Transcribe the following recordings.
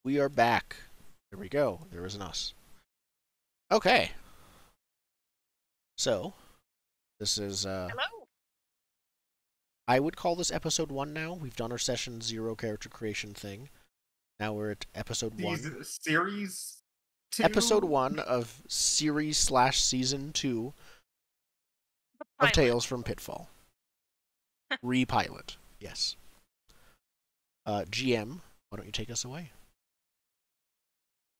We are back. There we go. There is an us. Okay. So, this is, Hello. I would call this episode 1 now. We've done our session 0 character creation thing. Now we're at episode 1. Series 2? Episode 1 of series/season 2 of Pilot. Tales from Pitfall. Repilot. Yes. GM, why don't you take us away?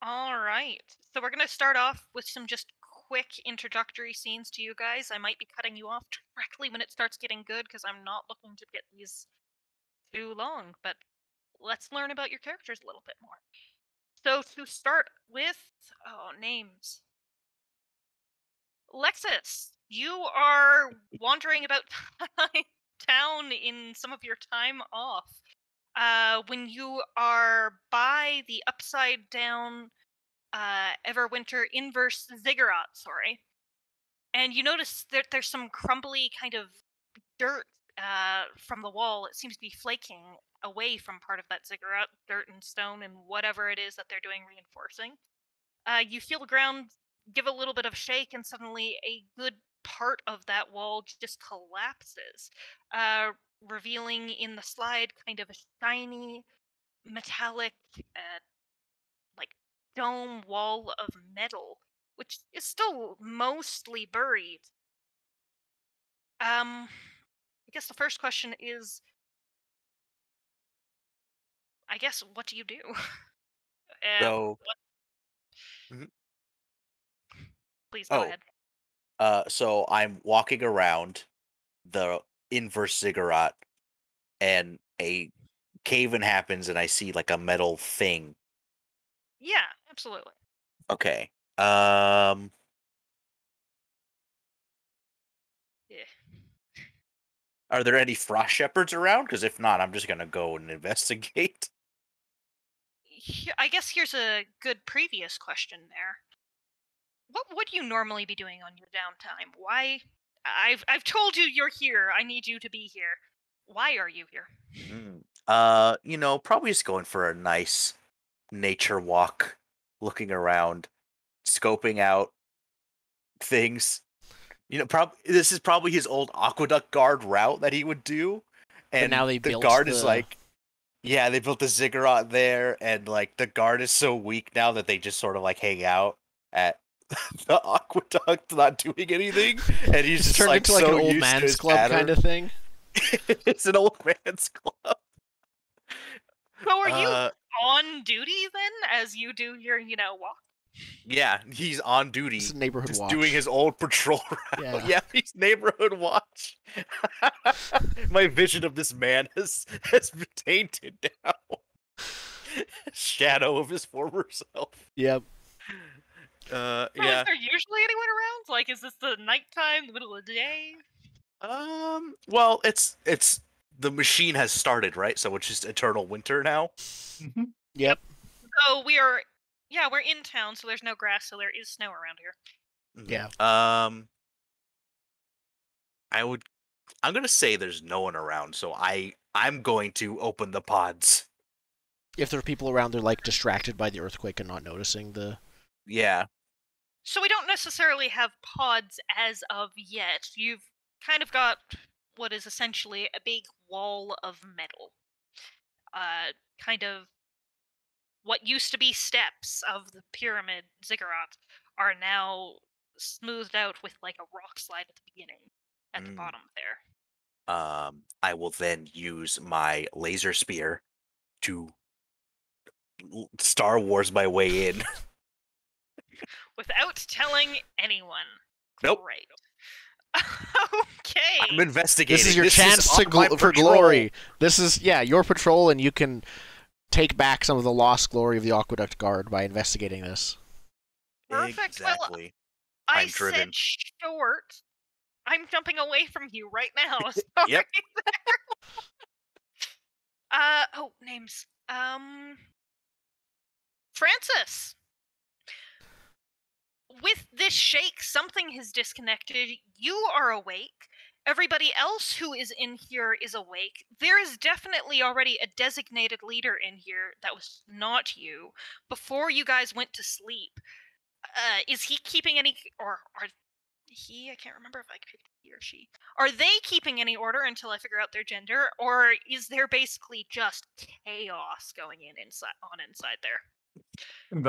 All right. So we're going to start off with some just quick introductory scenes to you guys. I might be cutting you off directly when it starts getting good because I'm not looking to get these too long, but let's learn about your characters a little bit more. So to start with, names. Lexus, you are wandering about town in some of your time off. When you are by the upside down Everwinter inverse ziggurat, and you notice that there's some crumbly kind of dirt from the wall. It seems to be flaking away from part of that ziggurat, dirt and stone and whatever it is that they're doing reinforcing. You feel the ground give a little bit of shake, and suddenly a good part of that wall just collapses, revealing in the slide kind of a shiny, metallic, like dome wall of metal, which is still mostly buried. I guess the first question is, what do you do? So, Please go ahead. so I'm walking around the inverse ziggurat, and a cave-in happens, and I see like a metal thing. Yeah, absolutely. Okay. Yeah. Are there any frost shepherds around? Because if not, I'm just gonna go and investigate. I guess here's a good previous question there. What would you normally be doing on your downtime? Why? I've told you you're here. I need you to be here. Why are you here? Probably just going for a nice nature walk, looking around, scoping out things. This is probably his old aqueduct guard route that he would do, and now they the built guard is like, yeah, they built the ziggurat there, and like the guard is so weak now that they just sort of like hang out at the aqueduct, not doing anything, and he's just turned like into like so an old used to man's his club pattern. kind of thing. It's an old man's club. So are you on duty then, as you do your, walk? Yeah, he's on duty. It's neighborhood just watch. doing his old patrol route. Yeah, he's neighborhood watch. My vision of this man has been tainted now. Shadow of his former self. Yep. Yeah. Is there usually anyone around? Like, is this the nighttime, the middle of the day? Well, it's the machine has started, right? So it's just eternal winter now. Mm-hmm. Yep. So we're in town, so there's no grass, so there is snow around here. Yeah. I'm gonna say there's no one around, so I'm going to open the pods. If there are people around, they're like distracted by the earthquake and not noticing the. Yeah. So we don't necessarily have pods as of yet. You've kind of got what is essentially a big wall of metal. Kind of what used to be steps of the pyramid ziggurat are now smoothed out with like a rock slide at the beginning, at the bottom there. I will then use my laser spear to Star Wars my way in. Without telling anyone. Nope. Great. Okay. I'm investigating. This is your chance for glory. This is, your patrol, and you can take back some of the lost glory of the Aqueduct Guard by investigating this. Perfect. Exactly. Well, I'm driven. said short. I'm jumping away from you right now. Sorry. Yep. Names. Francis. With this shake, something has disconnected. You are awake. everybody else who is in here is awake. There is definitely already a designated leader in here that was not you before you guys went to sleep. Is he keeping any, or are he? I can't remember if I picked he or she. Are they keeping any order until I figure out their gender, or is there basically just chaos going inside there? In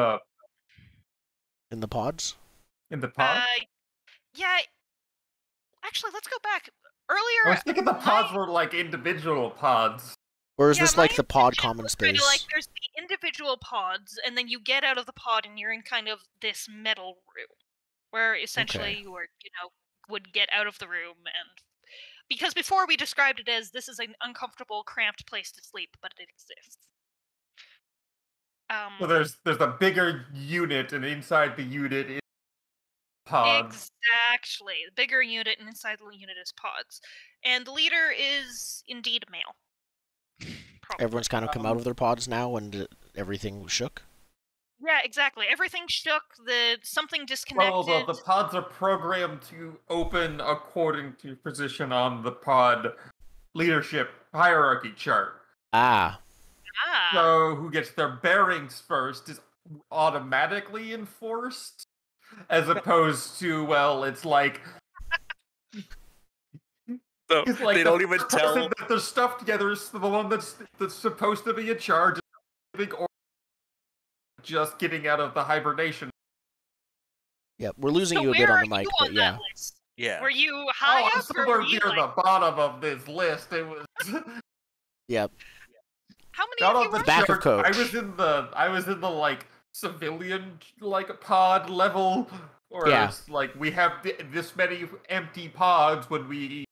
the pods? In the pod? Yeah. Actually, let's go back. I Earlier, was thinking the pods were like individual pods. Or is Yeah, this my like the pod intention common was kinda like space? there's the individual pods, and then you get out of the pod, and you're in kind of this metal room, where essentially Okay. you are, would get out of the room, and because before we described it as this is an uncomfortable, cramped place to sleep, but it exists. So there's a bigger unit, and inside the unit is pods. Exactly. The bigger unit, and inside the unit is pods, and the leader is indeed male. Probably. Everyone's kind of come out of their pods now and everything shook? Yeah, exactly. Everything shook. Something disconnected. Well, the pods are programmed to open according to position on the pod leadership hierarchy chart. Ah. So who gets their bearings first is automatically enforced, as opposed to, well, it's like... So like they don't even tell. That they're stuff together is the one that's supposed to be in charge of just getting out of the hibernation. Yep, we're losing So you a bit on the mic, but yeah. Yeah. Were you high I'm up or somewhere were you near the bottom of this list. It was. Yep. How many Not of on you the were? Back of coach. I was in the like civilian like pod level, or Yeah. like we have this many empty pods. When we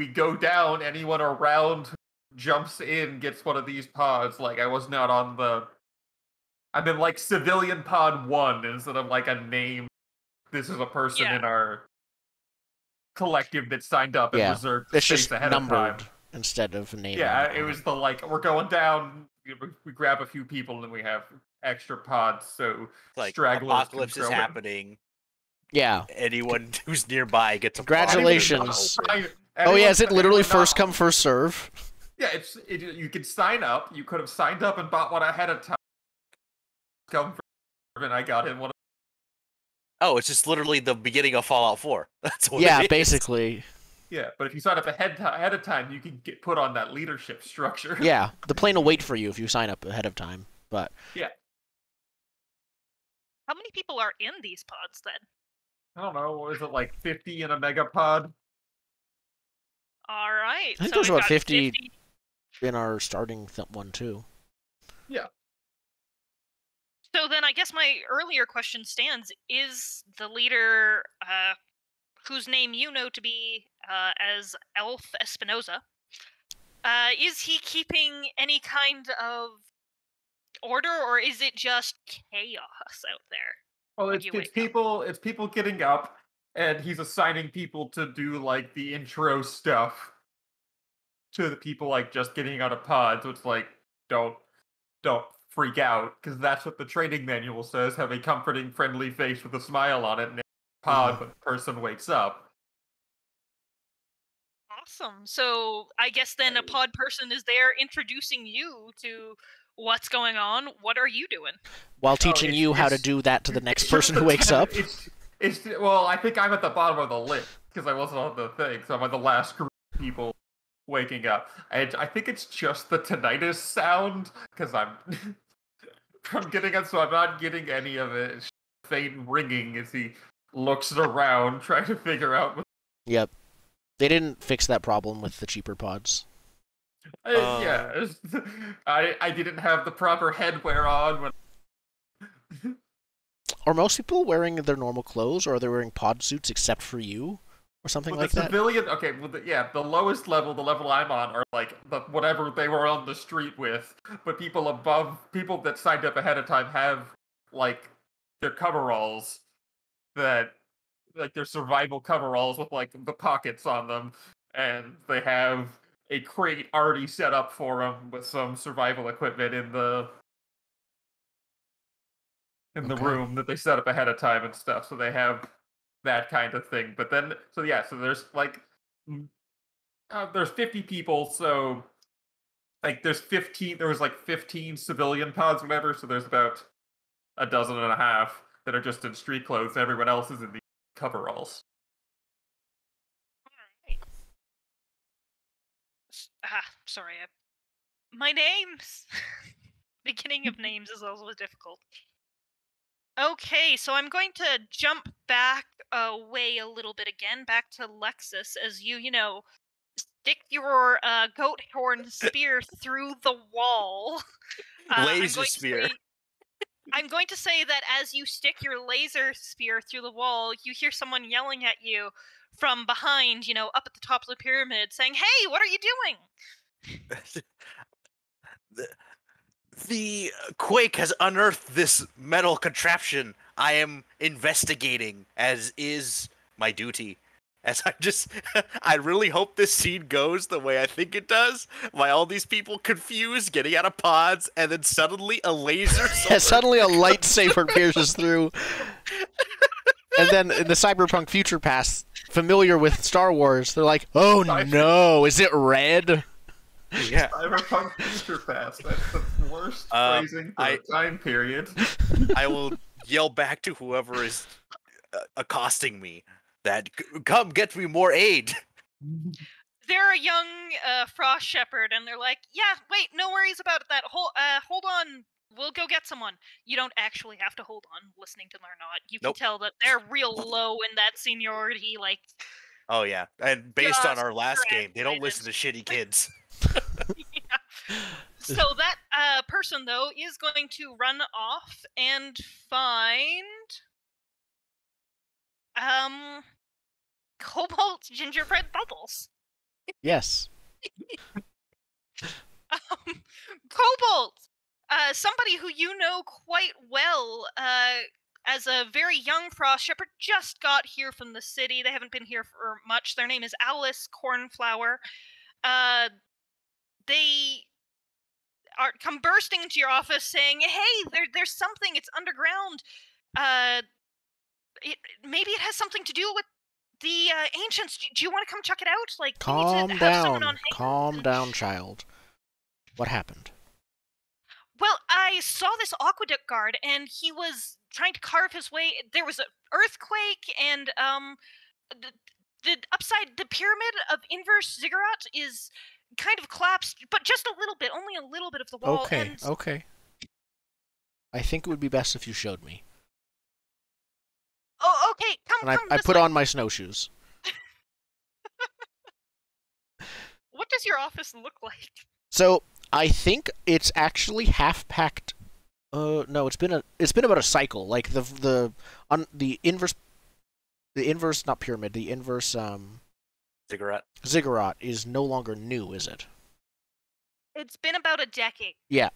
go down, anyone around who jumps in gets one of these pods. Like I was not on the. I'm in like civilian pod 1 instead of like a name. This is a person in our collective that signed up and reserved it's space just ahead numbered of time. instead of a name. Yeah, it was the like we're going down. We grab a few people and we have extra pods. So like stragglers apocalypse can is throw in. happening. Yeah. Anyone who's nearby gets a Congratulations. pod. Oh yeah, is it literally first come first serve? Yeah, you can sign up. You could have signed up and bought one ahead of time. Come for, and I got in one. Oh, it's just literally the beginning of Fallout 4. That's what Yeah, it is. basically. Yeah, but if you sign up ahead of time, you can get put on that leadership structure. Yeah, the plane will wait for you if you sign up ahead of time. But yeah. How many people are in these pods then? I don't know. What is it, like 50 in a megapod? All right. I think so there's we've about got 50 in our starting one too. Yeah. So then I guess my earlier question stands. Is the leader, whose name you know to be as Elf Espinoza, is he keeping any kind of order, or is it just chaos out there? Well, it's people getting up, and he's assigning people to do like the intro stuff to the people like just getting out of pods. So it's like don't freak out, because that's what the training manual says. Have a comforting, friendly face with a smile on it, and pod when the person wakes up. Awesome. So I guess then a pod person is there introducing you to what's going on. What are you doing? While teaching you how to do that to the next person who wakes up. Well, I think I'm at the bottom of the list because I wasn't on the thing, so I'm on the last group of people waking up. I think it's just the tinnitus sound, because I'm getting it, so I'm not getting any of it. It's faint ringing as he looks around, trying to figure out. Yep. They didn't fix that problem with the cheaper pods. Yeah, I didn't have the proper headwear on when. Are most people wearing their normal clothes, or are they wearing pod suits except for you, or something like that? Civilian, okay, well, the lowest level, the level I'm on, are like whatever they were on the street with. But people above, people that signed up ahead of time have like their coveralls that, like their survival coveralls with like the pockets on them, and they have a crate already set up for them with some survival equipment in the room that they set up ahead of time and stuff. So they have that kind of thing. But then, so there's like there's 50 people, so like there's 15. There was like 15 civilian pods, whatever. So there's about a dozen and a half that are just in street clothes. Everyone else is in the coveralls. Sorry. My names. Beginning of names is always difficult. Okay, so I'm going to jump back away a little bit again, back to Lexus, as you stick your goat horn spear through the wall. Laser spear. I'm going to say that as you stick your laser spear through the wall, you hear someone yelling at you from behind, up at the top of the pyramid, saying, "Hey, what are you doing?" The Quake has unearthed this metal contraption. I am investigating, as is my duty. I really hope this scene goes the way I think it does. By all these people confused, getting out of pods, and then suddenly a laser sword. Yeah, suddenly a lightsaber pierces through. And then in the Cyberpunk Future Past, familiar with Star Wars, they're like, "Oh no, is it red?" Yeah. Cyberpunk Future Past. That's the worst phrasing for a time period. I will yell back to whoever is accosting me that, "Come get me more aid." They're a young frost shepherd, and they're like, "Yeah, wait, no worries about that. Hold on, we'll go get someone." You don't actually have to hold on, listening to them or not. You can tell that they're real low in that seniority, like. Oh yeah, and based on our last game, they don't listen to shitty kids. Yeah. So that person, though, is going to run off and find Cobalt Gingerbread Bubbles. Yes. Cobalt! Somebody who you know quite well, as a very young frost shepherd, just got here from the city. They haven't been here for much. Their name is Alice Cornflower. They come bursting into your office saying, "Hey, there's something. It's underground. Maybe it has something to do with the ancients. Do you want to come check it out? Like, Calm we need to have someone on down. hand." Calm down, child. What happened? Well, I saw this aqueduct guard, and he was trying to carve his way. There was an earthquake, and the pyramid of inverse ziggurat is kind of collapsed, but just a little bit, only a little bit of the wall. Okay, okay. I think it would be best if you showed me. Oh, okay, come. I put on my snowshoes. What does your office look like? So I think it's actually half packed. No, it's been about a cycle. Like the inverse, not pyramid, the inverse ziggurat is no longer new, is it? It's been about a decade. Yeah.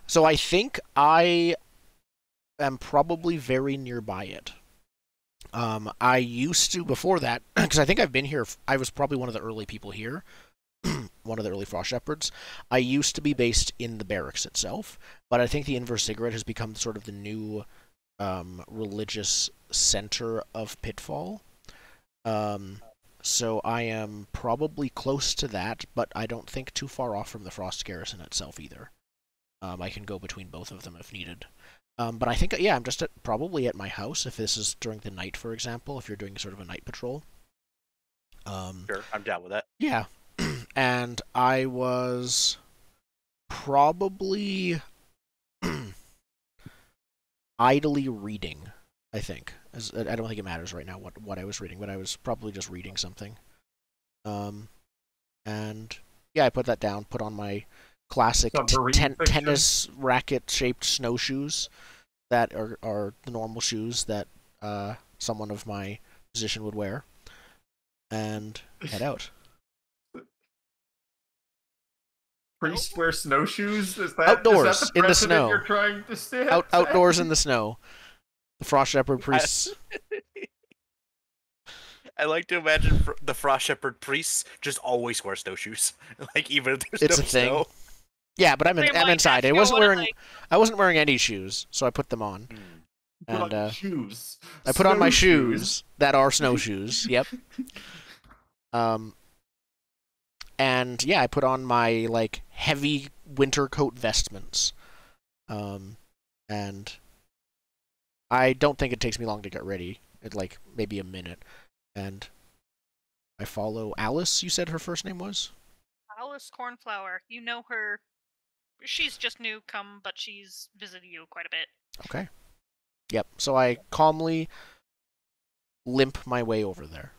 So I think I am probably very nearby it. I used to, before that, because I think I've been here, I was probably one of the early people here, one of the early Frost Shepherds. I used to be based in the barracks itself, but I think the Inverse Ziggurat has become sort of the new religious center of Pitfall. So I am probably close to that, but I don't think too far off from the Frost Garrison itself either. I can go between both of them if needed. But I think, yeah, I'm just probably at my house, if this is during the night, for example, if you're doing sort of a night patrol. Sure, I'm down with that. Yeah. And I was probably idly reading, I think. I don't think it matters right now what I was reading, but I was probably just reading something. And yeah, I put that down, put on my classic tennis racket-shaped snowshoes that are the normal shoes that someone of my position would wear, and head out. Priests wear snowshoes? Is that outdoors, is that the in the snow. you're trying to say? Outdoors in the snow. The Frost Shepherd priests. I like to imagine the Frost Shepherd priests just always wear snowshoes, like even if there's It's no a thing. snow. Yeah, but I'm inside. I wasn't wearing any shoes, so I put them on. And shoes. I put on my shoes that are snowshoes. Yep. and yeah, I put on my like heavy winter coat vestments, and I don't think it takes me long to get ready. It like maybe a minute, and I follow Alice. You said her first name was? Alice Cornflower. You know her. She's just new come, but she's visited you quite a bit. Okay. Yep. So I calmly limp my way over there.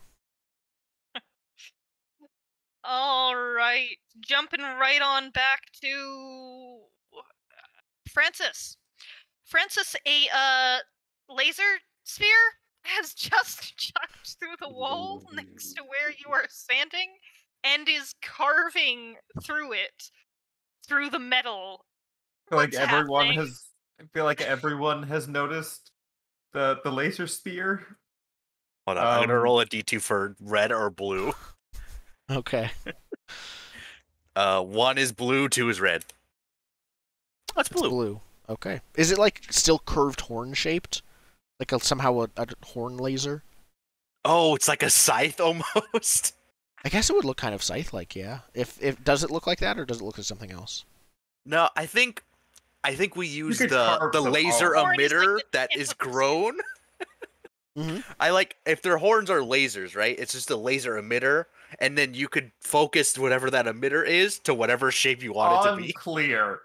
All right, jumping right on back to Francis. Francis, a laser sphere has just jumped through the wall next to where you are standing and is carving through it, through the metal. What's happening? I feel like everyone has noticed the laser spear. Hold on, I'm gonna roll a d2 for red or blue. Okay. 1 is blue, 2 is red. That's blue. Blue. Okay. Is it like still curved horn shaped? Like somehow a horn laser? Oh, it's like a scythe almost. I guess it would look kind of scythe-like, yeah. If does it look like that, or does it look like something else? No, I think we use could the carve them laser all. Horn is like emitter the that tip is of the grown. Mm-hmm. I like if their horns are lasers, right? It's just a laser emitter, and then you could focus whatever that emitter is to whatever shape you want it to be. Unclear.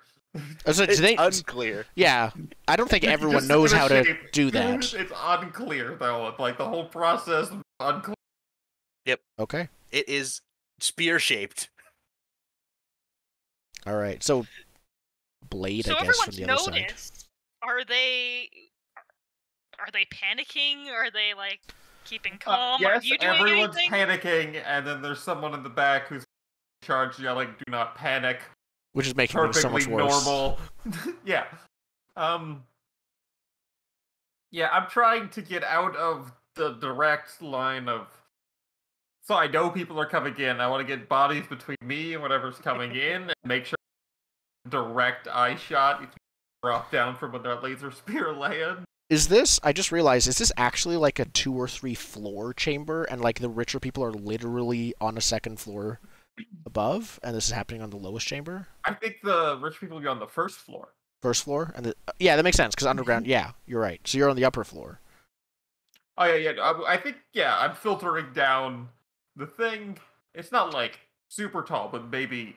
So It's they, unclear. yeah, I don't think everyone Just knows give it a how to shape. do that. It's unclear though. Like the whole process is unclear. Okay. It is spear shaped. All right. So blade, So I guess, from everyone's the other side. noticed. Are they panicking? Are they like keeping calm? Yes, Are you doing everyone's anything? panicking, and then there's someone in the back who's in charge yelling, "Do not panic." Which is making things so Perfectly much worse. normal. Yeah. Yeah, I'm trying to get out of the direct line of. So I know people are coming in. I want to get bodies between me and whatever's coming in, and make sure direct eye shot. Drop down from when that laser spear lands. Is this? I just realized. Is this actually like a 2 or 3 floor chamber, and like the richer people are literally on a second floor above, and this is happening on the lowest chamber? I think the rich people will be on the first floor. First floor, and yeah, that makes sense because underground. Yeah, you're right. So you're on the upper floor. Oh yeah. I think I'm filtering down the thing. It's not like super tall, but maybe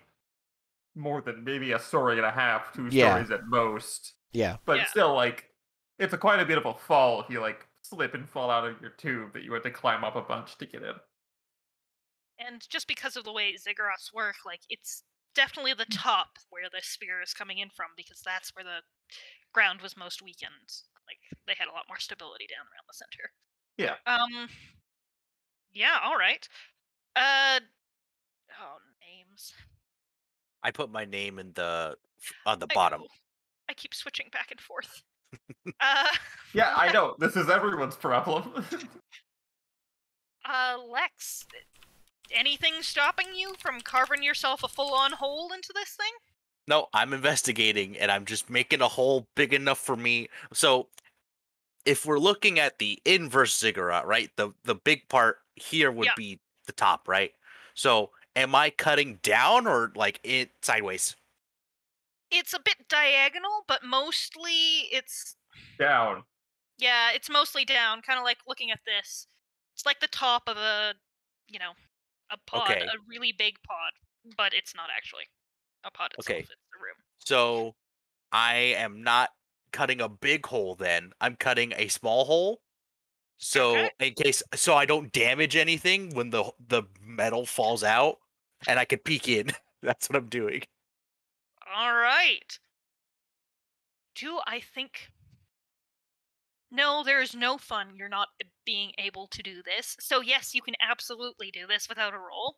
more than maybe a story and a half, 2 stories at most. Yeah. But Yeah. still, like, it's quite a bit of a fall if you like slip and fall out of your tube that you had to climb up a bunch to get in. And just because of the way ziggurats work, like it's definitely the top where the spear is coming in from, because that's where the ground was most weakened. Like they had a lot more stability down around the center. Yeah. Yeah. All right. Oh, names. I put my name in on the bottom. I keep switching back and forth. Yeah, I know. This is everyone's problem. Lex, anything stopping you from carving yourself a full-on hole into this thing? No, I'm investigating, and I'm just making a hole big enough for me. So, if we're looking at the inverse ziggurat, right, the big part here would be the top, right? So, am I cutting down or like it sideways? It's a bit diagonal, but mostly it's Down. yeah, it's mostly down, kind of like looking at this. It's like the top of a pod, Okay. a really big pod, but it's not actually a pod itself. Okay. It's a room. So, I am not cutting a big hole then. I'm cutting a small hole. So, so I don't damage anything when the metal falls out, and I can peek in. That's what I'm doing. All right. I think? No, there is no fun. You're not being able to do this. So yes, you can absolutely do this without a roll.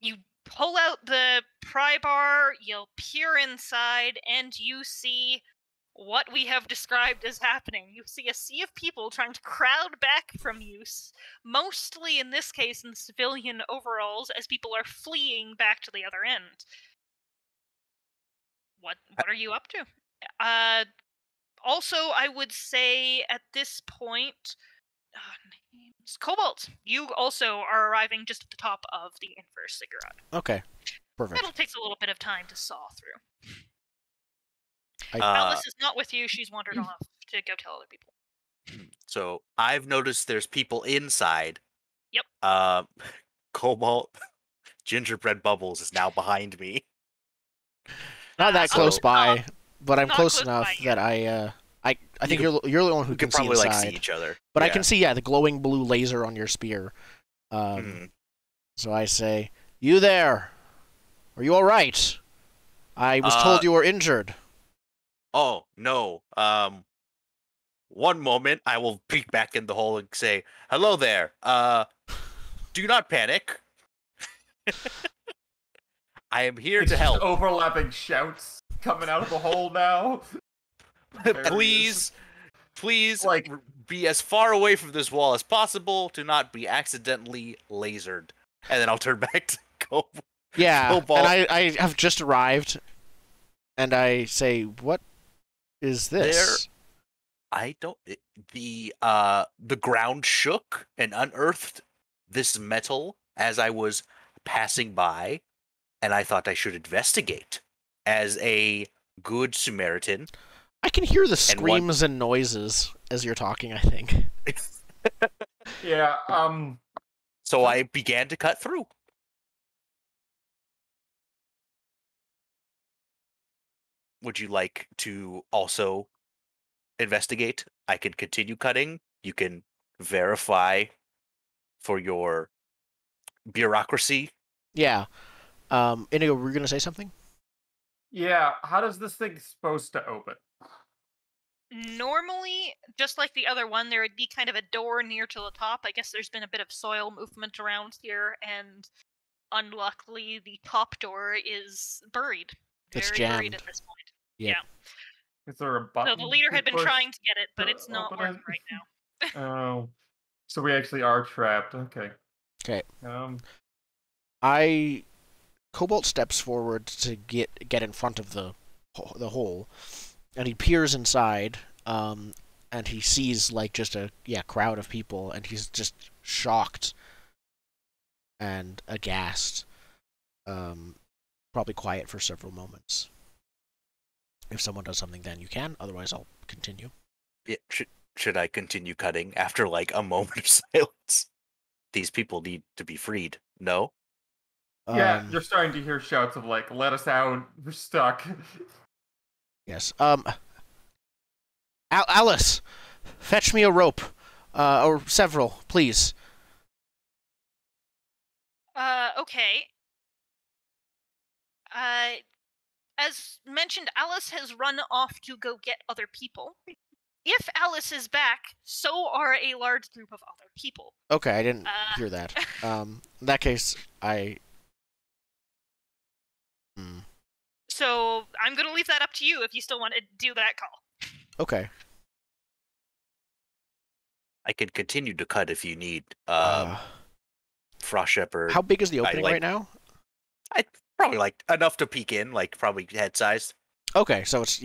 You pull out the pry bar, you'll peer inside, and you see what we have described as happening. You see a sea of people trying to crowd back from you, mostly in this case in civilian overalls, as people are fleeing back to the other end. What are you up to? Also, I would say at this point, names. Cobalt, you also are arriving just at the top of the inverse ziggurat. Okay. Perfect. It'll take a little bit of time to saw through. I- Alice is not with you. She's wandered off to go tell other people. So I've noticed there's people inside. Yep. Cobalt Gingerbread Bubbles is now behind me. Not that so close it's by, not- but I'm not close close enough by, that I think you're the one who We can could see probably inside. like see each other. But I Yeah. can see the glowing blue laser on your spear. Mhm. So I say, "You there? Are you all right? I was told you were injured." Oh no. One moment, I will peek back in the hole and say, "Hello there. Do not panic. I am here It's to just help. overlapping shouts coming out of the hole now. There he is. Please, Like- be as far away from this wall as possible. Do not be accidentally lasered." And then I'll turn back to go. Yeah, Cobalt. and I have just arrived, and I say, "What is this?" I don't. The ground shook and unearthed this metal as I was passing by, and I thought I should investigate as a good Samaritan. I can hear the And one- screams and noises as you're talking, I think. Yeah. So I began to cut through. Would you like to also investigate? I can continue cutting. You can verify for your bureaucracy. Yeah. Inigo, were you going to say something? Yeah. How does this thing supposed to open? Normally, just like the other one, there would be kind of a door near to the top. I guess there's been a bit of soil movement around here, and unluckily, the top door is buried. It's Very buried jammed. at this point. Yep. Yeah. Is there a button? So the leader to had been push trying to get it, but to it's not open working it? right now. Oh. So we actually are trapped. Okay. Okay. Um. Cobalt steps forward to get in front of the hole, and he peers inside, and he sees like just a crowd of people, and he's just shocked and aghast. Probably quiet for several moments. If someone does something, then you can. Otherwise, I'll continue. Yeah, should I continue cutting after like a moment of silence? These people need to be freed. No? Yeah, you're starting to hear shouts of like, "Let us out! We're stuck." Yes. Alice, fetch me a rope, or several, please. Okay. As mentioned, Alice has run off to go get other people. If Alice is back, so are a large group of other people. Okay, I didn't hear that. In that case, So I'm going to leave that up to you if you still want to do that call. Okay. I can continue to cut if you need. How Frost Shepherd. big is the opening right now? I probably like enough to peek in, like probably head size. Okay, so it's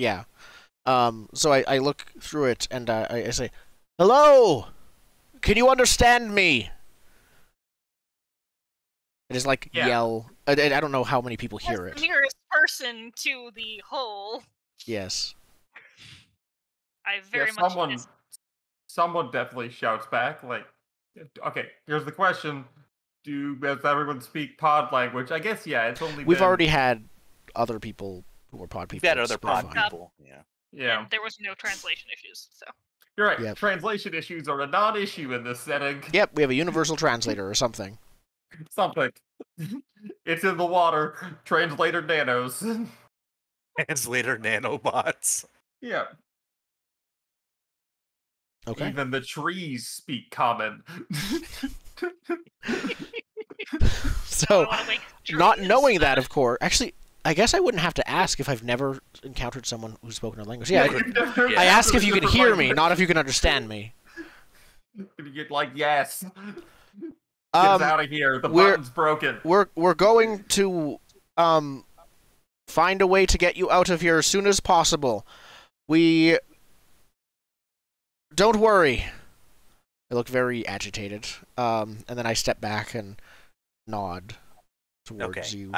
So I look through it and I say, "Hello, can you understand me?" It is like yell. I don't know how many people hear As it. the nearest person to the hole, Yes. I very much Someone definitely shouts back, like, "Okay, here's the question: does everyone speak pod language?" I guess it's only We've been... already had other people who were pod people. We've had other pod fine. people. Yeah. Yeah, and there was no translation issues, so. you're right. Yep. Translation issues are a non-issue in this setting. Yep, we have a universal translator or something. Something. It's in the water. Translator nanos. Translator nanobots. Yeah. Okay. Even the trees speak common. So, I wanna wake not trees, knowing that, of course, actually, I guess I wouldn't have to ask if I've never encountered someone who's spoken a language. Yeah, you've never I ask if you can encountered hear different me, not if you can understand me. You get like, yes. Get us out of here. The button's broken. We're going to find a way to get you out of here as soon as possible. Don't worry. I look very agitated. And then I step back and nod towards you.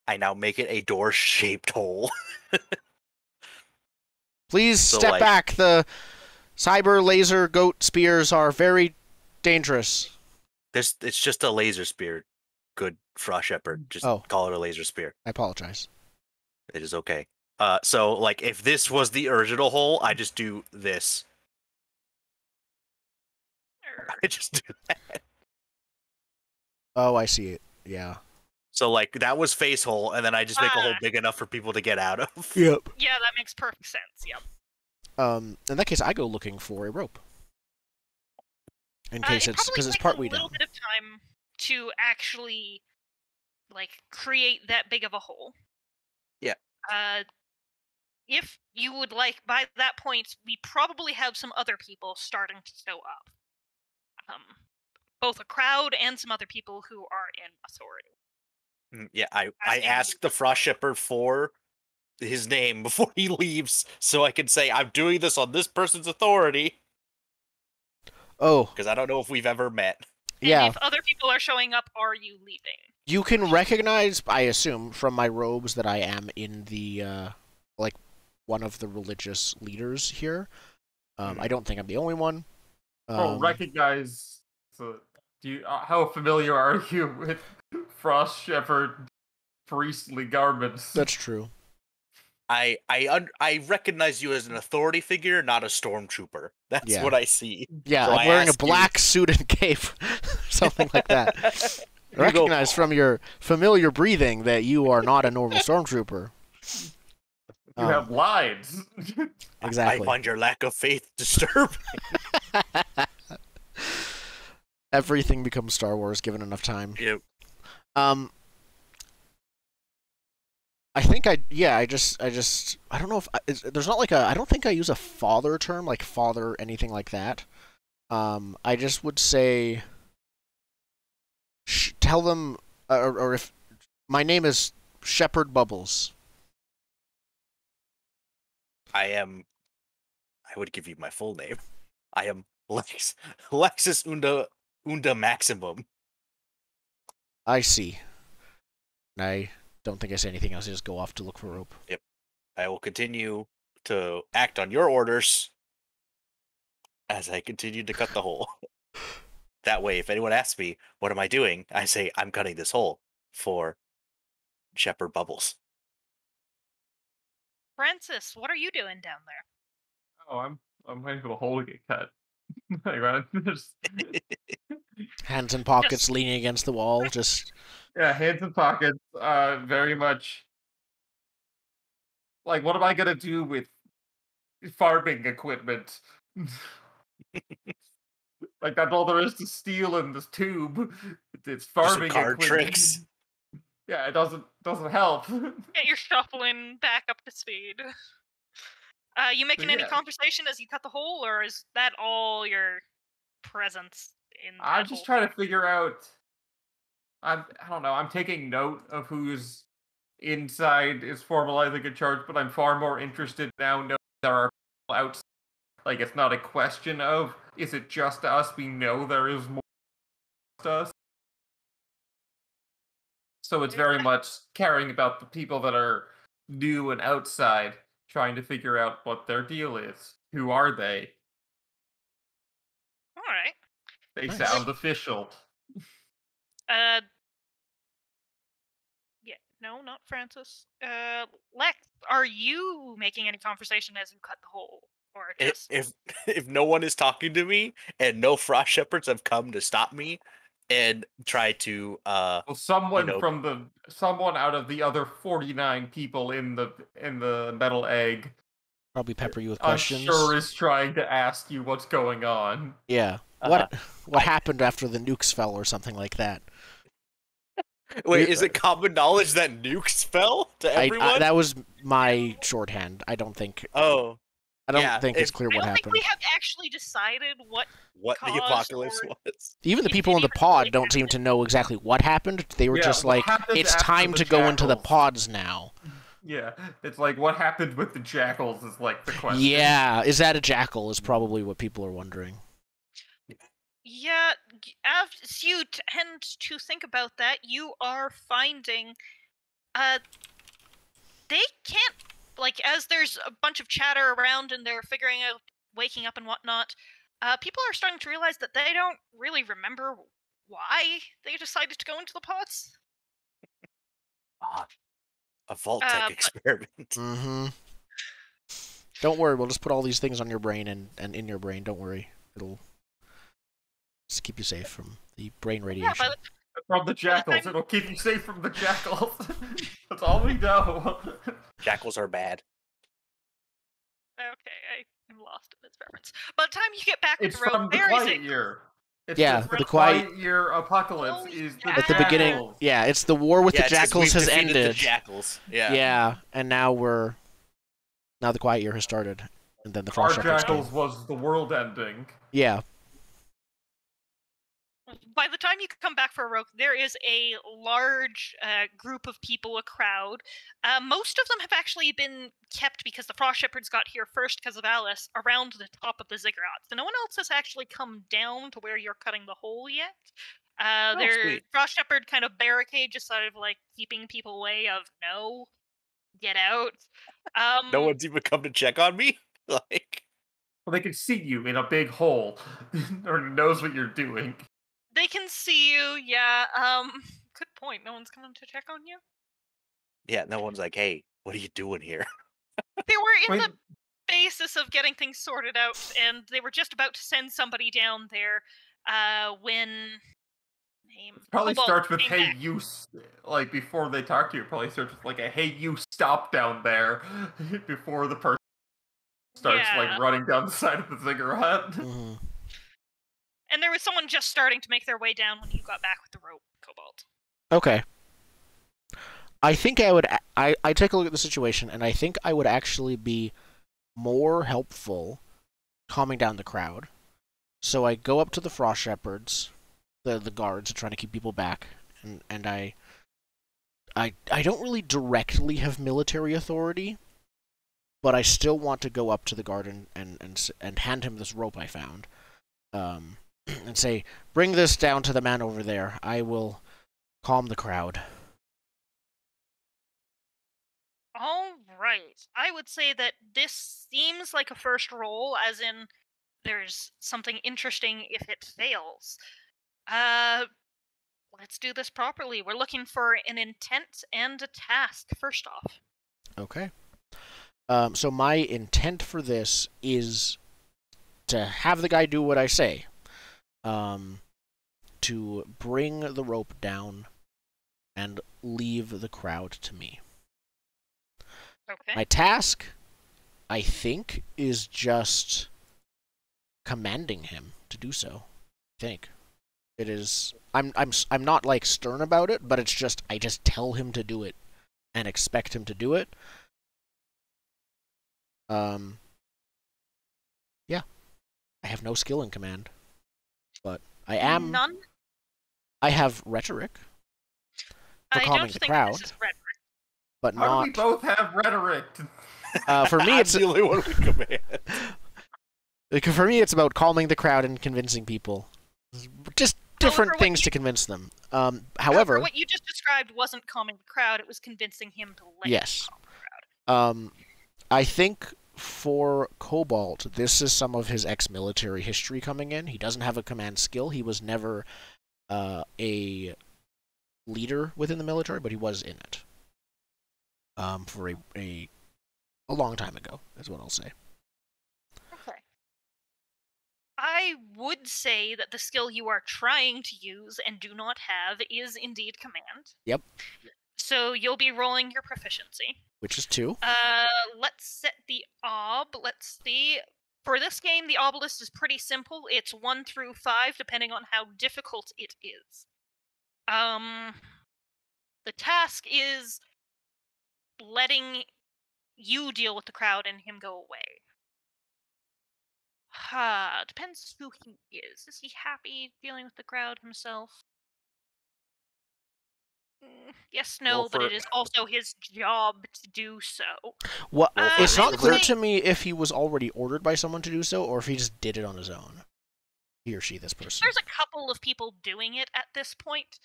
I now make it a door-shaped hole. Please So, step like- back. The cyber laser goat spears are very dangerous. It's just a laser spear. Good Frost Shepherd. Just Oh. call it a laser spear. I apologize. It is okay. So like if this was the original hole, I just do this. I just do that. Oh, I see it. Yeah. So like that was face hole, and then I just make a hole Ah. big enough for people to get out of. Yep. Yeah, that makes perfect sense. Yep. In that case, I go looking for a rope. In case It it's probably because it's takes partway a little down. bit of time to actually like create that big of a hole. Yeah. If you would like, by that point, we probably have some other people starting to show up. Both a crowd and some other people who are in authority. Yeah, I Asking asked the Frost Shepherd for his name before he leaves, so I can say I'm doing this on this person's authority. Oh, Because I don't know if we've ever met. yeah. And if other people are showing up, are you leaving? You can recognize, I assume, from my robes that I am in the, like, one of the religious leaders here. I don't think I'm the only one. Recognize. So, how familiar are you with Frost Shepherd priestly garments? That's true. I recognize you as an authority figure, not a stormtrooper. That's Yeah. what I see. Yeah, So I'm I wearing a ask you- black suit and cape. Something like that. You go- Recognize from your familiar breathing that you are not a normal stormtrooper. You have lines. Exactly. I find your lack of faith disturbing. Everything becomes Star Wars given enough time. Yep. I think I don't know if there's not like I don't think I use a father term like father anything like that. I just would say tell them or if my name is Shepherd Bubbles. I would give you my full name. I am Lexus Unda Maximum. I see. I don't think I say anything else. I just go off to look for rope. Yep. I will continue to act on your orders as I continue to cut the hole. That way, if anyone asks me, what am I doing? I say, I'm cutting this hole for Shepherd Bubbles. Francis, what are you doing down there? Oh, I'm waiting for the hole to get cut. Like, right? Hands in pockets, leaning against the wall, just Yeah, hands in pockets. Very much. Like, what am I gonna do with farming equipment? Like, that's all there is to steal in this tube. It's farming card equipment. tricks. Yeah, it doesn't help. Get your shuffling back up to speed. You making any yeah. conversation as you cut the hole, or is that all your presence in that I'm just hole? trying to figure out. I don't know. I'm taking note of who's inside is formalizing a charge, but I'm far more interested now knowing there are people outside. Like, it's not a question of, is it just us? We know there is more to us. So it's very much caring about the people that are new and outside, trying to figure out what their deal is. Who are they? All right. They Nice. sound official. Yeah, no, not Francis. Lex, are you making any conversation as you cut the hole, or just If no one is talking to me and no Frost Shepherds have come to stop me and try to Well, someone know- someone out of the other 49 people in the metal egg, probably pepper you with I'm questions. sure is trying to ask you what's going on. Yeah. What happened after the nukes fell or something like that? Wait, is it common knowledge that nukes fell to everyone? That was my shorthand. I don't think Oh, I don't yeah, think it's clear I what don't think happened. we have actually decided what. what the Caused apocalypse or- was. Even the If people in it the even pod really don't seem to know exactly what happened. They were Yeah, just what like, happened it's after time the to go into the jackals? pods now. Yeah, it's like what happened with the jackals is like the question. Yeah, is that a jackal? Is probably what people are wondering. Yeah, as you tend to think about that, you are finding They can't, like, as there's a bunch of chatter around and they're figuring out waking up and whatnot, people are starting to realize that they don't really remember why they decided to go into the pots. A Vault-Tec experiment. Mm-hmm. Don't worry, we'll just put all these things on your brain and in your brain. Don't worry. It'll just keep you safe from the brain radiation. Yeah, From the jackals. It'll keep you safe from the jackals. That's all we know. Jackals are bad. Okay, I'm lost in this reference. By the time you get back with It's the rope, from the there is Quiet a... Year. It's Yeah, the the Quiet Year apocalypse Oh, is the at the beginning. jackals. Yeah, it's the war with the it says jackals we've has defeated ended. The jackals. Yeah. Yeah, and now the Quiet Year has started, and then the Our Frost Shepherds jackals came. was the world ending. Yeah. By the time you come back for a rope, there is a large group of people, a crowd. Most of them have actually been kept because the Frost Shepherds got here first because of Alice, around the top of the ziggurats. So no one else has actually come down to where you're cutting the hole yet. Their sweet. Frost Shepherd kind of barricade, just sort of like keeping people away of no, get out. No one's even come to check on me? Like, Well, they can see you in a big hole, or knows what you're doing. They can see you, yeah. Good point. No one's coming to check on you. yeah, no one's like, hey, what are you doing here? They were in Wait. the basis of getting things sorted out, and they were just about to send somebody down there when Probably Cobalt starts with, came hey, back. you, like, before they talk to you, probably starts with, like, a, hey, you, stop down there, before the person starts, Yeah. like, running down the side of the ziggurat. Mm-hmm. And there was someone just starting to make their way down when you got back with the rope, Cobalt. Okay. I think I would. I take a look at the situation, and I think I would actually be more helpful calming down the crowd. So I go up to the Frost Shepherds, the guards trying to keep people back, and I don't really directly have military authority, but I still want to go up to the guard and hand him this rope I found, and say, "Bring this down to the man over there. I will calm the crowd." All right. I would say that this seems like a first roll, as in there's something interesting if it fails. Let's do this properly. We're looking for an intent and a task, first off. Okay. So my intent for this is to have the guy do what I say. To bring the rope down and leave the crowd to me. Okay. My task, I think, is just commanding him to do so. I think it is. I'm not like stern about it, but it's just I just tell him to do it and expect him to do it. Yeah. I have no skill in command, but I am. None? I have rhetoric for I calming don't the think crowd, this is rhetoric. but How do not. we both have rhetoric? For me, I'm it's the only one who command. for me, it's about calming the crowd and convincing people. Just different However, things to convince them. However, what you just described wasn't calming the crowd; it was convincing him to let yes. you calm the crowd. I think for Cobalt, this is some of his ex-military history coming in. He doesn't have a command skill. He was never a leader within the military, but he was in it. For a long time ago, is what I'll say. Okay. I would say that the skill you are trying to use and do not have is indeed command. Yep. So you'll be rolling your proficiency. Which is 2. Let's set the ob. Let's see. For this game, the obelisk is pretty simple. It's 1 through 5, depending on how difficult it is. The task is letting you deal with the crowd and him go away. Depends who he is. Is he happy dealing with the crowd himself? Yes, no, Well, but it is also his job to do so. Well, it's I not would clear say- to me if he was already ordered by someone to do so, or if he just did it on his own. He or she, this person. There's a couple of people doing it at this point.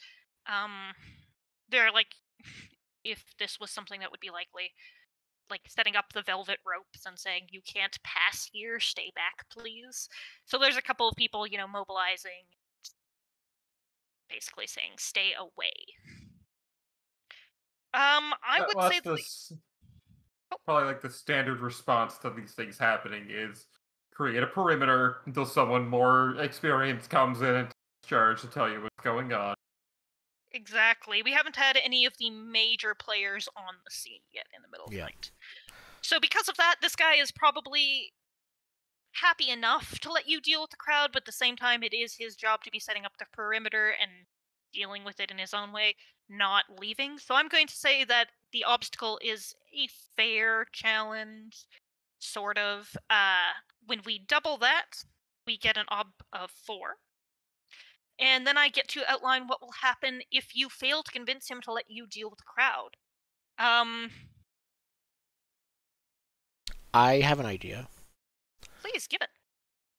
They're like if this was something that would be likely. Like setting up the velvet ropes and saying, you can't pass here, stay back, please. So there's a couple of people, mobilizing, basically saying, stay away. I would Well, say that's probably like the standard response to these things happening is create a perimeter until someone more experienced comes in and takes charge to tell you what's going on. exactly. We haven't had any of the major players on the scene yet in the middle of the night. So because of that, this guy is probably happy enough to let you deal with the crowd, but at the same time, it is his job to be setting up the perimeter and dealing with it in his own way, not leaving. So I'm going to say that the obstacle is a fair challenge, sort of. When we double that, we get an ob of 4. And then I get to outline what will happen if you fail to convince him to let you deal with the crowd. I have an idea. Please, give it.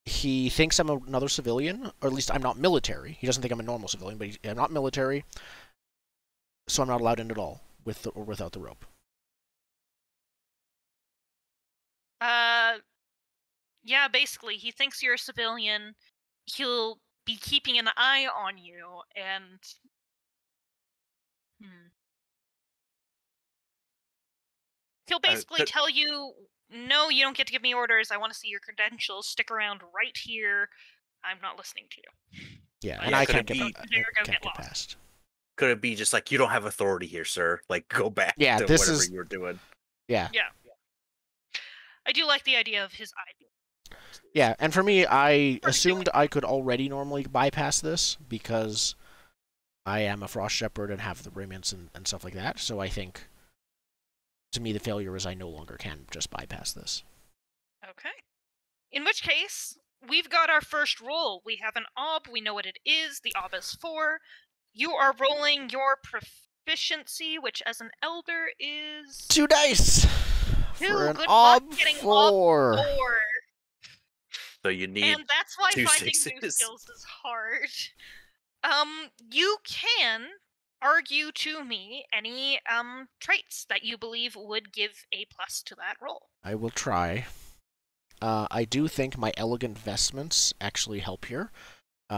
He thinks I'm another civilian, or at least I'm not military. He doesn't think I'm a normal civilian, but I'm not military, so I'm not allowed in at all, with or without the rope. Yeah, basically, he thinks you're a civilian. He'll be keeping an eye on you, and he'll basically tell you, no, you don't get to give me orders. I want to see your credentials. Stick around right here. I'm not listening to you. Yeah, and I can't get past. Could it be just like, you don't have authority here, sir? Like, go back to whatever you were doing. Yeah. Yeah. I do like the idea of his idea. Yeah, and for me, I assumed I could already normally bypass this because I am a Frost Shepherd and have the remnants and stuff like that. So I think, to me, the failure is I no longer can just bypass this. Okay. In which case, we've got our first roll. We have an ob. We know what it is. The ob is 4. You are rolling your proficiency, which as an elder is 2 dice. 2. For an Good ob luck getting 4. Ob 4. So you need and that's why 2 finding sixes. new skills is hard. You can argue to me any traits that you believe would give a plus to that roll. I will try. I do think my elegant vestments actually help here.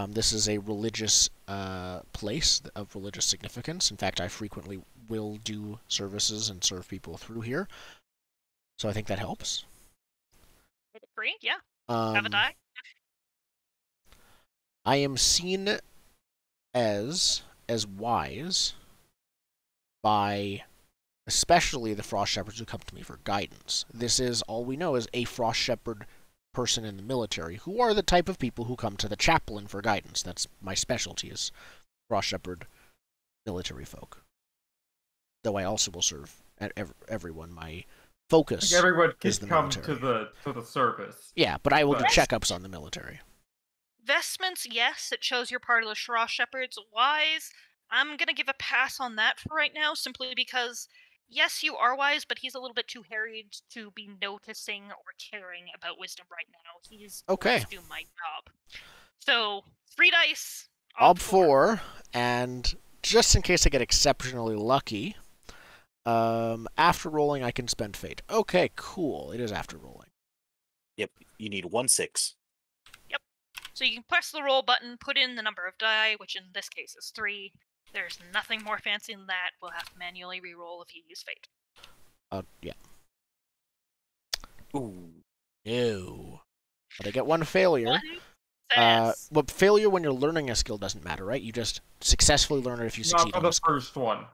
This is a religious place of religious significance. In fact, I frequently will do services and serve people through here. So I think that helps. I agree, yeah. Have a die. I am seen as wise by especially the Frost Shepherds who come to me for guidance. This is, all we know, is a Frost Shepherd person in the military, who are the type of people who come to the chaplain for guidance. That's my specialty, is Frost Shepherd military folk. Though I also will serve everyone. My focus everyone can is the come military. to the service. Yeah, but I will do checkups on the military. Vestments, yes, it shows you're part of the Frost Shepherds. Wise, I'm gonna give a pass on that for right now, simply because, yes, you are wise, but he's a little bit too harried to be noticing or caring about wisdom right now. He's okay. going to do my job. So, 3 dice. Ob 4, and just in case I get exceptionally lucky, after rolling I can spend fate. Okay, cool. It is after rolling. Yep, you need 1 6. Yep. So you can press the roll button, put in the number of die, which in this case is 3. There's nothing more fancy than that. We'll have to manually re-roll if you use fate. Yeah. Ooh. No. But I get 1 failure. 1 success. But failure when you're learning a skill doesn't matter, right? You just successfully learn it if you succeed Not on for the the first one.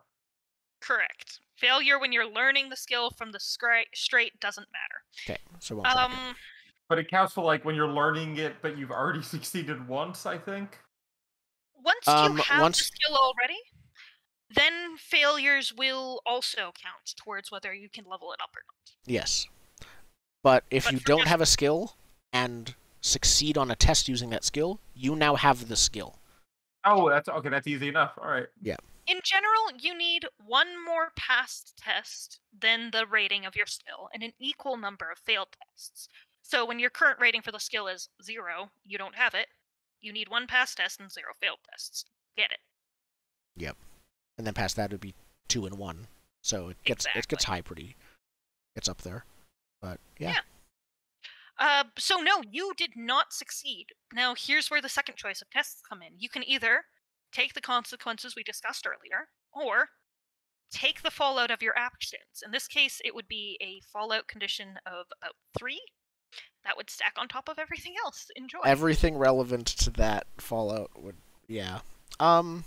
Correct. Failure when you're learning the skill from the straight doesn't matter. Okay, so won't track it. But it counts for like when you're learning it, but you've already succeeded once, I think. Once you have the skill already, then failures will also count towards whether you can level it up or not. Yes. But if you don't have a skill and succeed on a test using that skill, you now have the skill. Oh, that's okay. That's easy enough. All right. Yeah. In general, you need 1 more passed test than the rating of your skill, and an equal number of failed tests. So when your current rating for the skill is 0, you don't have it. You need 1 passed test and 0 failed tests. Get it. Yep. And then past that would be 2 and 1. So it gets Exactly. high pretty. It's up there. But yeah. So no, you did not succeed. Now here's where the second choice of tests come in. You can either take the consequences we discussed earlier, or take the fallout of your actions. In this case, it would be a fallout condition of about 3. That would stack on top of everything else. Enjoy. Everything relevant to that fallout would, yeah. I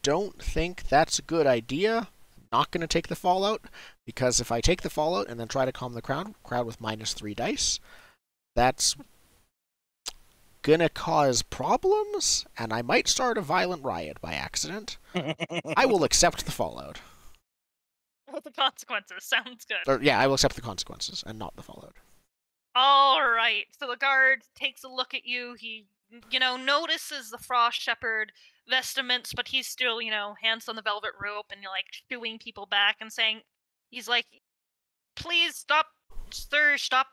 don't think that's a good idea. I'm not going to take the fallout, because if I take the fallout and then try to calm the crowd with -3 dice, that's gonna cause problems, and I might start a violent riot by accident. I will accept the fallout. Well, the consequences. Sounds good. Or, yeah, I will accept the consequences and not the fallout. All right. So the guard takes a look at you. He, notices the Frost Shepherd vestments, but he's still, hands on the velvet rope and like shooing people back and saying, he's like, please stop, sir, stop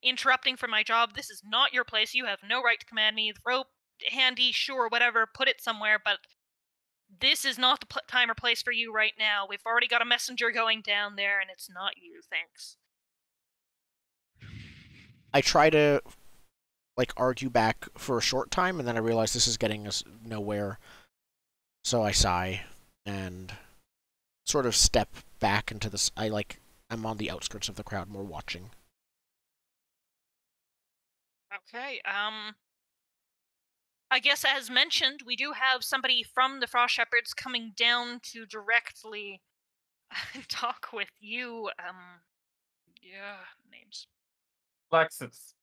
interrupting from my job. This is not your place. You have no right to command me. The rope handy, sure, whatever, put it somewhere, but this is not the time or place for you right now. We've already got a messenger going down there, and it's not you, thanks. I try to argue back for a short time, and then I realize this is getting us nowhere. So I sigh and sort of step back into this. I'm on the outskirts of the crowd, more watching. Okay, I guess as mentioned, we do have somebody from the Frost Shepherds coming down to directly talk with you. Yeah, names. Lexus,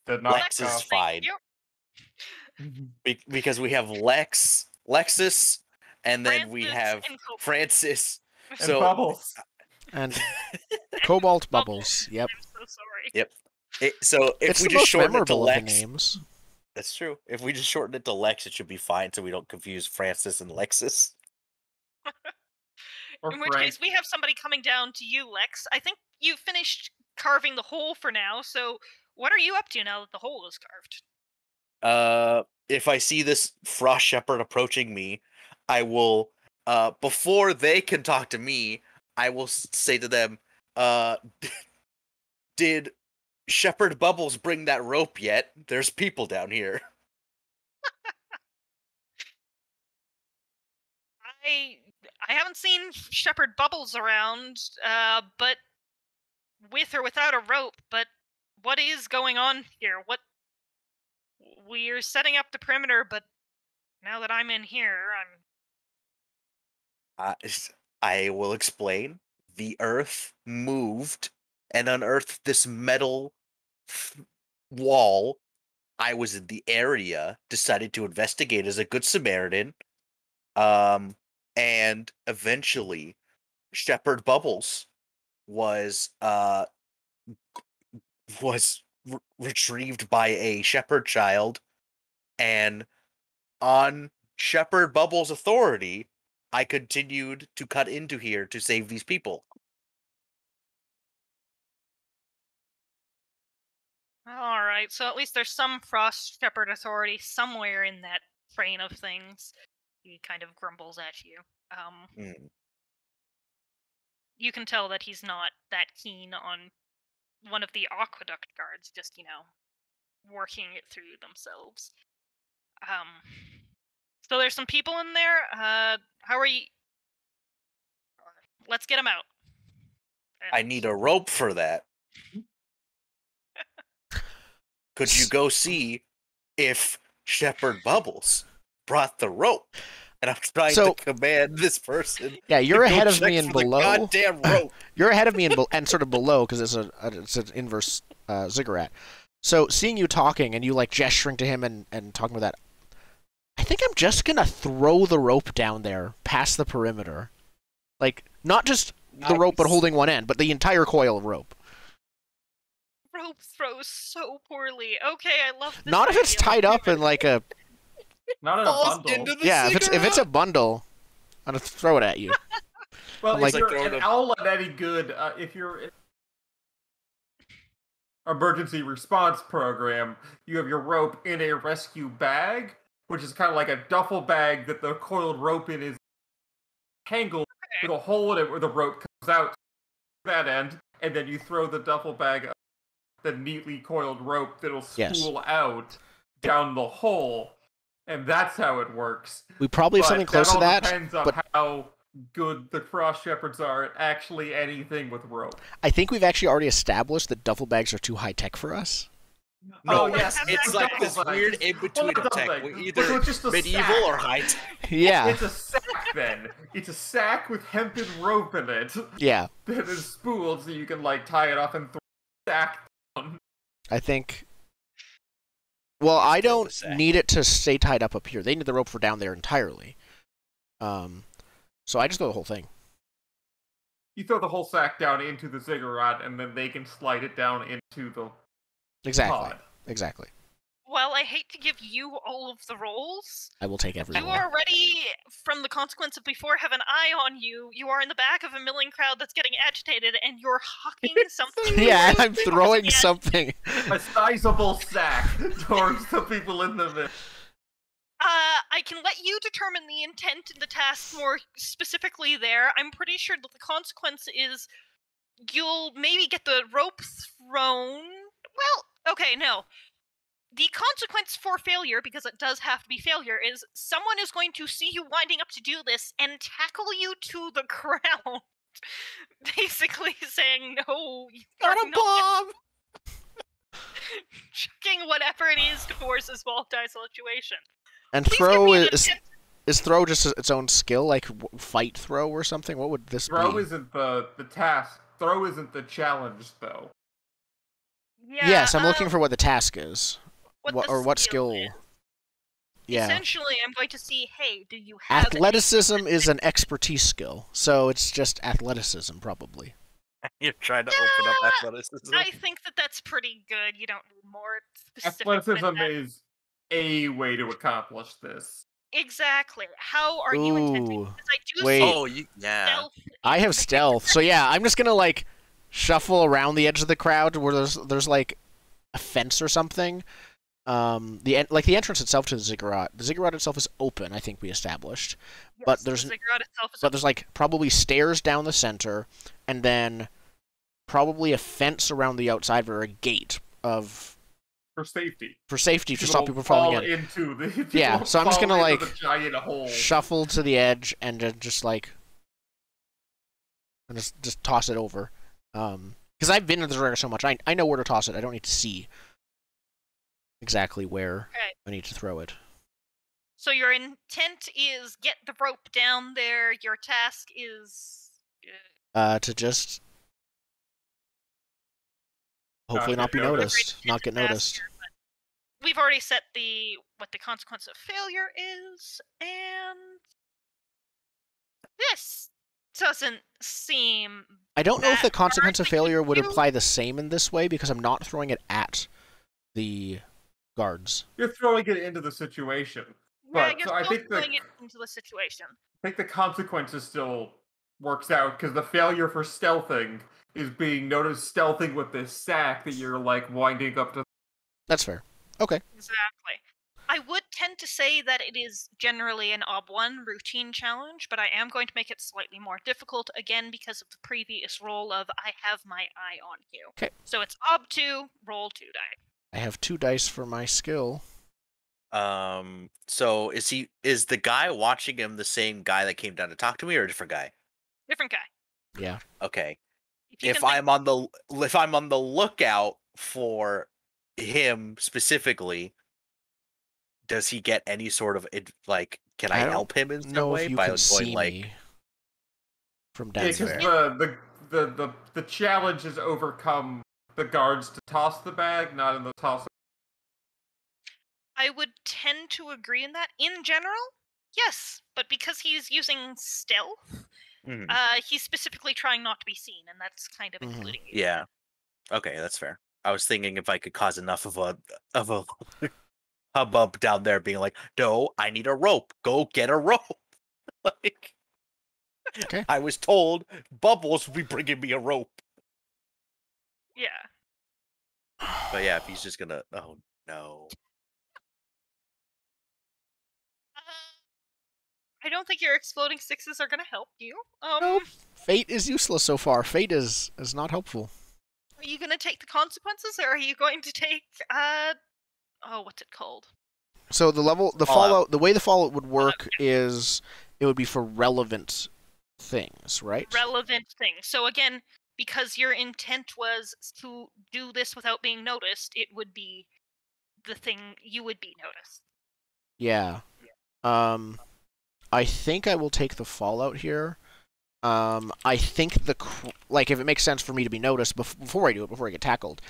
did not Lex is fine. Because we have Lexus, and then we have Francis. And Bubbles. And Cobalt Bubbles. Yep. I'm so sorry. Yep. So if it's we the just most shorten it to memorable Lex, of the names. That's true. If we just shorten it to Lex, it should be fine, so we don't confuse Francis and Lexus. In which case, we have somebody coming down to you, Lex. I think you finished carving the hole for now, so what are you up to now that the hole is carved? If I see this Frost Shepherd approaching me, I will, before they can talk to me, I will say to them, did Shepherd Bubbles bring that rope yet? There's people down here. I haven't seen Shepherd Bubbles around, but with or without a rope, but what is going on here? We're setting up the perimeter, but now that I'm in here, I will explain. The earth moved and unearthed this metal wall. I was in the area, decided to investigate as a good Samaritan, and eventually Shepherd Bubbles was retrieved by a shepherd child, and on Shepherd Bubbles' authority, I continued to cut into here to save these people. all right, so at least there's some Frost Shepherd authority somewhere in that train of things. He kind of grumbles at you. You can tell that he's not that keen on one of the aqueduct guards just, working it through themselves. So there's some people in there. How are you? Let's get them out. I need a rope for that. Could you go see if Shepherd Bubbles brought the rope? And I'm trying to command this person. Yeah, you're ahead of me and below. Goddamn rope. You're ahead of me and sort of below because it's an inverse ziggurat. So seeing you talking and you gesturing to him and talking about that, I think I'm just gonna throw the rope down there past the perimeter, not just the rope but holding one end, but the entire coil of rope. Rope throws so poorly. Okay, I love this. Not if it's tied up in a. Not in a bundle. Yeah, if it's a bundle, I'm gonna throw it at you. Well, if you're an owl and any good, if you're in emergency response program, you have your rope in a rescue bag, which is kind of like a duffel bag that the coiled rope in is tangled with a hole in it where the rope comes out that end, and then you throw the duffel bag, the neatly coiled rope that'll spool out down the hole, and that's how it works. We probably have But something close to all that. depends on But how good the cross shepherds are at actually anything with rope. I think we've actually already established that duffel bags are too high tech for us. No, Oh, yes, it's like this duffel bag. weird in between Well, of tech. duffel We're bag. either It's just a medieval sack. or high tech. Yeah. It's a sack then. It's a sack with hempen rope in it Yeah. that is spooled so you can like tie it off and throw the sack down. I think. Well, I throw the don't sack. need it to stay tied up here. They need the rope for down there entirely. So I just throw the whole thing. You throw the whole sack down into the ziggurat, and then they can slide it down into the Exactly. pod. Exactly. Well, I hate to give you all of the roles. I will take You everyone. are ready from the consequence of before have an eye on you. You are in the back of a milling crowd that's getting agitated, and you're hawking something. Yeah, towards I'm the throwing end. something. A sizable sack towards the people in the middle. I can let you determine the intent and the task more specifically there. I'm pretty sure that the consequence is you'll maybe get the rope thrown. Well, okay, no. The consequence for failure, because it does have to be failure, is someone is going to see you winding up to do this and tackle you to the ground. Basically saying, no, you are Got a not bomb! chucking whatever it is towards this volatile situation. And Please give throw me an is attempt. is throw just its own skill, like fight throw or something? What would this Throw be? isn't the task. Throw isn't the challenge, though. Yeah, Yes, I'm looking for what the task is. what What skill? is. Yeah. Essentially, I'm going to see, hey, do you have Athleticism is an expertise skill, so it's just athleticism, probably. You're trying to open up athleticism. I think that that's pretty good. You don't need more specific than Athleticism that. is a way to accomplish this. Exactly. How are you intending? Ooh, Because I do wait. see Yeah. stealth. I have stealth, so yeah, I'm just gonna like shuffle around the edge of the crowd where there's like a fence or something. The entrance itself to the ziggurat. The ziggurat itself is open. I think we established, but Yes, there's the ziggurat itself is but there's like probably stairs down the center, and then probably a fence around the outside or a gate For safety. to stop people falling fall in. into the people Yeah, so I'm just fall gonna, into like, the giant hole. Shuffle to the edge and then just like and just toss it over. Because I've been in this area so much, I know where to toss it. I don't need to see exactly where Okay. I need to throw it. So your intent is get the rope down there. Your task is To just hopefully not get be noticed. noticed. Not get noticed. faster, but we've already set what the consequence of failure is, and this doesn't seem. I don't know if the that consequence of hard, but failure would you- apply the same in this way because I'm not throwing it at the guards. You're throwing it into the situation. Yeah, But you're so I still think throwing it into the situation. I think the consequences still works out because the failure for stealthing is being noticed stealthing with this sack that you're like winding up to. That's fair. Okay. Exactly. I would tend to say that it is generally an OB1 routine challenge, but I am going to make it slightly more difficult, again, because of the previous roll of I have my eye on you. Okay. So it's OB2, roll 2 die. I have 2 dice for my skill. So is the guy watching him the same guy that came down to talk to me, or a different guy? Different guy. Yeah. Okay. You If can I'm on the lookout for him specifically, does he get any sort of like? Can I I don't help him in some know way if you by can going see like? me from Yeah, down because there. the challenge is overcome the guards to toss the bag, not in the toss. I would tend to agree in that. In general, yes, but because he's using stealth, Mhm. he's specifically trying not to be seen, and that's kind of Mhm. including you. Yeah. Okay, that's fair. I was thinking if I could cause enough of a hubbub down there, being like, "No, I need a rope. Go get a rope." Like, Okay. I was told Bubbles would be bringing me a rope. Yeah. But yeah, if he's just gonna, oh no. I don't think your exploding sixes are gonna help you. Nope. Fate is useless so far. Fate is not helpful. Are you gonna take the consequences, or are you going to take what's it called? So the Fallout. fallout, the way the fallout would work is it would be for relevant things, right? Relevant things. So again, because your intent was to do this without being noticed, it would be the thing you would be noticed. Yeah. I think I will take the fallout here. I think if it makes sense for me to be noticed before I do it, before I get tackled,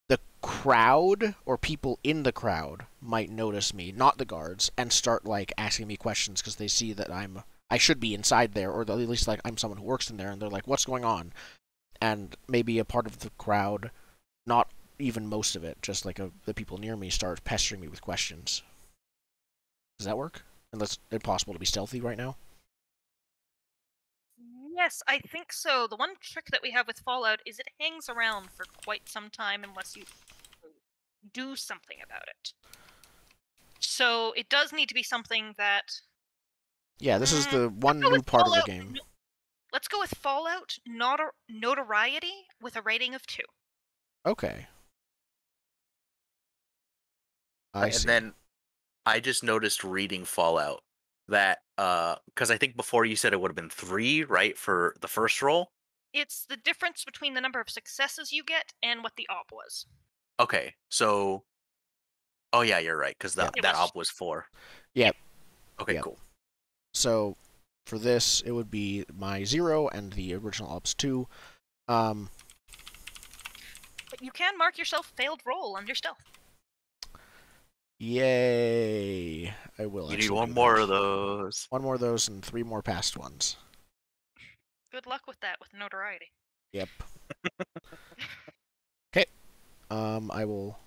the crowd or people in the crowd might notice me, not the guards, and start like asking me questions because they see that I should be inside there, or at least like I'm someone who works in there, and they're like, "What's going on?" And maybe a part of the crowd, not even most of it, just like the people near me, start pestering me with questions. Does that work? Unless it's impossible to be stealthy right now. Yes, I think so. The one trick that we have with Fallout is it hangs around for quite some time unless you do something about it. So it does need to be something that... Yeah, this is the one Let's go new with part of the Fallout. game. Let's go with Fallout notoriety with a rating of 2. Okay. I And see. then I just noticed reading Fallout that because I think before you said it would have been 3, right, for the first roll. It's the difference between the number of successes you get and what the op was. Okay, so oh yeah, you're right, because Yep. that op was 4. Yep. Okay, Yep. cool. So for this, it would be my 0 and the original op's 2. But you can mark yourself failed roll under stealth. Yay! I will. You need actually one do more that. of those. One more of those and 3 more past ones. Good luck with that with notoriety. Yep. Okay. I will.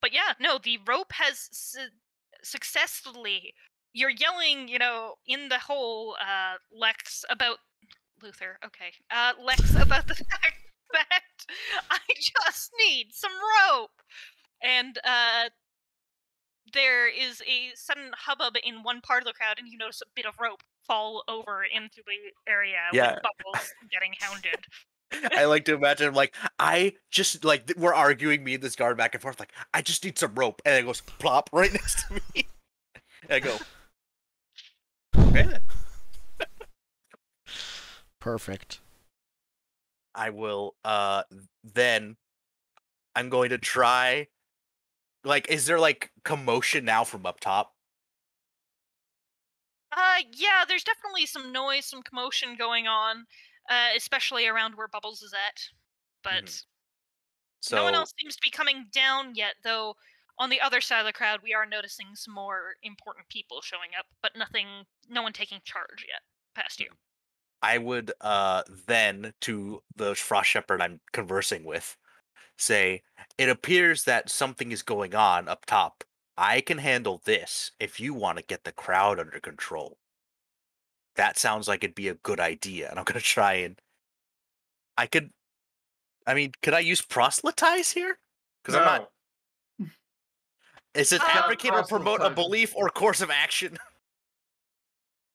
But yeah, no, the rope has successfully. You're yelling, in the hole, Lex about Luther. Okay, Lex about the fact that I just need some rope, and there is a sudden hubbub in one part of the crowd, and you notice a bit of rope fall over into the area Yeah. with Bubbles getting hounded. I like to imagine like I just like we're arguing, me and this guard back and forth, like I just need some rope, and it goes plop right next to me. And I go, okay then. Perfect. I will then I'm going to try, like, is there like commotion now from up top? Yeah, there's definitely some noise, some commotion going on, especially around where Bubbles is at. But So no one else seems to be coming down yet, though on the other side of the crowd, we are noticing some more important people showing up, but no one taking charge yet past you. I would then to the Frost Shepherd I'm conversing with say, it appears that something is going on up top. I can handle this if you want to get the crowd under control. That sounds like it'd be a good idea, and I'm gonna try and could I use proselytize here? Because I'm not. Is it advocate or promote a belief or course of action?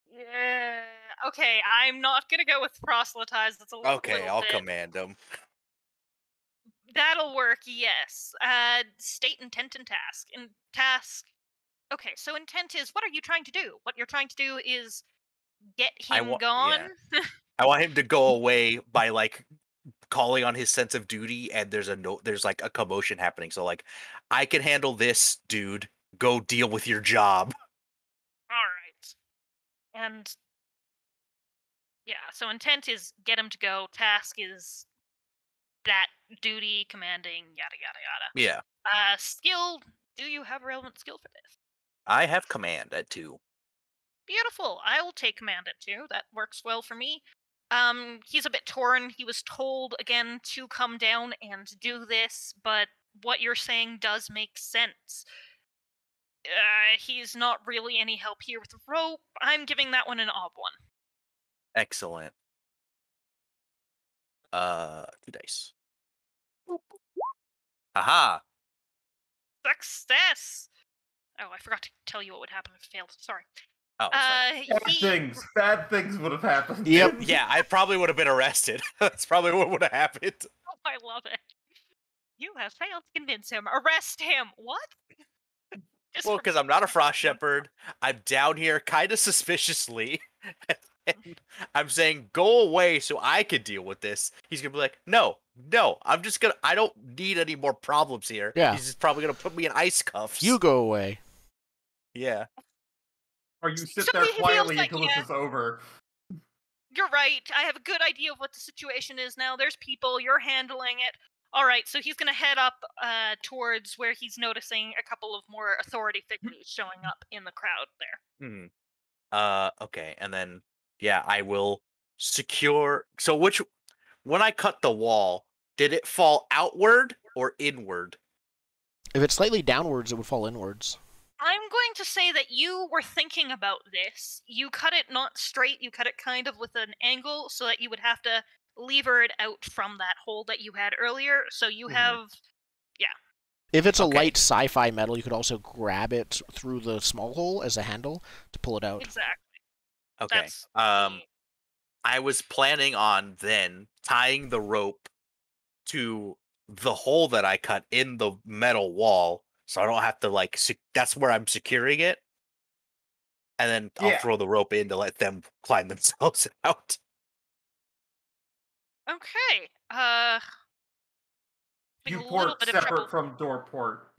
Yeah. Okay, I'm not gonna go with proselytize. That's a little Okay, I'll bit... command them. That'll work, yes. State intent and task. Okay, so intent is, what are you trying to do? What you're trying to do is get him gone. Yeah. I want him to go away by like calling on his sense of duty, and there's like a commotion happening. So like, I can handle this, dude. Go deal with your job. All right. And yeah, so intent is get him to go. Task is that duty, commanding, yada yada yada. Yeah. Skill. Do you have relevant skill for this? I have command at 2. Beautiful. I will take command at 2. That works well for me. He's a bit torn. He was told again to come down and do this, but what you're saying does make sense. He's not really any help here with rope. I'm giving that one an odd one. Excellent. 2 dice. Aha! Success! Oh, I forgot to tell you what would happen if it failed. Sorry. Oh, sorry. Bad things would have happened. Yep. Yeah, I probably would have been arrested. That's probably what would have happened. Oh, I love it. You have failed to convince him. Arrest him. What? Just Well, for- because I'm not a frost shepherd. I'm down here kind of suspiciously. And I'm saying, go away so I can deal with this. He's going to be like, no, I don't need any more problems here. Yeah. He's just probably going to put me in ice cuffs. You go away. Yeah. Or you sit So there he feels quietly like, until this is over. You're right. I have a good idea of what the situation is now. There's people. You're handling it. All right, so he's going to head up towards where he's noticing a couple of more authority figures showing up in the crowd there. Okay, and then, yeah, I will secure... So when I cut the wall, did it fall outward or inward? If it's slightly downwards, it would fall inwards. I'm going to say that you were thinking about this. You cut it not straight, you cut it kind of with an angle so that you would have to lever it out from that hole that you had earlier. So you have... If it's a Okay. light sci-fi metal, you could also grab it through the small hole as a handle to pull it out. Exactly. Okay. That's I was planning on then tying the rope to the hole that I cut in the metal wall, so I don't have to that's where I'm securing it, and then I'll Yeah. throw the rope in to let them climb themselves out. okay. You a little port bit of separate trouble. from door port.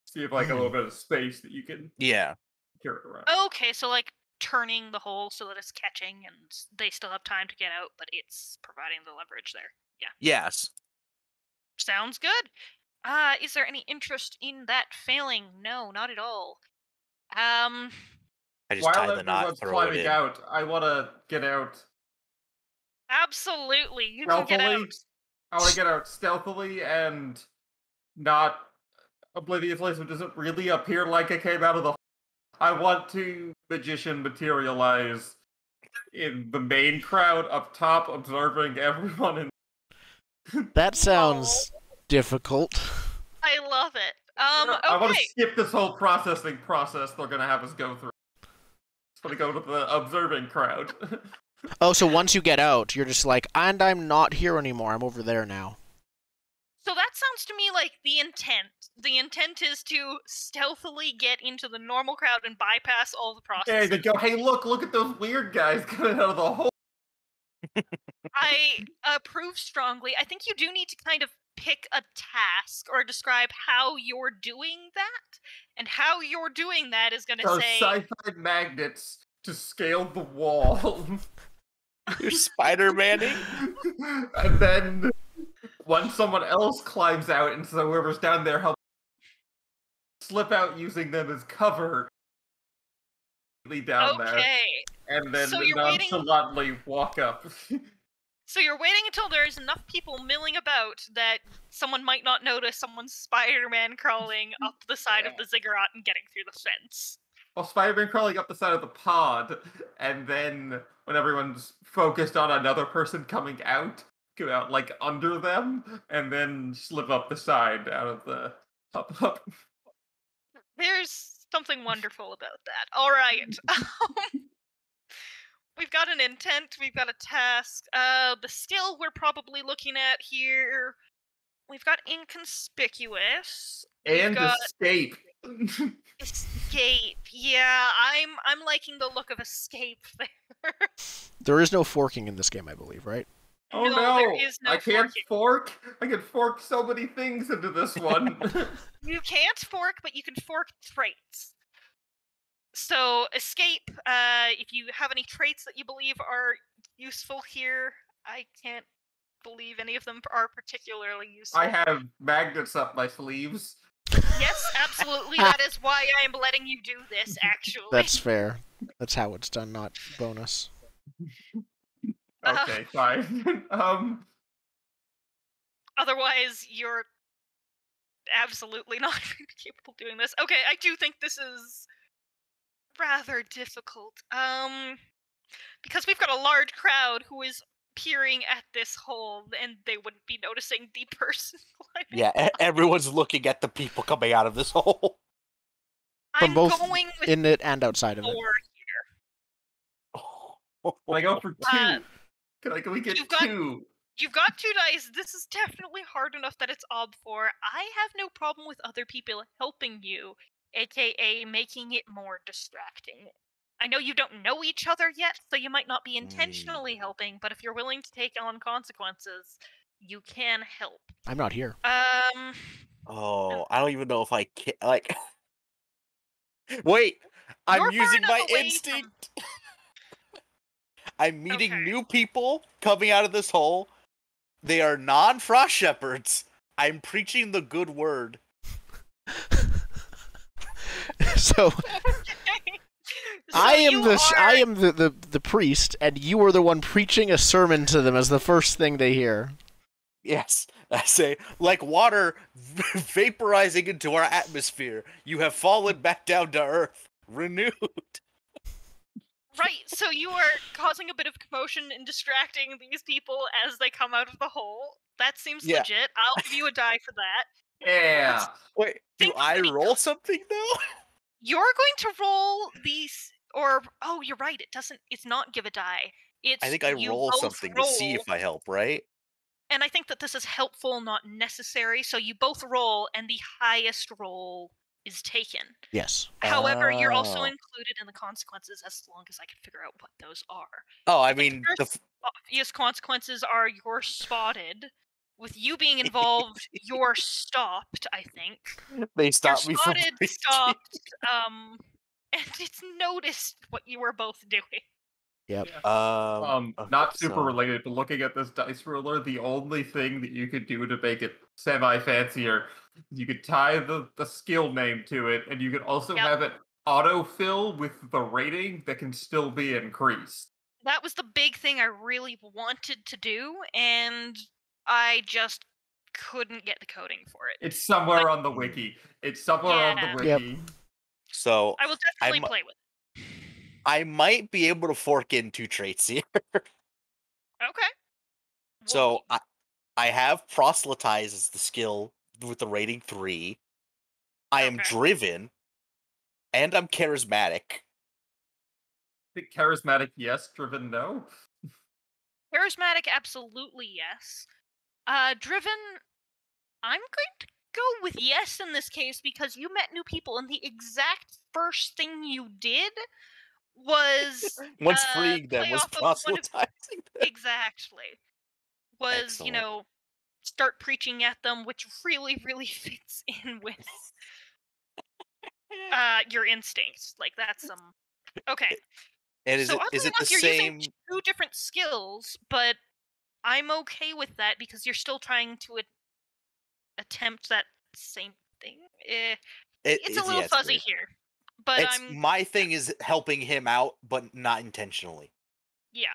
So you have like a little bit of space that you can Yeah. carry it around. Okay, so like turning the hole so that it's catching and they still have time to get out, but it's providing the leverage there. Yeah. Yes. Sounds good. Is there any interest in that failing? No, not at all. I just While tie the knot, everyone's throw it climbing in. out, I want to get out Absolutely. You can get stealthily. out. I want to get out stealthily and not obliviously, so it doesn't really appear like I came out of the. I want to magician materialize in the main crowd up top, observing everyone. That sounds difficult. I love it. I want to Okay. skip this whole processing process they're gonna have us go through. Just want to go to the observing crowd. Oh, so once you get out, you're just like, and I'm not here anymore. I'm over there now. So that sounds to me like the intent. The intent is to stealthily get into the normal crowd and bypass all the Hey, processes. they go, hey, look at those weird guys coming out of the hole. I approve strongly. I think you do need to kind of pick a task or describe how you're doing that. And how you're doing that is going to Those say... sci-fi magnets to scale the wall. You're Spider-Man-ing? And then once someone else climbs out, and so whoever's down there helps slip out using them as cover down there. Okay. And then So you're waiting- nonchalantly walk up. So you're waiting until there's enough people milling about that someone might not notice someone's Spider-Man crawling up the side of the ziggurat and getting through the fence. Well, Spider-Man crawling up the side of the pod, and then when everyone's focused on another person coming out, go out like under them, and then slip up the side out of the up. There's something wonderful about that. All right. We've got an intent, we've got a task. The skill we're probably looking at here, we've got inconspicuous. We've And got escape. escape. Yeah, I'm liking the look of escape there. There is no forking in this game, I believe, right? Oh No, there is no I can't forking. fork. I can fork so many things into this one. You can't fork, but you can fork traits. So, escape, if you have any traits that you believe are useful here, I can't believe any of them are particularly useful. I have magnets up my sleeves. Yes, absolutely. That is why I am letting you do this, actually. That's fair. That's how it's done, not bonus. Okay, fine. Otherwise, you're absolutely not capable of doing this. Okay, I do think this is rather difficult. Because we've got a large crowd who is peering at this hole, and they wouldn't be noticing the person climbing. Yeah, everyone's looking at the people coming out of this hole. From I'm both going with in it and outside of it. 4 here. Can I go for 2? Uh, Can we get you've got- 2? You've got 2 dice. This is definitely hard enough that it's ob 4. I have no problem with other people helping you, aka making it more distracting. I know you don't know each other yet, so you might not be intentionally helping, but if you're willing to take on consequences, you can help. I'm not here. Oh, I don't even know if I can. Like, wait, I'm You're far using enough my away instinct. I'm meeting Okay. new people coming out of this hole. They are non-frost shepherds. I'm preaching the good word. So So I am you I are- am the priest, and you are the one preaching a sermon to them as the first thing they hear. Yes, I say, like water vaporizing into our atmosphere, you have fallen back down to earth, renewed. Right, so you are causing a bit of commotion and distracting these people as they come out of the hole. That seems Yeah. legit. I'll give you a die for that. Yeah. Wait, do Think I pretty roll something though? You're going to roll these, or oh, you're right. It's not give a die. It's I think I you roll both something to see roll, if I help, right? and I think that this is helpful, not necessary. So you both roll, and the highest roll is taken. Yes. However, you're also Oh. included in the consequences as long as I can figure out what those are. Oh, I think mean, the first obvious consequences are you're spotted. With you being involved, you're stopped, I think. they You're stopped me from spotted, preaching. stopped, and it's noticed what you were both doing. Yep. Okay, Not super so- related, but looking at this dice roller, the only thing that you could do to make it semi-fancier, you could tie the skill name to it, and you could also Yep. have it autofill with the rating that can still be increased. That was the big thing I really wanted to do, and I just couldn't get the coding for it. It's somewhere on the wiki. It's somewhere on Yeah. the Yep. wiki. So I will definitely play with it. I might be able to fork in 2 traits here. Okay. So Well, I have proselytize as the skill with the rating 3. I am Okay. driven, and I'm charismatic. I think charismatic, yes. Driven, no. charismatic, absolutely yes. Driven, I'm going to go with yes in this case because you met new people, and the exact first thing you did was Once freeing them play was off of one of proselytizing them. exactly was Excellent. start preaching at them, which really fits in with your instincts. Like that's some okay. And is So it oddly the enough, you're same? using 2 different skills, but I'm okay with that because you're still trying to attempt that same thing. It's a little it's fuzzy weird. here, but It's my thing is helping him out, but not intentionally. yeah.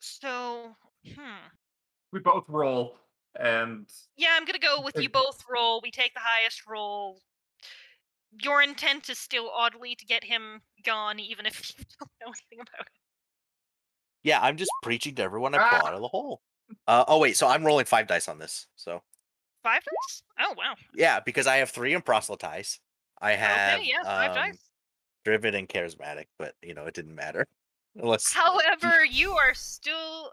So, We both roll, and yeah, I'm gonna go with you both roll. We take the highest roll. Your intent is still oddly to get him gone, even if you don't know anything about it. Yeah, I'm just preaching to everyone I pull out of the hole. Oh wait, so I'm rolling 5 dice on this. So 5 dice? Oh wow. yeah, because I have 3 in proselytize. I have Okay, yeah, 5 dice. driven and charismatic, but it didn't matter. Unless However, you are still.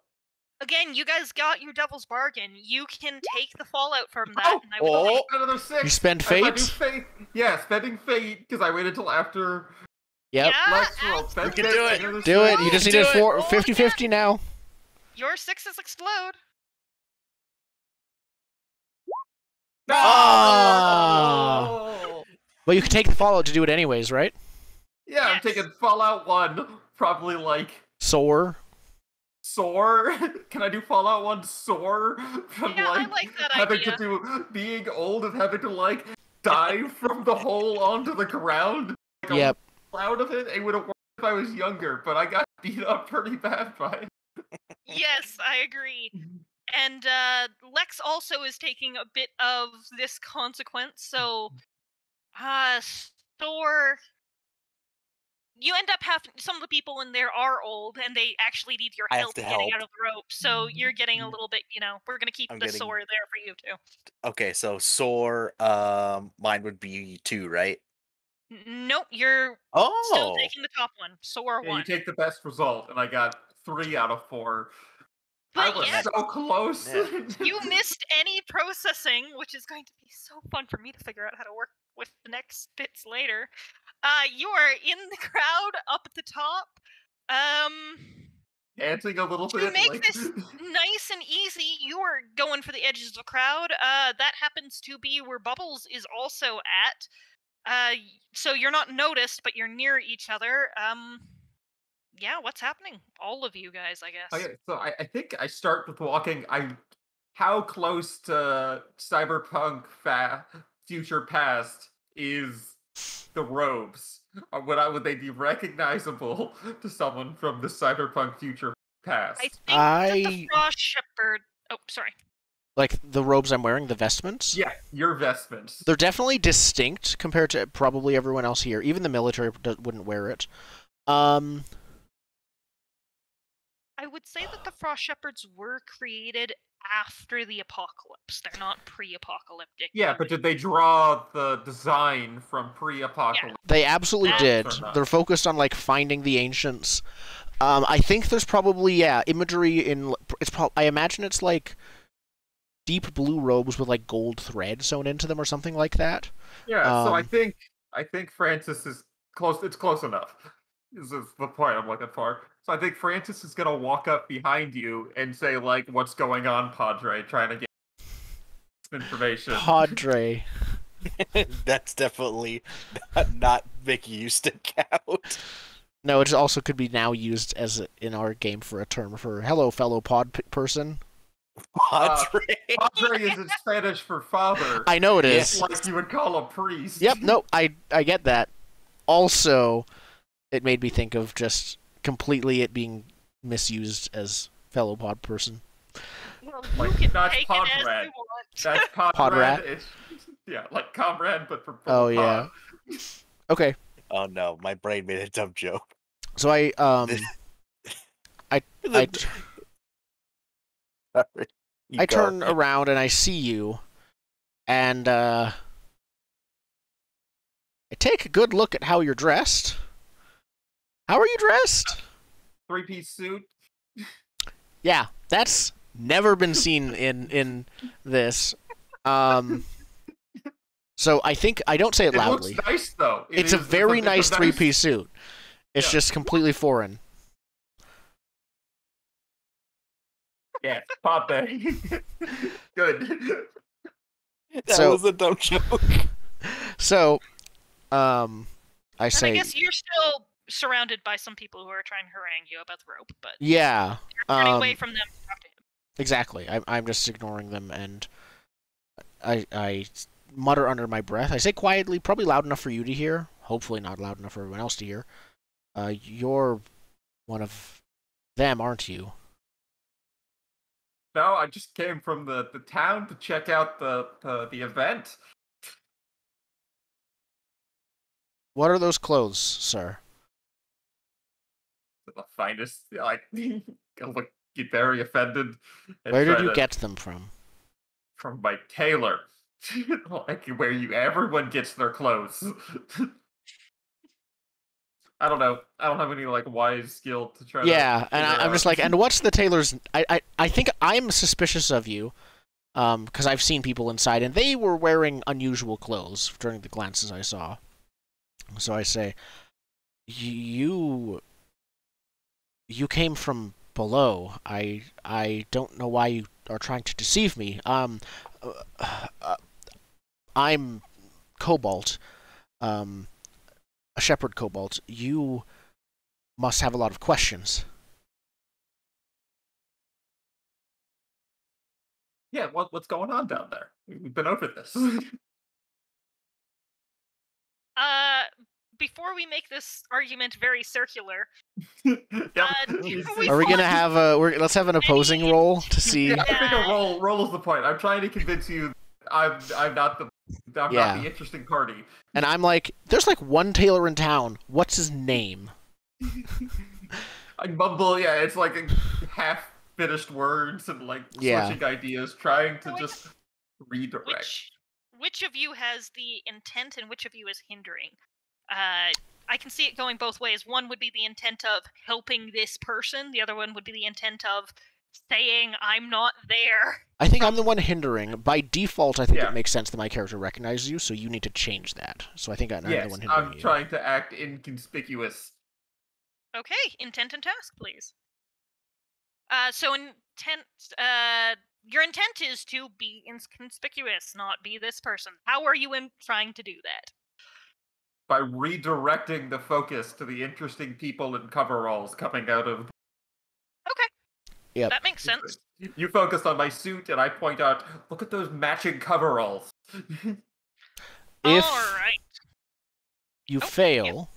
Again, you guys got your devil's bargain. You can take the fallout from that, and I will take another 6. You spend If I do fate? Yeah, spending fate because I waited till after. Yep. Yeah, Let's roll. Spend can fate, do it. another Do it. 6. You just Do need it. a 50-50 now. your 6s explode. Ah! Well, you can take the fallout to do it anyways, right? Yeah, I'm Yes. taking Fallout 1. Probably like Soar. soar. Can I do Fallout 1 soar? From Yeah, I like that having idea. to do being old and having to like dive from the hole onto the ground. Like, Yep. Out of it. It would have worked if I was younger, but I got beat up pretty bad by it. Yes, I agree. And Lex also is taking a bit of this consequence, so Thor, you end up having some of the people in there are old and they actually need your I have help to getting out help. of the rope. So you're getting a little bit, we're gonna keep I'm the getting- sword there for you too. Okay, so soar, mine would be 2, right? Nope, you're still Oh, taking the top one. So are Yeah, one. you take the best result, and I got 3 out of 4. I But was yes, so close. Yeah. you missed any processing, which is going to be so fun for me to figure out how to work with the next bits later. You are in the crowd up at the top. Dancing a little To bit. make like... this nice and easy, you are going for the edges of the crowd. That happens to be where Bubbles is also at. So you're not noticed, but you're near each other. Yeah, what's happening? All of you guys, I guess. Okay, so I think I start with walking. How close to cyberpunk future past is the robes? Would they be recognizable to someone from the cyberpunk future past? I think that the Frost Shepherd. Oh, sorry. Like the robes I'm wearing, the vestments? Yeah, your vestments. They're definitely distinct compared to probably everyone else here. Even the military wouldn't wear it. I would say that the Frost Shepherds were created after the apocalypse. They're not pre-apocalyptic. Yeah, but did they draw the design from pre-apocalypse? They absolutely did. They're focused on like finding the ancients. I think there's probably imagery in I imagine it's like deep blue robes with like gold thread sewn into them or something like that. Yeah, so I think Francis is close. It's close enough. This is the point I'm looking for. So I think Francis is gonna walk up behind you and say, like, "What's going on, Padre?" Trying to get some information. Padre. That's definitely not making you stick out. No, it also could be now used as in our game for a term for hello, fellow person. Padre. Padre is in Spanish for father. I know it is. Like you would call a priest. Yep. No, I get that. Also, it made me think of just completely it being misused as fellow pod person. Well, Like, you can that's take it as Podrat. you want. That's Podrat? It's, yeah, like comrade, but for Oh yeah. Okay. Oh no, my brain made a dumb joke. So I turn around and I see you, and I take a good look at how you're dressed. How are you dressed? 3-piece suit. Yeah, that's never been seen in this. So I think I don't say it loudly. It looks nice though. It's a very nice 3-piece suit. It's just completely foreign. Yeah, pop that. Good. That was a dumb joke. So, I And say, I guess you're still surrounded by some people who are trying to harangue you about the rope, but yeah, you're turning away from them to talk to him. exactly. I'm just ignoring them, and I mutter under my breath. I say quietly, probably loud enough for you to hear. Hopefully not loud enough for everyone else to hear. You're one of them, aren't you? No, I just came from the town to check out the event. What are those clothes, sir? The finest. Like, I'll look get very offended. And Where did try you to- get them from? From my tailor. Like where everyone gets their clothes. I don't know. I don't have any like wise skill to try. Yeah, and I'm just like, and what's the tailor's? I think I'm suspicious of you, because I've seen people inside, and they were wearing unusual clothes during the glances I saw. So I say, you came from below. I don't know why you are trying to deceive me. I'm Cobalt, a shepherd Cobalt. You must have a lot of questions. Yeah, what's going on down there? We've been over this. Before we make this argument very circular, Yep. Are we gonna have let's have an opposing roll to see. Yeah, I think a roll is the point. I'm trying to convince you I'm not the not the interesting party. And I'm like, there's like one tailor in town. What's his name? I mumble, it's like half finished words and like switching ideas, trying to just redirect. Which of you has the intent and which of you is hindering? I can see it going both ways. One would be the intent of helping this person. The other one would be the intent of saying, I'm not there. I think I'm the one hindering. By default, I think Yeah. it makes sense that my character recognizes you, so you need to change that. So I think I'm the Yes, one hindering I'm you. trying to act inconspicuous. Okay, intent and task, please. So your intent is to be inconspicuous, not be this person. How are you trying to do that? By redirecting the focus to the interesting people in coveralls coming out of... Okay. Yep. That makes sense. You focused on my suit, and I point out, look at those matching coveralls. If Alright. you Oh, fail,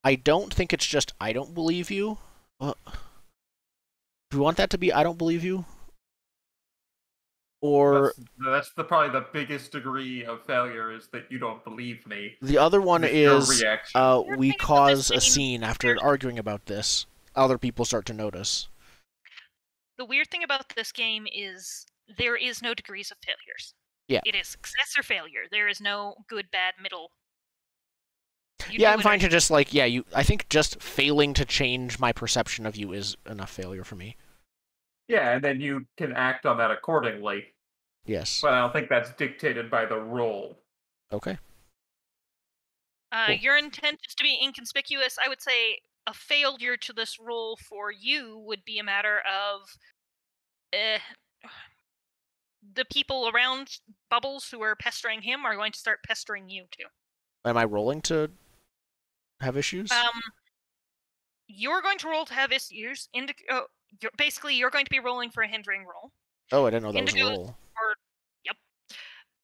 I don't think it's just I don't believe you. Do you want that to be I don't believe you? Or That's probably the biggest degree of failure, is that you don't believe me. the other one With your is reaction. we thing about cause this a game, scene after arguing about this. Other people start to notice. The weird thing about this game is there is no degrees of failures. Yeah. It is success or failure. There is no good, bad, middle. Yeah, I'm fine to just I think just failing to change my perception of you is enough failure for me. Yeah, and then you can act on that accordingly. Yes. But I don't think that's dictated by the role. Okay. Cool. Your intent is to be inconspicuous. I would say a failure to this role for you would be a matter of the people around Bubbles who are pestering him are going to start pestering you too. Am I rolling to have issues? You're going to roll to have issues. Basically, you're going to be rolling for a hindering roll. Oh, I didn't know that was a Indigo- roll. Yep.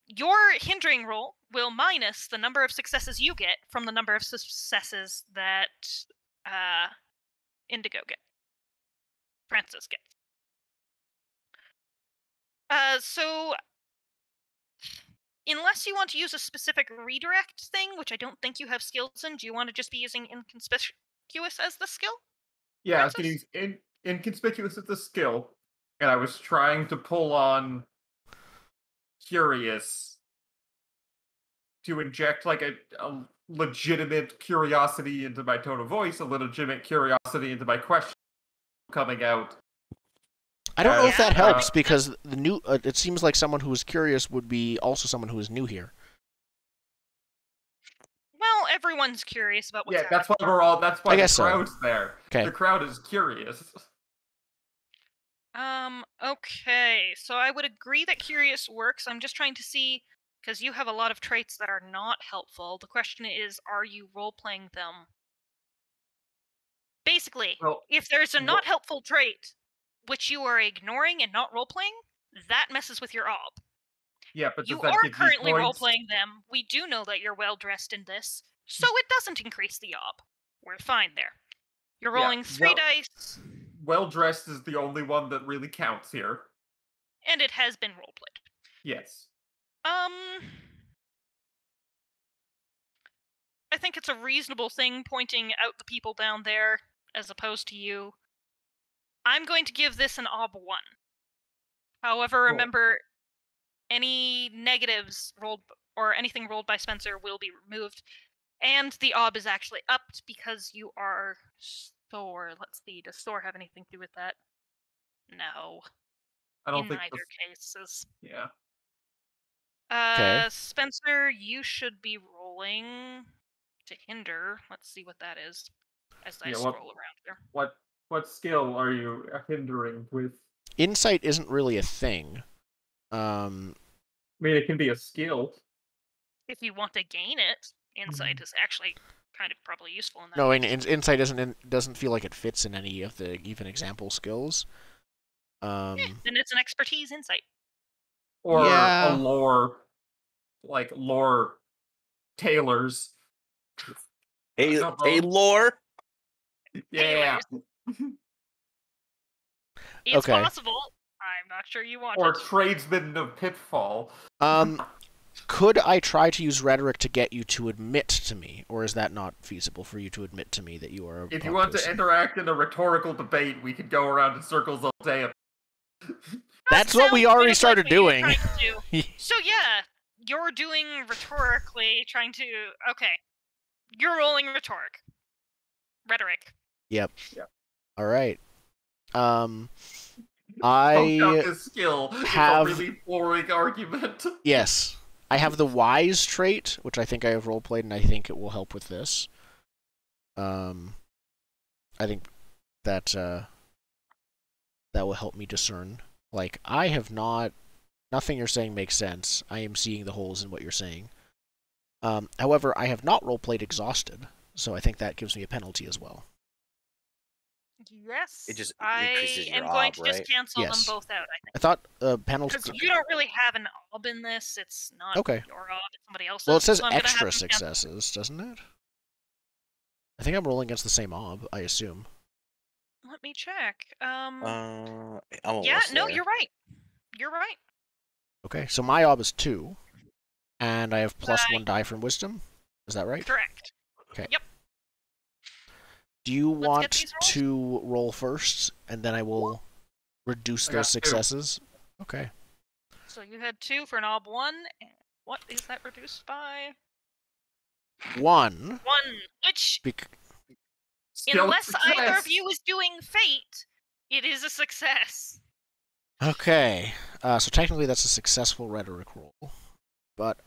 Your hindering roll will minus the number of successes you get from the number of successes that Indigo gets. Francis gets. So, unless you want to use a specific redirect thing, which I don't think you have skills in, do you want to just be using inconspicuous as the skill? Yeah, I was Francis? going to use inconspicuous as the skill, and I was trying to pull on curious to inject like a legitimate curiosity into my tone of voice, a legitimate curiosity into my question coming out. I don't know if that Yeah. helps because the new. It seems like someone who is curious would be also someone who is new here. Well, everyone's curious about what's Yeah, happening. that's why we're all. That's why I the guess so. crowd's there. Okay. The crowd is curious. Okay, so I would agree that curious works. I'm just trying to see, because you have a lot of traits that are not helpful. The question is, are you role-playing them? Basically, Well, if there's a wha- not helpful trait, which you are ignoring and not role-playing, that messes with your ob. yeah, but You does that are give currently you points? role-playing them. We do know that you're well-dressed in this, so it doesn't increase the ob. We're fine there. You're Yeah, rolling 3 well- dice, Well dressed is the only one that really counts here. and it has been role-played. Yes. I think it's a reasonable thing pointing out the people down there as opposed to you. I'm going to give this an ob 1. However, Cool. remember, any negatives rolled or anything rolled by Spencer will be removed. And the ob is actually upped because you are Thor. Let's see, does Thor have anything to do with that? No. I don't In think. neither cases. Yeah. Okay. Spencer, you should be rolling to hinder. Let's see what that is as I Yeah, scroll what- around here. What skill are you hindering with? Insight isn't really a thing. I mean, it can be a skill. If you want to gain it, insight is actually kind of probably useful in that. No, case. insight doesn't feel like it fits in any of the even example skills. Then it's an expertise insight. Or Yeah. a lore, like lore tailors. Hey, No, hey, bro. lore. Yeah. It's Okay. possible. I'm not sure you want Or it. tradesmen of Pitfall. Could I try to use rhetoric to get you to admit to me, or is that not feasible for you to admit to me that you are a If you want to person? interact in a rhetorical debate, we could go around in circles all day. That's what we Sounds already just started like what you're doing. trying to do. So yeah, you're doing rhetorically, trying to. Okay, you're rolling rhetoric. Yep. Yep. All right. Poked out I his skill have- with a really boring argument. yes, I have the wise trait, which I think I have roleplayed, and I think it will help with this. I think that that will help me discern. Like, I have not. Nothing you're saying makes sense. I am seeing the holes in what you're saying. However, I have not roleplayed exhausted, so I think that gives me a penalty as well. Yes. It just I increases your am going ob, to just right? cancel Yes. them both out, I think. I thought penalty. Because you don't really have an ob in this. It's not Okay. your ob, it's somebody else's. Well, it says so I'm gonna have extra them cancel. successes, doesn't it? I think I'm rolling against the same ob, I assume. Let me check. I'm Yeah, almost no, there. you're right. You're right. Okay, so my ob is 2, and I have plus Right. 1 die from wisdom. Is that right? Correct. Do you Let's get want these rolls. to roll first, and then I will reduce I got those 2. successes? Okay. So you had 2 for an ob 1. And what is that reduced by? 1. 1. Which, Still unless either of success. you is doing fate, it is a success. Okay. So technically that's a successful rhetoric roll, but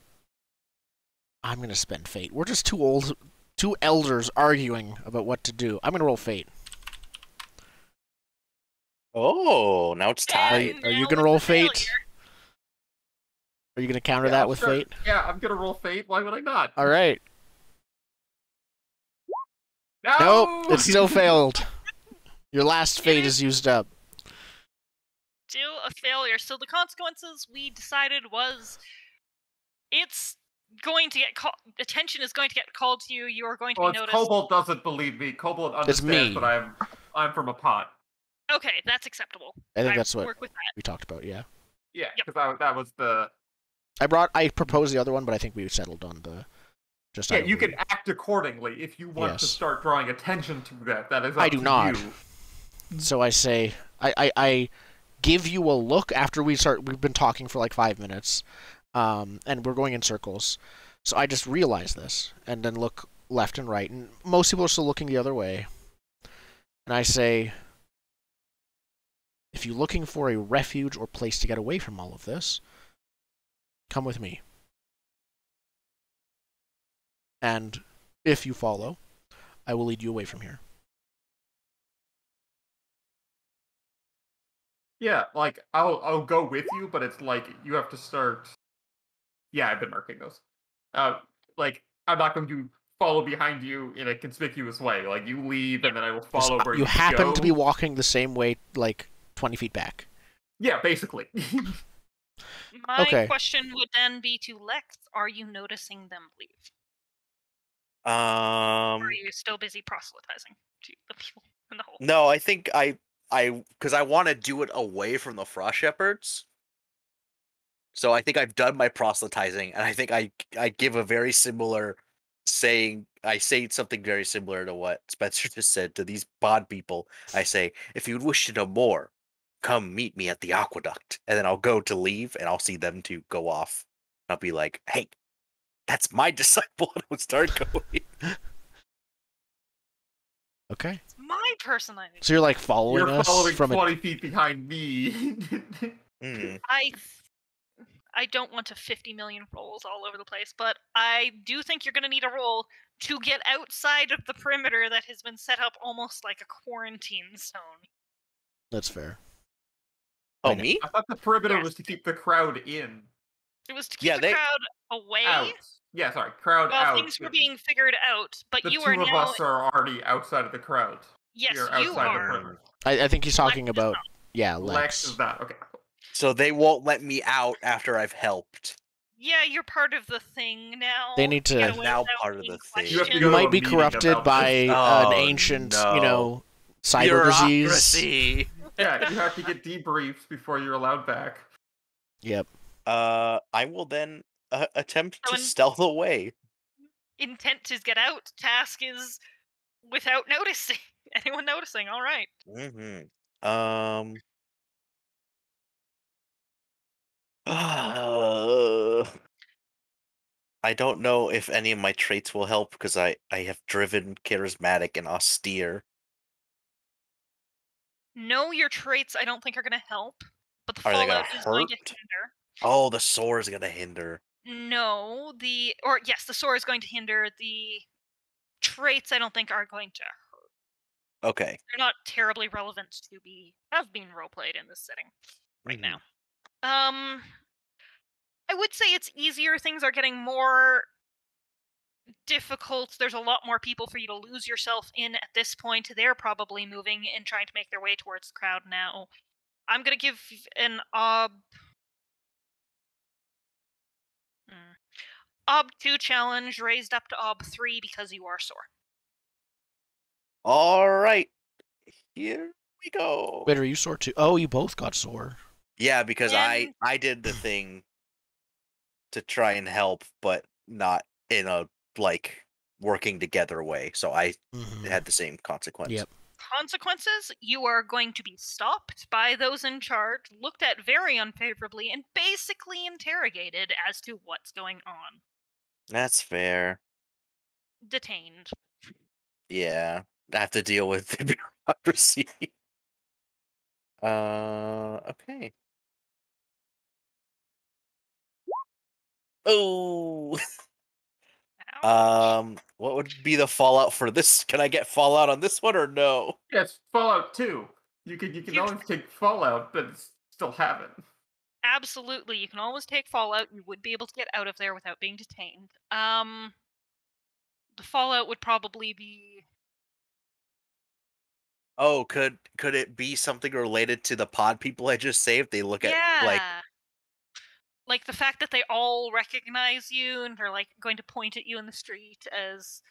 I'm gonna spend fate. We're just two elders arguing about what to do. I'm gonna roll fate. Oh, now it's tied. And Are you now gonna it's roll a failure. fate? Are you gonna counter Yeah, that I'm with sure- fate? Yeah, I'm gonna roll fate. Why would I not? All right. No! Nope, it still failed. Your last fate is- is used up. Still a failure. So the consequences we decided was it's going to get attention is going to get called to you. You are going to Well, be it's noticed. Kobold doesn't believe me. Kobold It's understands me. that I'm from a pot. Okay, that's acceptable. I think that's what work with that. we talked about. Yeah. Yeah, Yep. because that was the. I proposed the other one, but I think we settled on the. Just Yeah, out of you can rude. act accordingly if you want to Yes. start drawing attention to that. That is up I do to not. you. So I say, I give you a look after we start. We've been talking for like 5 minutes, and we're going in circles. So I just realize this, and then look left and right, and most people are still looking the other way. And I say, if you're looking for a refuge or place to get away from all of this, come with me. And if you follow, I will lead you away from here. Yeah, like I'll go with you, but it's like you have to start. Yeah, I've been marking those. Like I'm not going to follow behind you in a conspicuous way. Like you leave, and then I will follow where You happen go. to be walking the same way, like 20 feet back. Yeah, basically. My Okay. question would then be to Lex: are you noticing them leave? Or Um, are you still busy proselytizing to the people in the hole? no, I think because I want to do it away from the Frost Shepherds. So I think I've done my proselytizing, and I think I give a very similar saying. I say something very similar to what Spencer just said to these bod people. I say, if you'd wish to know more, come meet me at the aqueduct, and then I'll go to leave, and I'll see them to go off. I'll be like, hey, that's my disciple, and I'll start going. Okay. It's my personality. So you're like following You're us following from 20 feet behind me. I don't want to 50 million rolls all over the place, but I do think you're going to need a roll to get outside of the perimeter that has been set up almost like a quarantine zone. That's fair. Oh, I know. me? I thought the perimeter Yes. was to keep the crowd in. It was to keep Yeah, the they- crowd away Out. Yeah, sorry, crowd while out. things were being figured out, but The you two are of now... us are already outside of the crowd. Yes, You're you outside the are. perimeter. I think he's talking Lex is about not. yeah, Lex Lex. is that. Okay. So they won't let me out after I've helped. Yeah, you're part of the thing now. They need You get to- away Now without part of being the thing. You have to questioned. go You to might a be meeting corrupted about by this. an Oh, ancient, no. cyber disease. Bureaucracy. Yeah, you have to get debriefed before you're allowed back. Yep. I will then attempt So to in- stealth away. Intent is get out. Task is without noticing. Anyone noticing? All right. Mm-hmm. I don't know if any of my traits will help because I have driven, charismatic, and austere. No, your traits I don't think are going to help, but the Are they gonna fallout is going to hurt? hinder. Oh, the sore is gonna hinder. No, yes, the sore is going to hinder. The traits I don't think are going to hurt. Okay. They're not terribly relevant to have been roleplayed in this setting right now. I would say it's easier. Things are getting more difficult. There's a lot more people for you to lose yourself in at this point. They're probably moving and trying to make their way towards the crowd now. I'm gonna give an Ob 2 challenge raised up to Ob 3 because you are sore. All right. Here we go. Wait, are you sore too? Oh, you both got sore. Yeah, because And- I did the thing to try and help, but not in a like working together way. So I had the same consequence. Yep. Consequences, you are going to be stopped by those in charge, looked at very unfavorably, and basically interrogated as to what's going on. That's fair. Detained. Yeah. I have to deal with the bureaucracy. Okay. Oh. Ouch. What would be the fallout for this? Can I get fallout on this one or no? Yes, Fallout 2. You can always take Fallout, but still have it. Absolutely, you can always take fallout. You would be able to get out of there without being detained. The fallout would probably be. Oh, could it be something related to the pod people I just saved? They look at like the fact that they all recognize you and are like going to point at you in the street as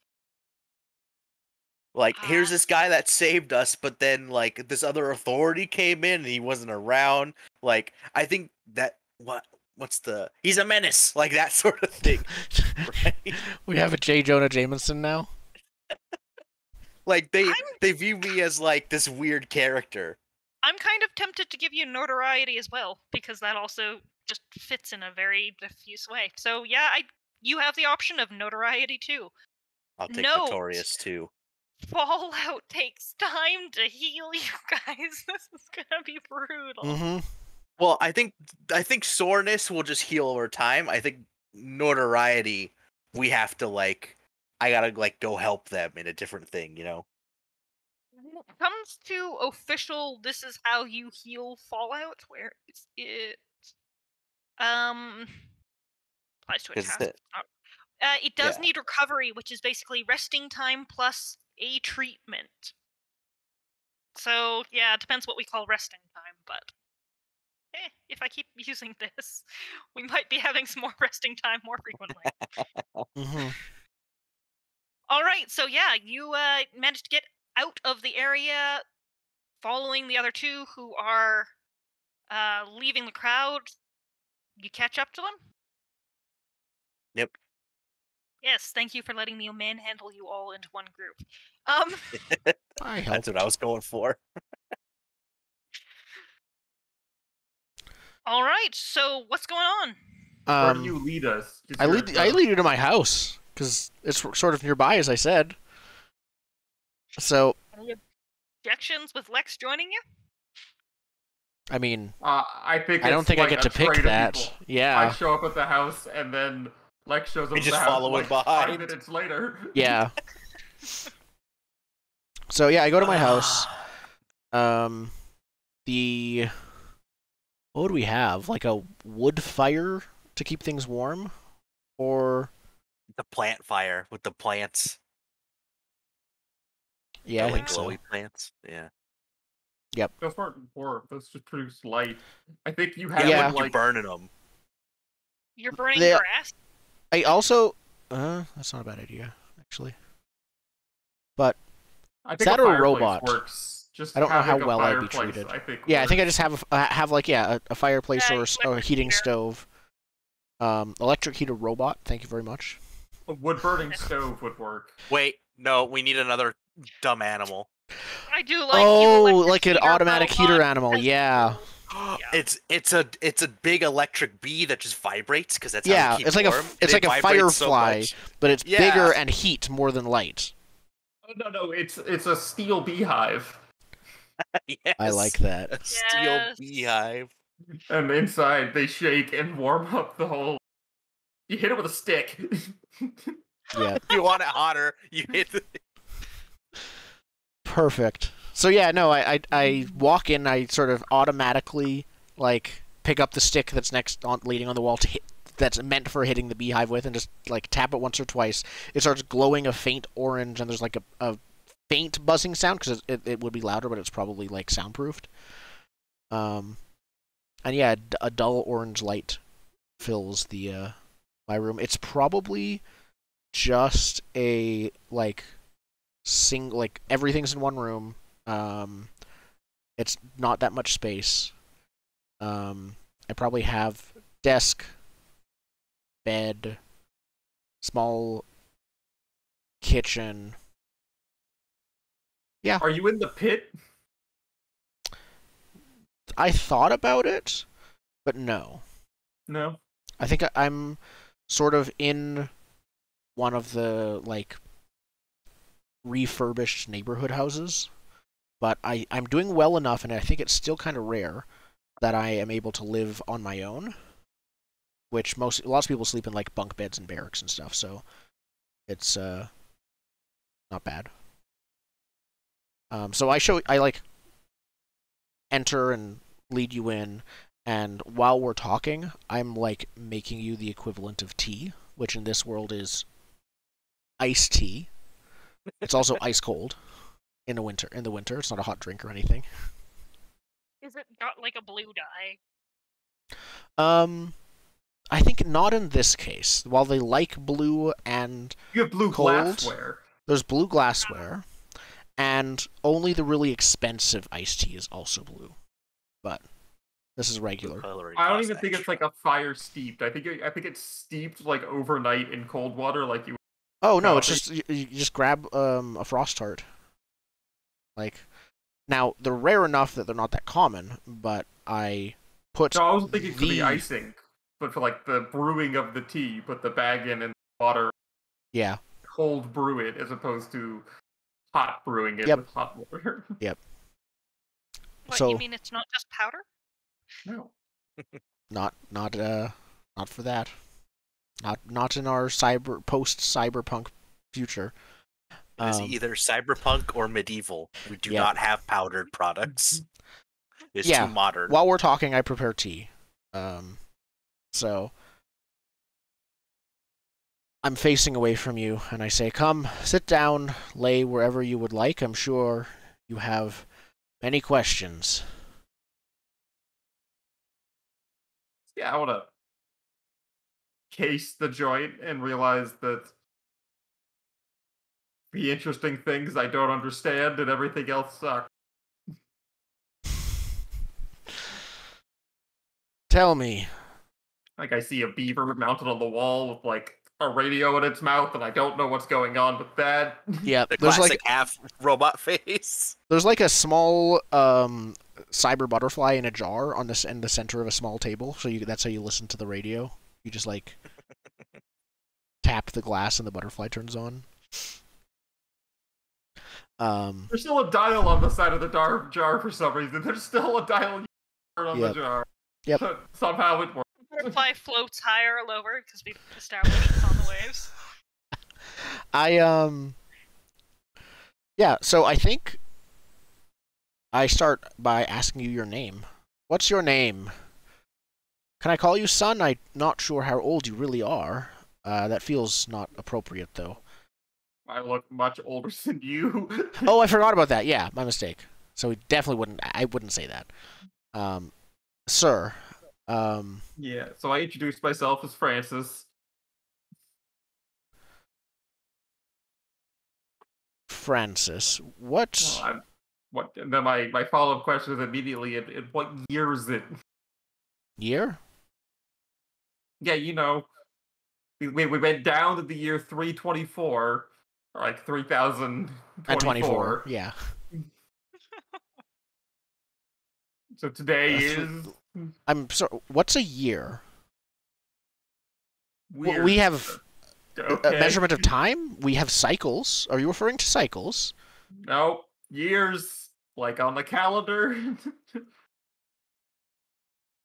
here's this guy that saved us, but then like this other authority came in and he wasn't around. Like I think that he's a menace, like that sort of thing. Right? We have a J. Jonah Jameson now. Like they view me as like this weird character. I'm kind of tempted to give you notoriety as well, because that also just fits in a very diffuse way. So yeah, you have the option of notoriety too. I'll take Note, Notorious too. Fallout takes time to heal you guys. This is gonna be brutal. Well, I think soreness will just heal over time. I think notoriety, we have to I gotta go help them in a different thing, you know. When it comes to official, this is how you heal Fallout. Where is it? Applies to a task. It does need recovery, which is basically resting time plus a treatment. So yeah, it depends what we call resting time, but if I keep using this, we might be having some more resting time more frequently. All right, so yeah, you managed to get out of the area, following the other two who are leaving the crowd. You catch up to them? Yep. Yes, thank you for letting me manhandle you all into one group. That's what I was going for. All right, so what's going on? Where do you lead us? I lead you to my house because it's sort of nearby, as I said. So. Any objections with Lex joining you? I mean, I don't think I get to pick that. Yeah. I show up at the house and then Lex shows up at the house follow behind. 5 minutes later. Yeah. So yeah, I go to my house. What would we have? Like a wood fire to keep things warm? Or the plant fire with the plants. Yeah, the, I think so. glowy plants. Yeah. Yep. Those aren't warm. Those just produce light. I think you have you're burning them. You're burning grass? I also that's not a bad idea, actually. But I think that or a fireplace robot? Works. Just I don't know how having a well I'd be fireplace, treated. I think I think I just have a fireplace or a heating stove. Electric heater robot. Thank you very much. A wood burning stove would work. Wait, no, we need another dumb animal. I do like like an automatic heater animal. Yeah. It's a big electric bee that just vibrates because that's how Yeah, you keep it's like warm. it's like a vibrates so firefly, much. but it's Yeah. bigger and heat more than light. Oh, no, it's a steel beehive. Yes. I like that. A steel beehive. And inside they shake and warm up the whole. You hit it with a stick. Yeah. If you want it hotter, you hit the... Perfect. So yeah, no, I walk in, I sort of automatically like pick up the stick that's leaning on the wall to hit, that's meant for hitting the beehive with, and just like tap it once or twice. It starts glowing a faint orange, and there's like a faint buzzing sound because it would be louder, but it's probably like soundproofed. And yeah, a dull orange light fills the my room. It's probably just a like everything's in one room. It's not that much space. I probably have desk, bed, small kitchen. Yeah. Are you in the pit? I thought about it, but no. No. I think I'm sort of in one of the like refurbished neighborhood houses, but I'm doing well enough, and I think it's still kind of rare that I am able to live on my own, which lots of people sleep in like bunk beds and barracks and stuff, so it's not bad. So I like enter and lead you in, and while we're talking, I'm like making you the equivalent of tea, which in this world is iced tea. It's also ice cold in the winter. It's not a hot drink or anything. Is it got like a blue dye? I think not in this case. While they like blue and You have blue cold, glassware. there's blue glassware, and only the really expensive iced tea is also blue. But this is regular. I don't even think it's like a fire steeped. I think it's steeped like overnight in cold water, like you. Oh no, it's just you just grab a frost tart. Like now they're rare enough that they're not that common, but I put. No, I was thinking for the icing, but for like the brewing of the tea, put the bag in and water. Yeah. Cold brew it as opposed to hot brewing it with hot water. Yep. What, so you mean it's not just powder? No. Not for that. Not in our post-cyberpunk future. It is either cyberpunk or medieval. We do not have powdered products. It's too modern. While we're talking, I prepare tea. So I'm facing away from you, and I say, "Come, sit down, lay wherever you would like. I'm sure you have many questions." Yeah, I want to case the joint and realize that the interesting things I don't understand and everything else sucks. Tell me. Like I see a beaver mounted on the wall with like a radio in its mouth, and I don't know what's going on with that. Yeah, the there's classic like half robot face. There's like a small cyber butterfly in a jar in the center of a small table. So that's how you listen to the radio. You just like tap the glass and the butterfly turns on. There's still a dial on the side of the jar for some reason. There's still a dial on the jar. Yep. Somehow it works. Butterfly floats higher or lower because we've established it's on the waves. Yeah, so I think I start by asking you your name. What's your name? Can I call you son? I'm not sure how old you really are. That feels not appropriate, though. I look much older than you. Oh, I forgot about that. Yeah, my mistake. So we definitely wouldn't. I wouldn't say that. Sir. Yeah. So I introduced myself as Francis. Francis. What? Well, what? And then my follow-up question is immediately: in what year is it? Year? Yeah, you know, we went down to the year 324, or like 3024. And 24. Yeah. So today Uh, is I'm sorry. What's a year? weird. We have a Okay. measurement of time. We have cycles. Are you referring to cycles? No, years, like on the calendar.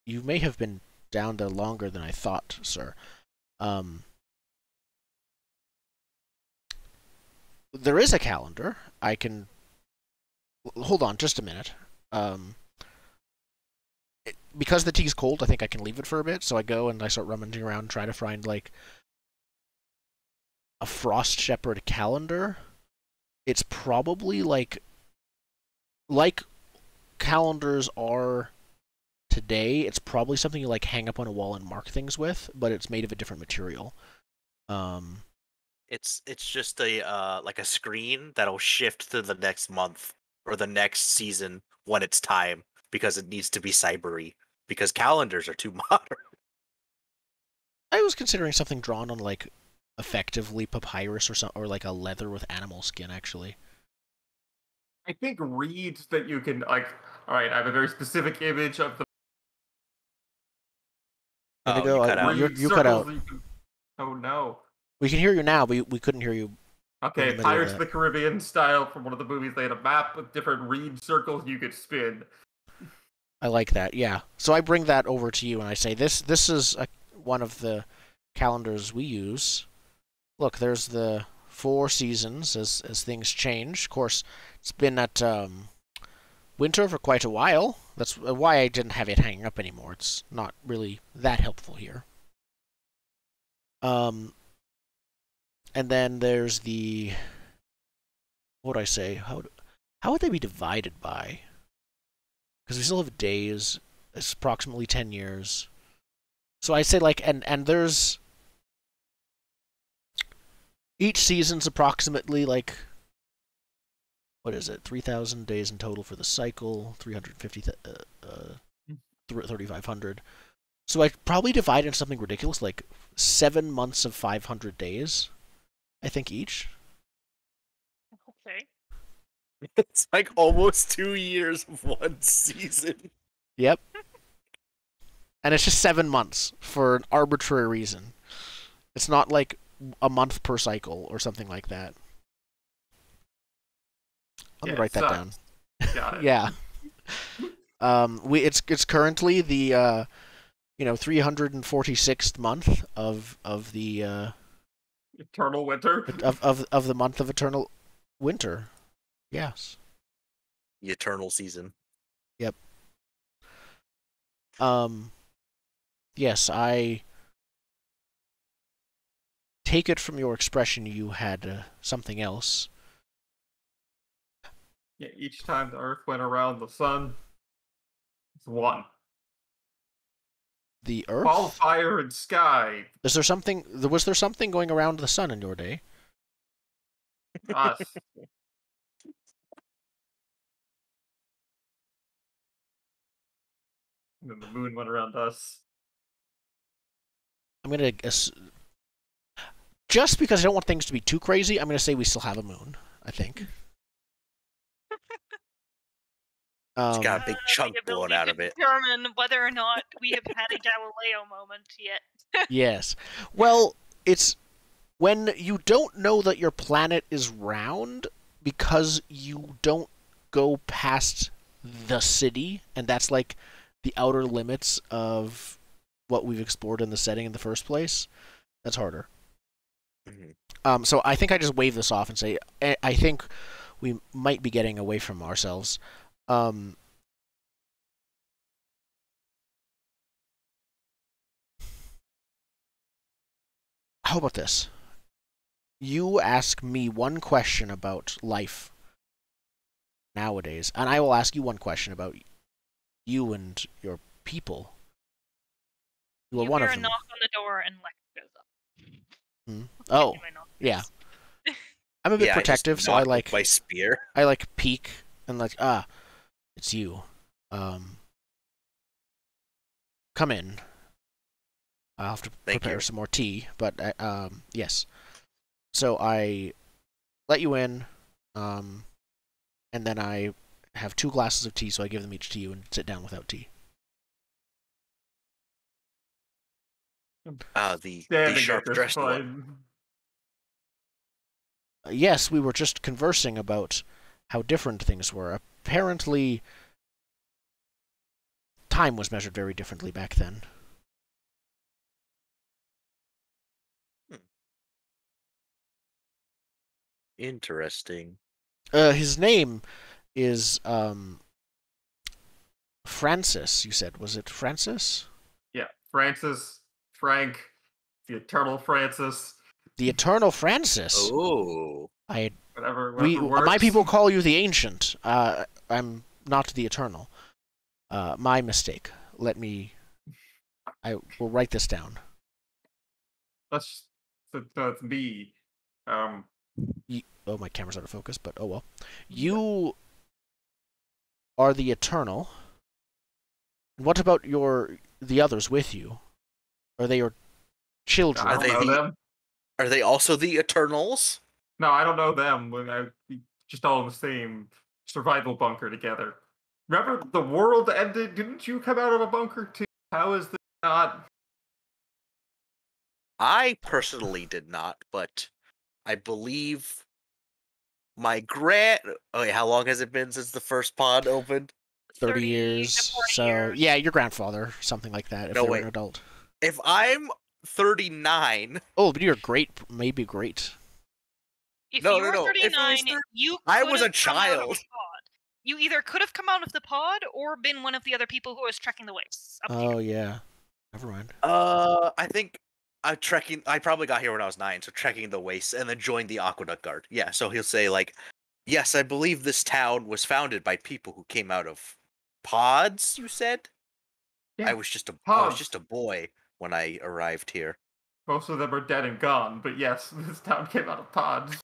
You may have been down there longer than I thought, sir. There is a calendar. I can hold on just a minute. Because the tea's cold, I think I can leave it for a bit. So I go and I start rummaging around and try to find like a Frost Shepherd calendar. It's probably like calendars are today. It's probably something you like hang up on a wall and mark things with, but it's made of a different material. It's just a like a screen that'll shift to the next month or the next season when it's time because it needs to be cybery because calendars are too modern. I was considering something drawn on like effectively papyrus or like a leather with animal skin actually. I think reads that you can like. All right, I have a very specific image of the Indigo, you cut out. you cut out. Oh no. We can hear you now, but we couldn't hear you. Okay, middle of Pirates of that. the Caribbean style from one of the movies. They had a map with different reed circles you could spin. I like that. Yeah. So I bring that over to you and I say this is one of the calendars we use. Look, there's the 4 seasons as things change. Of course, it's been at winter for quite a while. That's why I didn't have it hanging up anymore. It's not really that helpful here. And then there's the what would I say? How would they be divided by? Because we still have days. It's approximately 10 years. So I say like and there's each season's approximately like what is it? 3,000 days in total for the cycle, 3,500. So I'd probably divide into something ridiculous like 7 months of 500 days. I think each. Okay. It's like almost 2 years of one season. Yep. And it's just 7 months for an arbitrary reason. It's not like a month per cycle or something like that. I'm gonna write that down. Got it. Yeah. It's currently the 346th month of the Eternal winter. of the month of eternal winter. Yes. The eternal season. Yep. Yes, I take it from your expression you had something else. Yeah, each time the Earth went around the sun, it's one. The Earth? Ball, fire, and sky. Was there something going around the sun in your day? Us. And then the moon went around us. I'm gonna just because I don't want things to be too crazy, I'm gonna say we still have a moon. I think. It's got a big chunk the blown ability out to of it. determine whether or not we have had a Galileo moment yet. Yes. Well, it's when you don't know that your planet is round because you don't go past the city, and that's like the outer limits of what we've explored in the setting in the first place. That's harder. Mm-hmm. So I think I just wave this off and say I think we might be getting away from ourselves. How about this? You ask me one question about life nowadays, and I will ask you one question about you and your people. You are You one hear of a them. knock on the door and Lex goes up. Oh, Anyway, no. yeah. I'm a bit protective, so I like my spear. I like peek and like it's you. Come in. I'll have to prepare some more tea, but yes. So I let you in, and then I have 2 glasses of tea, so I give them each to you and sit down without tea. The Standing at sharp this dressed point. one. Yes, we were just conversing about how different things were. Apparently, time was measured very differently back then. Interesting. His name is Francis, you said. Was it Francis? Yeah, Francis, Frank, the Eternal Francis, The Eternal Francis. Oh. whatever My works. people call you the Ancient. I'm not the Eternal. My mistake. I will write this down. That's me. My camera's out of focus, but oh well. You are the Eternal. What about the others with you? Are they your children? I don't know them. Are they also the Eternals? No, I don't know them. We just all in the same survival bunker together. Remember, the world ended. Didn't you come out of a bunker too? How is this not? I personally did not, but I believe my grand. Okay, how long has it been since the first pod opened? 30 to years. 40 So years. yeah, your grandfather, something like that. If No, they were wait. an adult. If I'm 39, Oh, but you're great. Maybe great. If No, you no, were no. If I was 39, you I could was a have come out of child. pod. You either could have come out of the pod or been one of the other people who was trekking the wastes. Up to you. Oh yeah. Never mind. I think I probably got here when I was 9, so trekking the wastes and then joined the Aqueduct Guard. Yeah, so he'll say like, yes, I believe this town was founded by people who came out of pods. You said. Yeah, I was just pods. a boy when I arrived here. Most of them are dead and gone, but yes, this town came out of pods.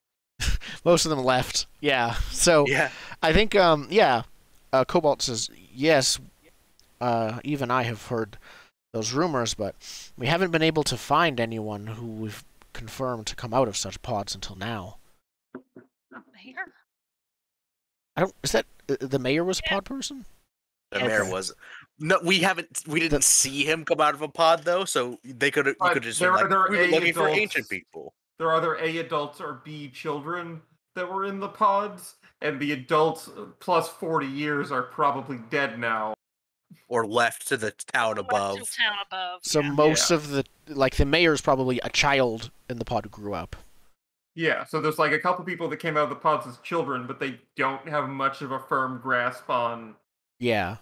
Most of them left. Yeah. So Yeah. I think Cobalt says yes. Even I have heard those rumors, but we haven't been able to find anyone who we've confirmed to come out of such pods until now. Here. Is that the mayor was a Yeah. pod person? The Yes. mayor was. No, we didn't see him come out of a pod though, so they could you But could just there been like, are we were looking for adults. ancient people. There are either A, adults or B, children that were in the pods, and the adults plus 40 years are probably dead now. Or left to the town above. Left to town above. So yeah. most of the mayor's probably a child in the pod who grew up. Yeah, so there's like a couple people that came out of the pods as children, but they don't have much of a firm grasp on. Yeah.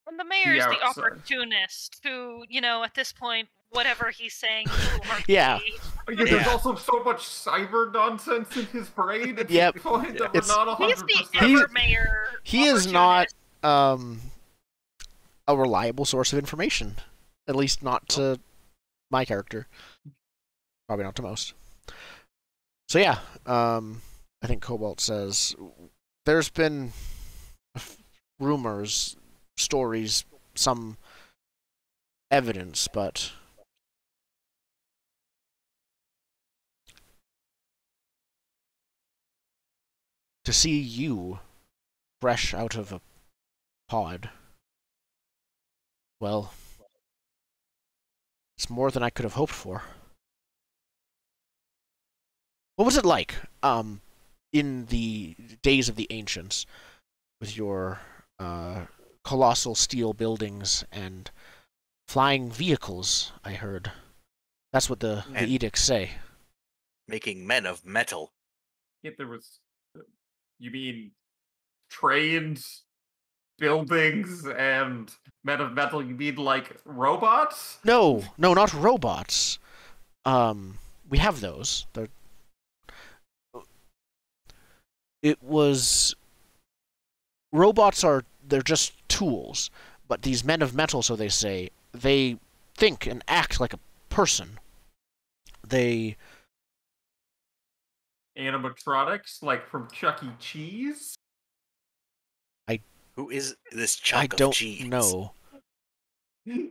And the mayor's the outside. opportunist who, at this point, whatever he's saying is a little hard to Yeah. believe. There's Yeah. also so much cyber nonsense in his brain. It's Yep. the point that we're It's- not He's 100%. the ever mayor. He is not a reliable source of information. At least not to my character. Probably not to most. So yeah, I think Cobalt says there's been rumors, stories, some evidence, but to see you fresh out of a pod, well, it's more than I could have hoped for. What was it like, in the days of the ancients, with your colossal steel buildings and flying vehicles? I heard. That's what the edicts say. Making men of metal. Yeah, there was. You mean trains, buildings, and men of metal? You mean like robots? No, not robots. We have those. It was robots they're just tools, but these men of metal, so they say, they think and act like a person. They Animatronics, like from Chuck E. Cheese? Who is this I chunk don't of cheese? know. Who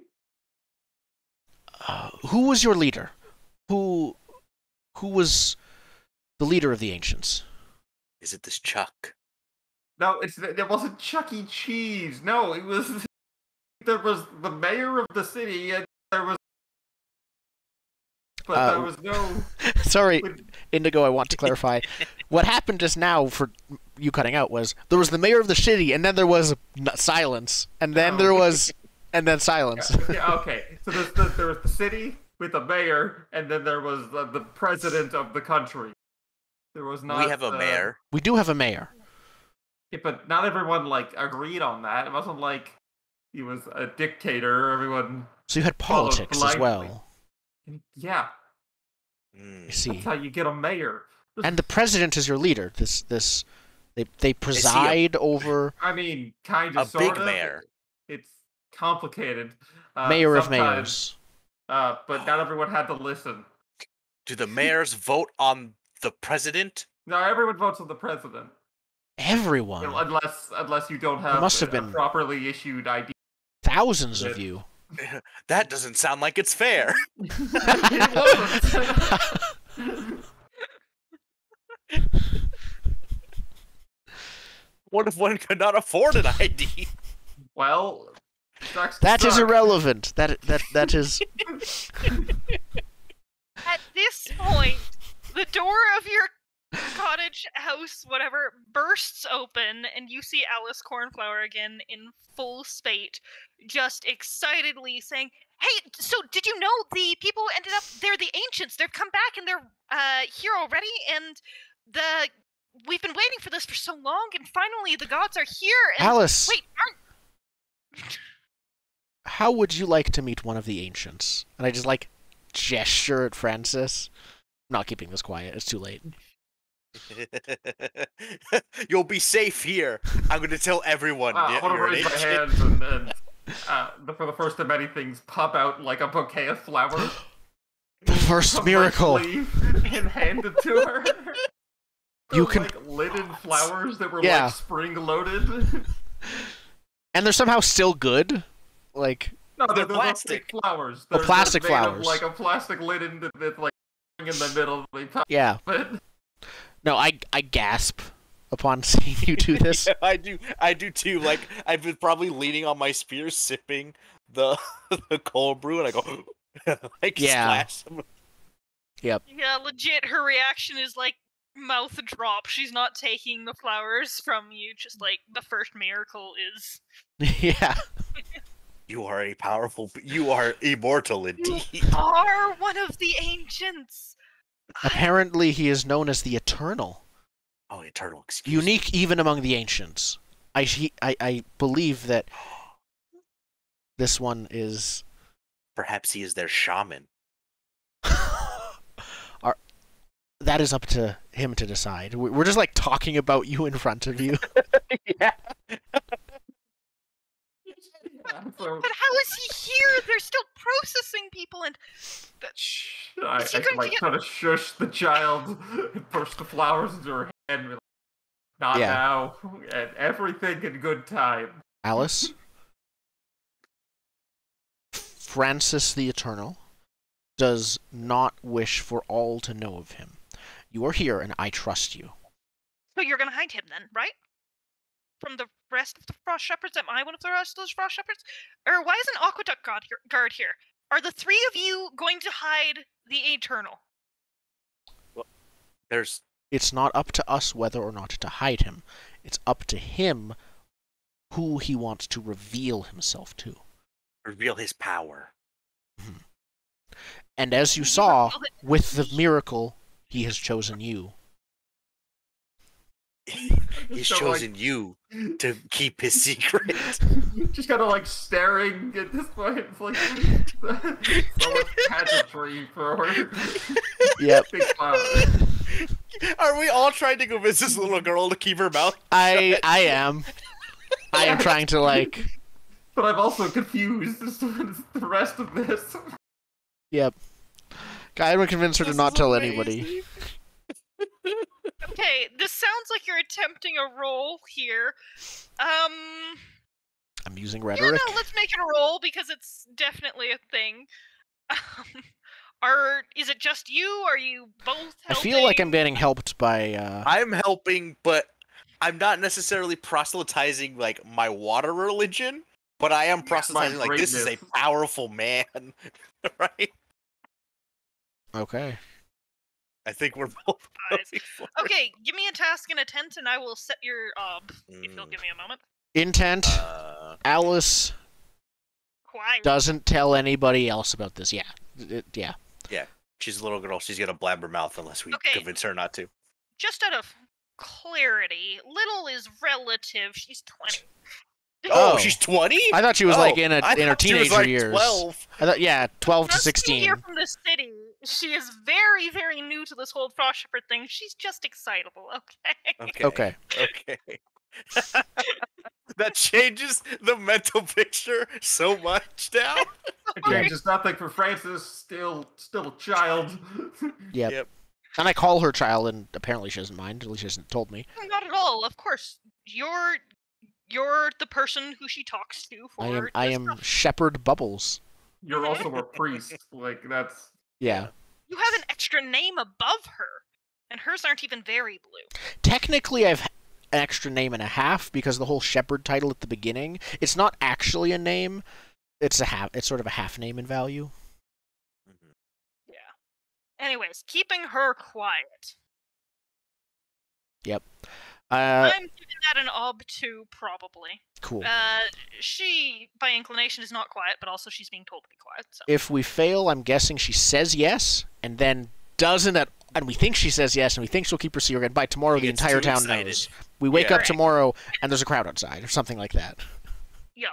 was your leader? Who was the leader of the ancients? Is it this Chuck? No, it wasn't Chuck E. Cheese. No, it was there was the mayor of the city, and there was there was no. Sorry, Indigo. I want to clarify. What happened just now for you cutting out was there was the mayor of the city, and then there was silence, and then there was, and then silence. Yeah, okay. So there was the city with the mayor, and then there was the president of the country. There was not. We have a mayor. We do have a mayor. Yeah, but not everyone agreed on that. It wasn't like he was a dictator. Everyone. So you had politics as well. Yeah. I see. That's how you get a mayor. And the president is your leader. They preside over. I mean, kind of, a big mayor. It's complicated. Mayor of mayors. But not everyone had to listen. Do the mayors vote on the president? No, everyone votes on the president. Everyone. Unless you don't have a properly issued ID. Thousands of you. That doesn't sound like it's fair. It wasn't. What if one could not afford an ID? Well, that is irrelevant. That is. At this point, the door of your cottage, house, whatever, bursts open, and you see Alice Cornflower again in full spate, just excitedly saying, "Hey, so did you know the people ended up? They're the ancients. They've come back and they're here already, and we've been waiting for this for so long, and finally the gods are here." And, Alice, wait, how would you like to meet one of the ancients? And I just gesture at Francis. I'm not keeping this quiet. It's too late. You'll be safe here. I'm going to tell everyone. I want to raise my hands and for the first of many things, pop out a bouquet of flowers. The first miracle. And hand it to her. You can lidded flowers that were spring loaded. And they're somehow still good. No, they're plastic flowers. They're plastic made flowers. Of, a plastic lid in the in the middle. Yeah. No, I gasp upon seeing you do this. Yeah, I do too. I've been probably leaning on my spear, sipping the cold brew, and I go, splash. Yep. Yeah, legit. Her reaction is mouth drop. She's not taking the flowers from you. Just the first miracle is. Yeah. You are you are immortal indeed. You are one of the ancients. Apparently, he is known as the Eternal. Oh, Eternal, excuse me. Unique even among the ancients. I believe that this one is... Perhaps he is their shaman. That is up to him to decide. We're just talking about you in front of you. Yeah. But how is he here? They're still processing people, and I try to shush the child and push the flowers into her hand. Not now, and everything in good time. Alice? Francis the Eternal does not wish for all to know of him. You are here, and I trust you. So you're going to hide him then, right? From the rest of the Frost Shepherds? Am I one of the rest of those Frost Shepherds? Or why is an Aqueduct guard here? Are the three of you going to hide the Eternal? Well, It's not up to us whether or not to hide him. It's up to him who he wants to reveal himself to. Reveal his power. Mm-hmm. And as you saw, with the miracle, he has chosen you. He's chosen you to keep his secret. Just kind of staring at this point. It's so much pageantry for her. Yep. Big flower. Are we all trying to convince this little girl to keep her mouth shut? I am. I am trying to But I'm also confused as to the rest of this. Yep. I would convince her to not tell anybody. Okay, this sounds like you're attempting a roll here. I'm using rhetoric. Yeah, no, let's make it a roll because it's definitely a thing. Is it just you? Are you both helping? I feel like I'm getting helped by. I'm helping, but I'm not necessarily proselytizing like my water religion, but I am proselytizing like this is a greatness. powerful man, right? Okay. I think we're both going for it. Okay, give me a task and a tent, and I will set your ob. If you'll give me a moment. Intent. Alice Quiet. doesn't tell anybody else about this. Yeah. Yeah. Yeah, she's a little girl. She's gonna blab her mouth unless we Okay. convince her not to. Just out of clarity, little is relative. She's 20. Oh. She's 20? I thought she was like in I her thought she was, teenager like, years. 12. I thought 12 to Just being 16. here from the city, she is very, very new to this whole frost shepherd thing. She's just excitable, okay? Okay. That changes the mental picture so much now. Again, just nothing for Francis. Still a child. Yep. And I call her child, and apparently she doesn't mind. At least she hasn't told me. Not at all. Of course, you're the person who she talks to for. I am Shepherd Bubbles. You're also a priest. Like that's. Yeah. You have an extra name above her, and hers aren't even very blue. Technically, I've an extra name and a half because the whole Shepherd title at the beginning. It's not actually a name. It's a half. It's sort of a half name in value. Yeah. Anyways, keeping her quiet. Yep. I'm giving that an ob 2, probably. Cool. She, by inclination, is not quiet, but also she's being told to be quiet. So. If we fail, I'm guessing she says yes, and then doesn't and we think she says yes, and we think she'll keep her secret, and by tomorrow the entire town knows. We wake up tomorrow, and there's a crowd outside, or something like that. Yep.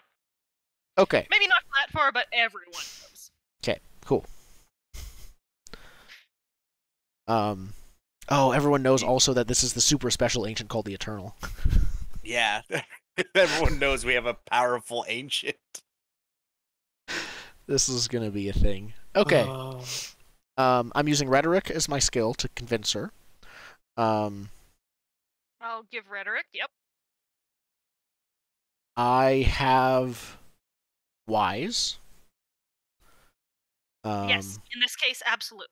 Okay. Maybe not that far, but everyone knows. Okay, cool. Oh, everyone knows also that this is the super special ancient called the Eternal. Yeah. Everyone knows we have a powerful ancient. This is gonna be a thing. Okay. I'm using rhetoric as my skill to convince her. I'll give rhetoric, yep. I have wise. Yes, in this case, absolutely.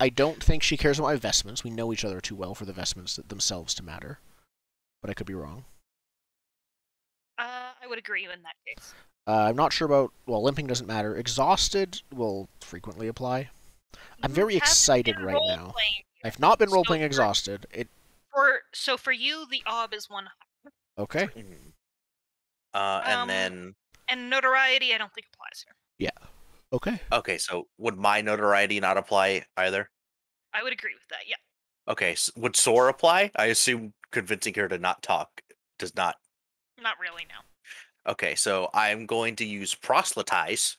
I don't think she cares about my vestments. We know each other too well for the vestments themselves to matter. But I could be wrong. I would agree in that case. I'm not sure about... Well, limping doesn't matter. Exhausted will frequently apply. I'm very excited right now. I've not been role-playing exhausted. So for you, the ob is 1 higher. Okay. And then... And notoriety, I don't think applies here. Yeah. Okay. Okay, so would my notoriety not apply either? I would agree with that, yeah. Okay, so would soar apply? I assume convincing her to not talk does not. Not really, no. Okay, so I'm going to use proselytize,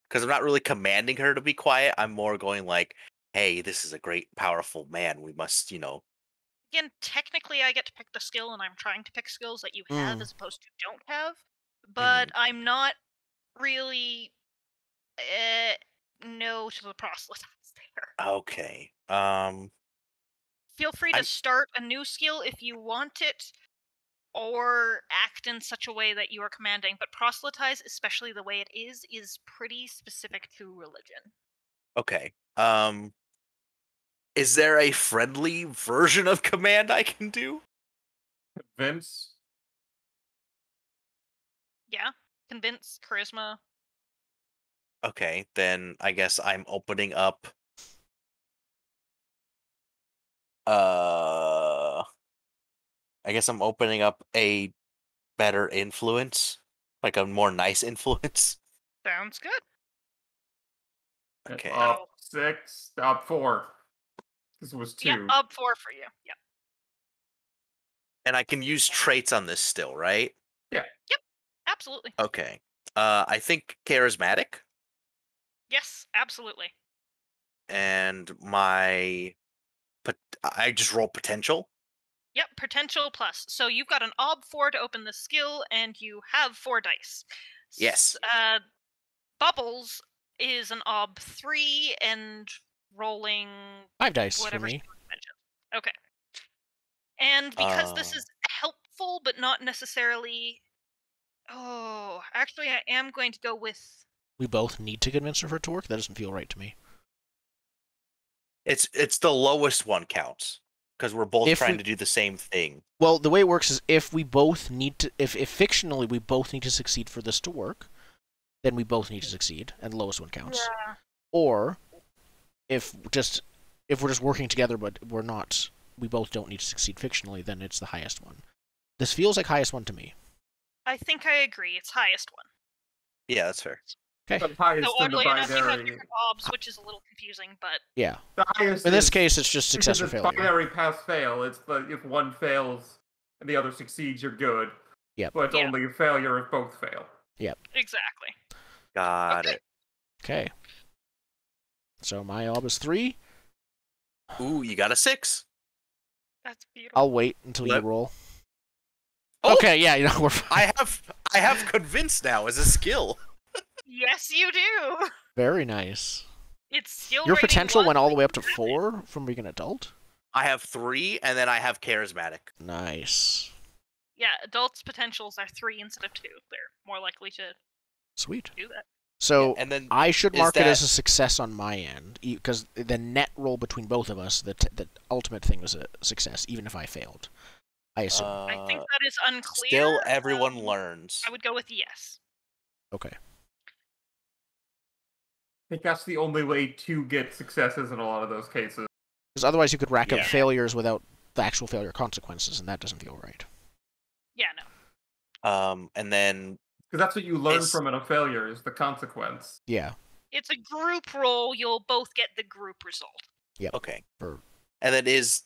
because I'm not really commanding her to be quiet. I'm more going like, hey, this is a great, powerful man. We must, Again, technically I get to pick the skill, and I'm trying to pick skills that you have as opposed to don't have, but I'm not really... no to the proselytize there. Okay. Feel free to start a new skill if you want it, or act in such a way that you are commanding. But proselytize, especially the way it is pretty specific to religion. Okay. Is there a friendly version of command I can do? Vince. Yeah, convince, charisma. Okay, then I guess I'm opening up. I guess I'm opening up a better influence, like a more nice influence. Sounds good. Okay. Up 6, up 4. This was 2. Yeah, up 4 for you. Yeah. And I can use traits on this still, right? Yeah. Yep. Absolutely. Okay. I think charismatic. Yes, absolutely. And I just roll potential. Yep, potential plus. So you've got an ob 4 to open the skill, and you have 4 dice. Yes. Bubbles is an ob 3 and rolling 5 dice whatever for me. Okay. And because this is helpful, but not necessarily... Oh, actually, I am going to go with... We both need to convince her for it to work? That doesn't feel right to me. It's the lowest one counts. because we're both If trying we- to do the same thing. Well, the way it works is if we both need to, if fictionally we both need to succeed for this to work, then we both need to succeed, and the lowest one counts. Yeah. Or if we're just working together, but we both don't need to succeed fictionally, then it's the highest one. This feels like highest one to me. I think I agree. It's highest one. Yeah, that's fair. Okay. The highest So in the oddly enough, you have binary. different obs, which is a little confusing, but Yeah. The highest In this is- case, it's just success because or it's failure. binary pass-fail. It's if one fails and the other succeeds, you're good. Yep. But it's Yeah. only a failure if both fail. exactly. Got Okay. it. Okay. So my ob is 3. Ooh, you got a 6. That's beautiful. I'll wait until you Yep. roll. Oh! Okay, yeah, we're fine. I have convince now as a skill. Yes, you do. Very nice. It's still Your rating potential 1, went all the but way up to you have it. 4 from being an adult. I have 3, and then I have charismatic. Nice. Yeah, adults' potentials are 3 instead of 2. They're more likely to Sweet. do that. So And then I should is mark it that- as a success on my end, because the net roll between both of us, the ultimate thing was a success, even if I failed. I assume. I think that is unclear. Still, everyone um, learns. I would go with yes. Okay. I think that's the only way to get successes in a lot of those cases. Because otherwise you could rack up Yeah. failures without the actual failure consequences, and that doesn't feel right. Yeah, no. And then Because that's what you learn It's- from a failure, is the consequence. Yeah. It's a group roll. You'll both get the group result. okay. For And then is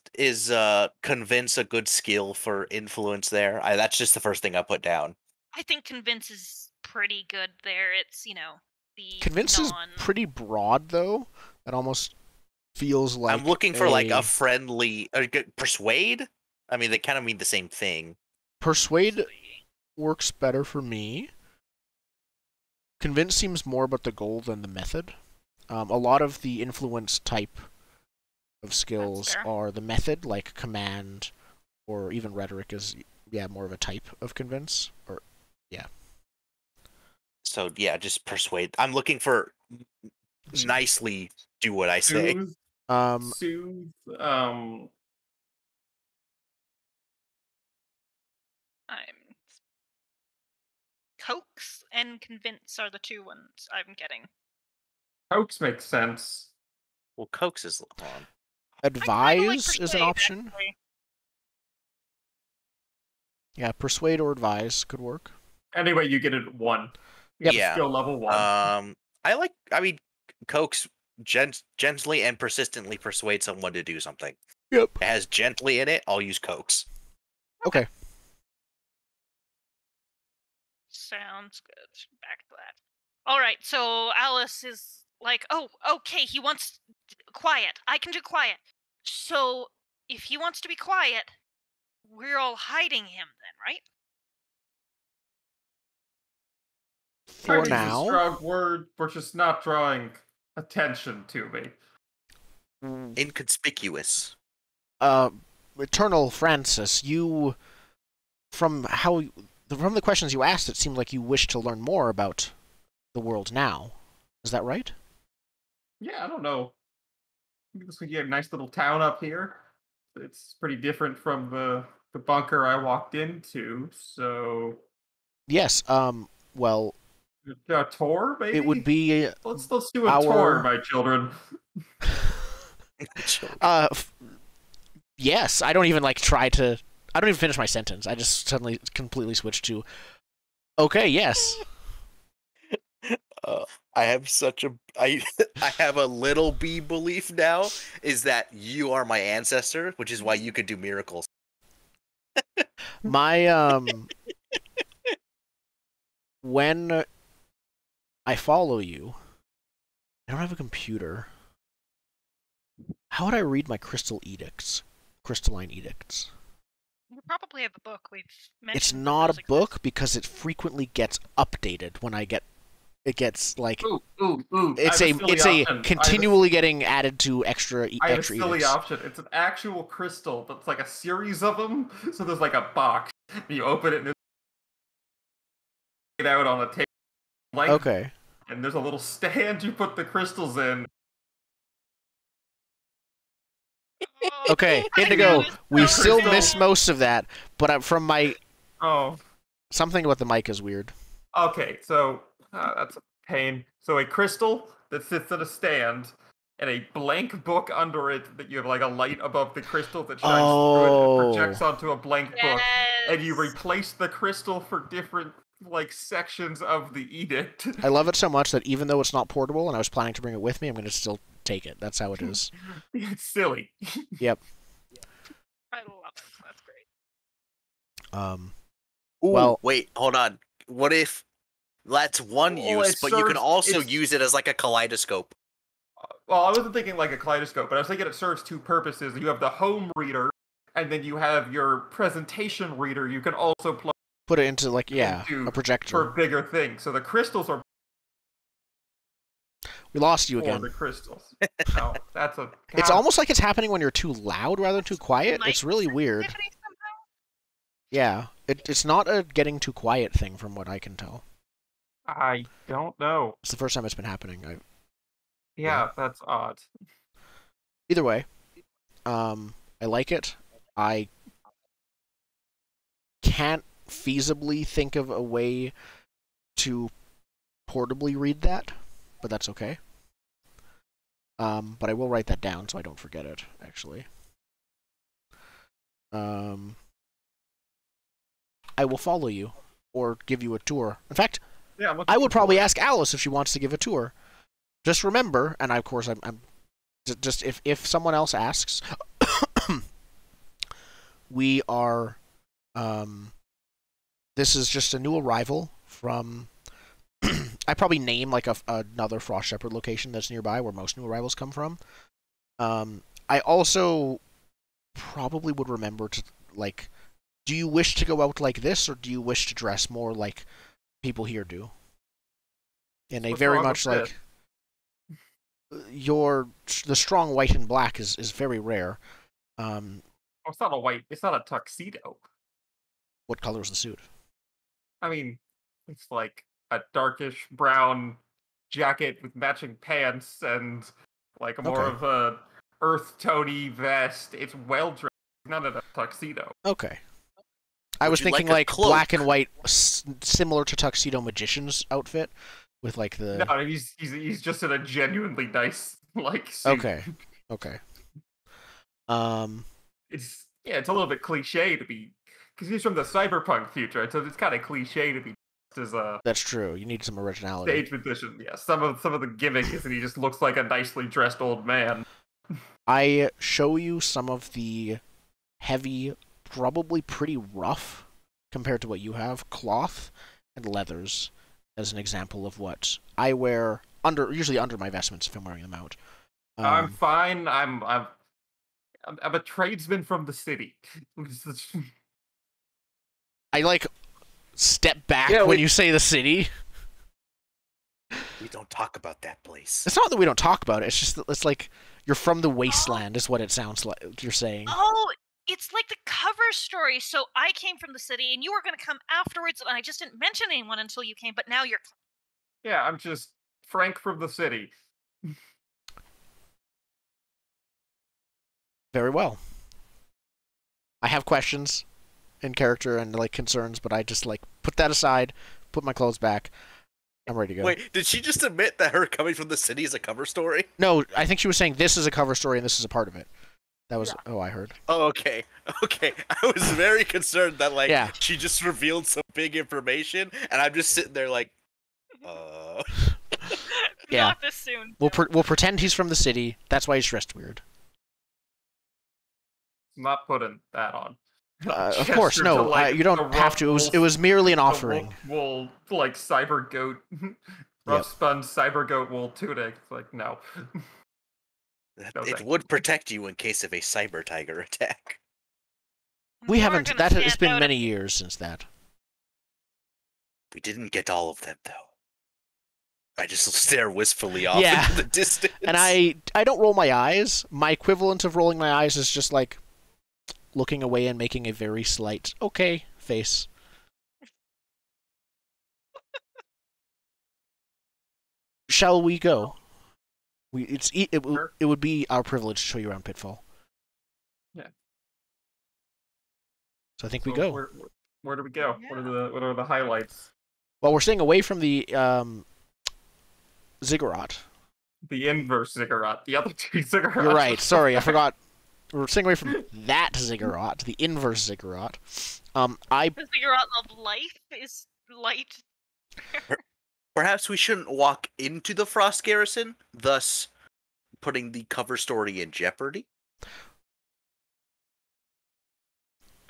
convince a good skill for influence there? That's just the first thing I put down. I think convince is pretty good there. It's, the convince is pretty broad, though. That almost feels like I'm looking for like a friendly persuade. I mean, they kind of mean the same thing. persuade works better for me. Convince seems more about the goal than the method. A lot of the influence type of skills fair. are the method, like command, or even rhetoric is more of a type of convince. Or So yeah, just persuade. I'm looking for nicely do what I say. Soothe, soothe, I'm coax and convince are the 2 ones I'm getting. coax makes sense. Well, coax is on. I kinda like advise is an persuade, option. actually. Yeah, persuade or advise could work. Anyway, you get it at 1. You get Yeah. skill level 1. I mean, coax gently and persistently persuade someone to do something. Yep. It has gently in it. I'll use coax. Okay. Sounds good. Back to that. All right, so Alice is like, oh, okay, he wants quiet. I can do quiet. So if he wants to be quiet, we're all hiding him then, right? For Hiding's a now. strong word, but just not drawing attention to me. Inconspicuous. Eternal Francis, you from the questions you asked, it seemed like you wish to learn more about the world now. Is that right? Yeah, I don't know. I think this would be a nice little town up here. It's pretty different from the bunker I walked into, so Yes. Well, a tour, maybe? it would be Let's do a our- tour, my children. yes. I don't even try to. I don't even finish my sentence. I just suddenly completely switched to. Okay. Yes. I have such a I have a little bee belief now is that you are my ancestor, which is why you could do miracles. My when I follow you, I don't have a computer. How would I read my crystalline edicts? We probably have a book. We've mentioned It's that not those a book because it frequently gets updated when I get. It gets Ooh. it's I a have silly it's a option. continually getting added to extra I have a extra silly edicts. option. It's an actual crystal, but it's like a series of them. So there's like a box. You open it and it's out on a table. Okay. And there's a little stand you put the crystals in. Okay, I Indigo, noticed we that. still Crystal. miss most of that, but from my... Oh, Something about the mic is weird. okay. So that's a pain. So a crystal that sits at a stand, and a blank book under it that you have like a light above the crystal that shines through it and projects onto a blank book, and you Yes. replace the crystal for different like sections of the edict. I love it so much that even though it's not portable and I was planning to bring it with me, I'm going to still take it. That's how it is. It's silly. Yep. I love it. That's great. Ooh, Well- wait, hold on. What if that's one Well, use, it but you can serves- also it's- use it as like a kaleidoscope? Well, I wasn't thinking like a kaleidoscope, but I was thinking it serves two purposes. You have the home reader, and then you have your presentation reader. You can also plug Put it into, like, yeah, into a projector. for bigger things. So the crystals are We lost you for again. the crystals. No, that's a. It's God. almost like it's happening when you're too loud rather than too quiet. Mic It's really weird. sensitivity somehow? Yeah, it's not a getting too quiet thing from what I can tell. I don't know. It's the first time it's been happening. Yeah, Yeah. that's odd. Either way, I like it. I can't feasibly think of a way to portably read that, but that's okay. But I will write that down so I don't forget it, actually. I will follow you, or give you a tour. In fact, Yeah, I'm looking I would for probably it. ask Alice if she wants to give a tour. Just remember, and of course I'm just if someone else asks, we are this is just a new arrival from I probably name like another Frost Shepherd location that's nearby where most new arrivals come from. I also probably would remember to, like, do you wish to go out like this, or do you wish to dress more like people here do? And they What's very wrong much with like the strong white and black is very rare. Oh, it's not a white. It's not a tuxedo. What color is the suit? I mean, it's like a darkish brown jacket with matching pants and like more Okay. of a earth tony vest. It's well dressed, not in a tuxedo. Okay. I Would was you thinking like a like black cloak? and white, similar to Tuxedo Magician's outfit, with like the. No, he's just in a genuinely nice like suit. Okay. Okay. It's it's a little bit cliche to be because he's from the cyberpunk future, so it's kind of cliche to be dressed as a That's true. You need some originality. stage magician. Yeah, some of the gimmick is that he just looks like a nicely dressed old man. I show you some of the heavy, probably pretty rough compared to what you have, cloth and leathers as an example of what I wear usually under my vestments if I'm wearing them out. I'm fine. I'm a tradesman from the city. I like step back Yeah, when we- you say the city. We don't talk about that place. It's not that we don't talk about it. It's just that it's like you're from the wasteland, is what it sounds like you're saying. Oh, it's like the cover story. So I came from the city, and you were going to come afterwards, and I just didn't mention anyone until you came. But now you're. Yeah, I'm just Frank from the city. Very well. I have questions in character and like concerns, but I just like put that aside, put my clothes back. I'm ready to go. Wait, did she just admit that her coming from the city is a cover story? No, I think she was saying this is a cover story and this is a part of it. That was I heard. Oh, okay. Okay. I was very concerned that like Yeah. she just revealed some big information, and I'm just sitting there like, Yeah. Not this soon. We'll pretend he's from the city. That's why he's dressed weird. Not putting that on. Of course, Gesture no. to, like, You don't the have to. rough It was merely an the offering. wool like cyber goat, rough spun cyber goat wool tunic. It's like no. No, it thank would protect you in case of a cyber tiger attack. We More haven't. gonna That has stand been out many years since that. We didn't get all of them though. I just stare wistfully off Yeah. into the distance. And I don't roll my eyes. My equivalent of rolling my eyes is just like looking away and making a very slight okay face. Shall we go? It would be our privilege to show you around Pitfall. So I think we So go. where do we go? Yeah. What are the highlights? Well, we're staying away from the ziggurat. The inverse ziggurat. The other two ziggurats. You're right. Sorry, I forgot. We're staying away from that ziggurat, the inverse ziggurat. I The ziggurat of life is light. Perhaps we shouldn't walk into the Frost Garrison, thus putting the cover story in jeopardy.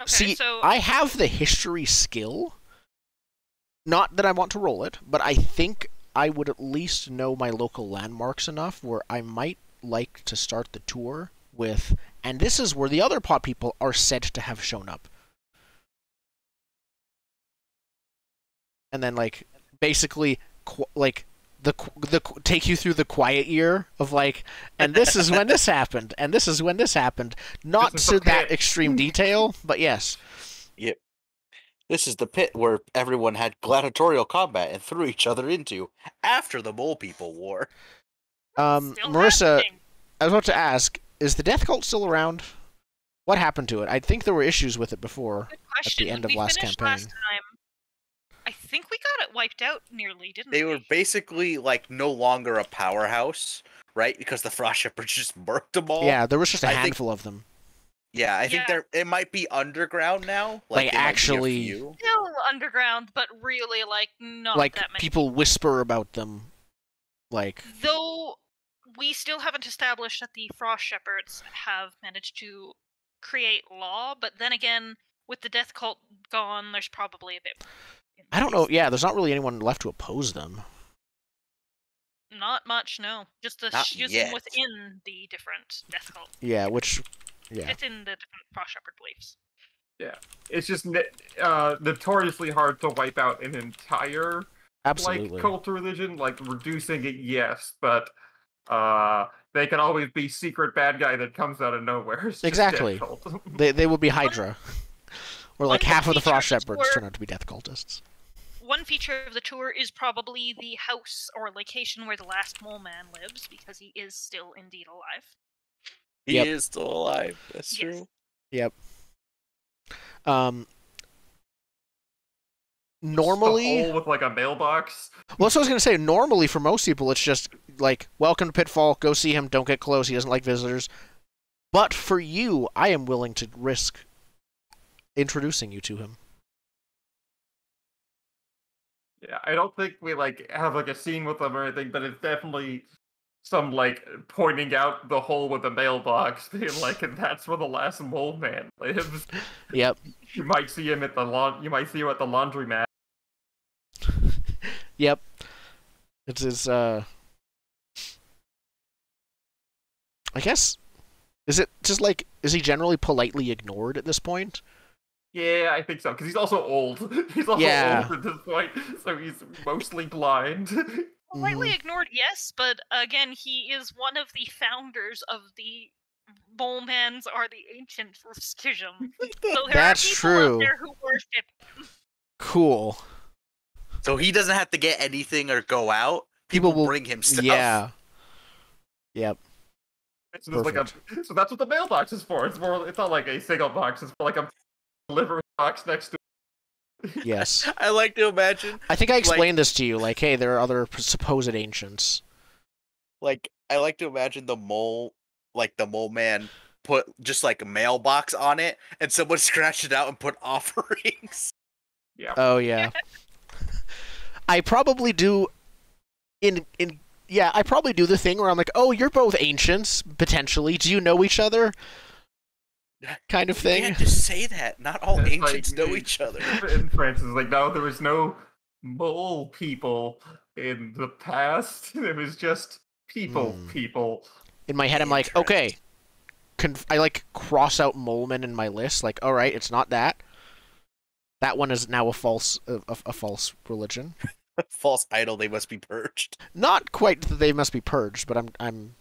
Okay, see. so I have the history skill. Not that I want to roll it, but I think I would at least know my local landmarks enough where I might like to start the tour with, and this is where the other pot people are said to have shown up. And then, like, basically, like, the take you through the quiet year of, like, and this is when this happened, and this is when this happened. Not This is to the that pit. extreme detail, but yes. Yep. This is the pit where everyone had gladiatorial combat and threw each other into after the Mole People War. still Marissa, happening. I was about to ask, is the Death Cult still around? What happened to it? I think there were issues with it before. Good question. end of We last finished campaign. last time. I think we got it wiped out nearly, didn't They we? were basically like no longer a powerhouse, right? Because the Frost Shepherds just murked them all. Yeah, there was just a I think- handful of them. Yeah, I think Yeah. it might be underground now. Like, there might be a actually- few. Still underground, but really, like, not Like, that many. people whisper about them. Like, Though we still haven't established that the Frost Shepherds have managed to create law, but then again, with the Death Cult gone, there's probably a bit. I don't know. Yeah, there's not really anyone left to oppose them. Not much, no. Just the Not schism yet. within the different Death Cult. Yeah, which, yeah. It's in the different Frost Shepherd beliefs. It's just notoriously hard to wipe out an entire Absolutely. like cult religion. Like reducing it, yes, but they can always be secret bad guy that comes out of nowhere. It's just Exactly. Death Cult. They would be Hydra. Or like One half of the feature Frost of the Shepherds tour- turn out to be Death Cultists. One feature of the tour is probably the house or location where the last mole man lives, because he is still indeed alive. He Yep. is still alive. That's Yes. true. Yep. The Normally, hole with like a mailbox. well, that's what I was gonna say. Normally, for most people, it's just like, welcome to Pitfall. Go see him. Don't get close. He doesn't like visitors. But for you, I am willing to risk introducing you to him. Yeah, I don't think we like have like a scene with them or anything, but it's definitely some like pointing out the hole with the mailbox, being like, and that's where the last mole man lives. Yep. You might see him at the You might see him at the laundromat. Yep. It's his. I guess. Is it just like? Is he generally politely ignored at this point? Yeah, I think so, because he's also old. He's also Yeah. old at this point, so he's mostly blind. Politely ignored, yes, but again, he is one of the founders of the Molemans are the ancient schism. So there That's are people true. out there who worship. Cool. So he doesn't have to get anything or go out. People People will bring him stuff. Yeah. Yep. It's just like so that's what the mailbox is for. It's not like a single box. It's for like a delivery box next to. Yes. I like to imagine. I think I explained this to you. Like, hey, there are other supposed ancients. Like, I like to imagine the mole man put just like a mailbox on it, and someone scratched it out and put offerings. Yeah. Oh yeah. I probably do. I probably do the thing where I'm like, oh, you're both ancients potentially. Do you know each other? Kind of You thing. can't just say that. Not all It's ancients like- know each other. And Francis is like, no, there was no mole people in the past. It was just people. In my head, I'm like, okay. I like cross out Moleman in my list. Like, all right, it's not that. That one is now a false religion. False idol. They must be purged. Not quite that they must be purged, but I'm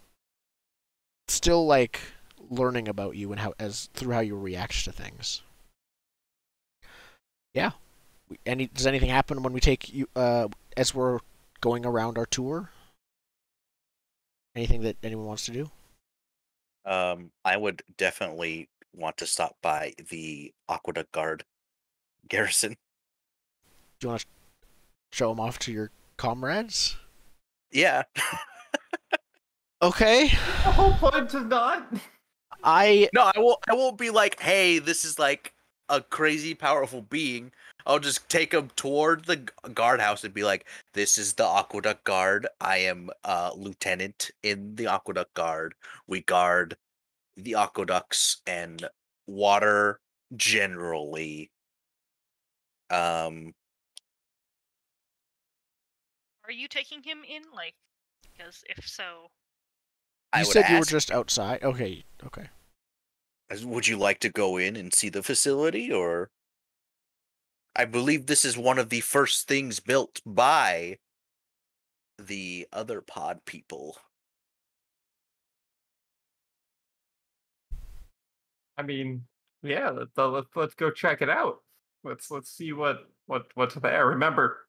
still like learning about you and through how you react to things. Yeah. Does anything happen when we take you as we're going around our tour? Anything that anyone wants to do? I would definitely want to stop by the Aqueduct Guard garrison. Do you want to show them off to your comrades? Yeah. Okay. The whole point is not. No, I won't be like, hey, this is like a crazy powerful being. I'll just take him toward the guardhouse and be like, this is the Aqueduct Guard. I am lieutenant in the Aqueduct Guard. We guard the aqueducts and water generally. Are you taking him in? Like, because if so, I You would said you were ask, just outside. Okay. would you like to go in and see the facility, or? I believe this is one of the first things built by the other pod people. I mean, yeah. Let's go check it out. Let's see what's there. Remember,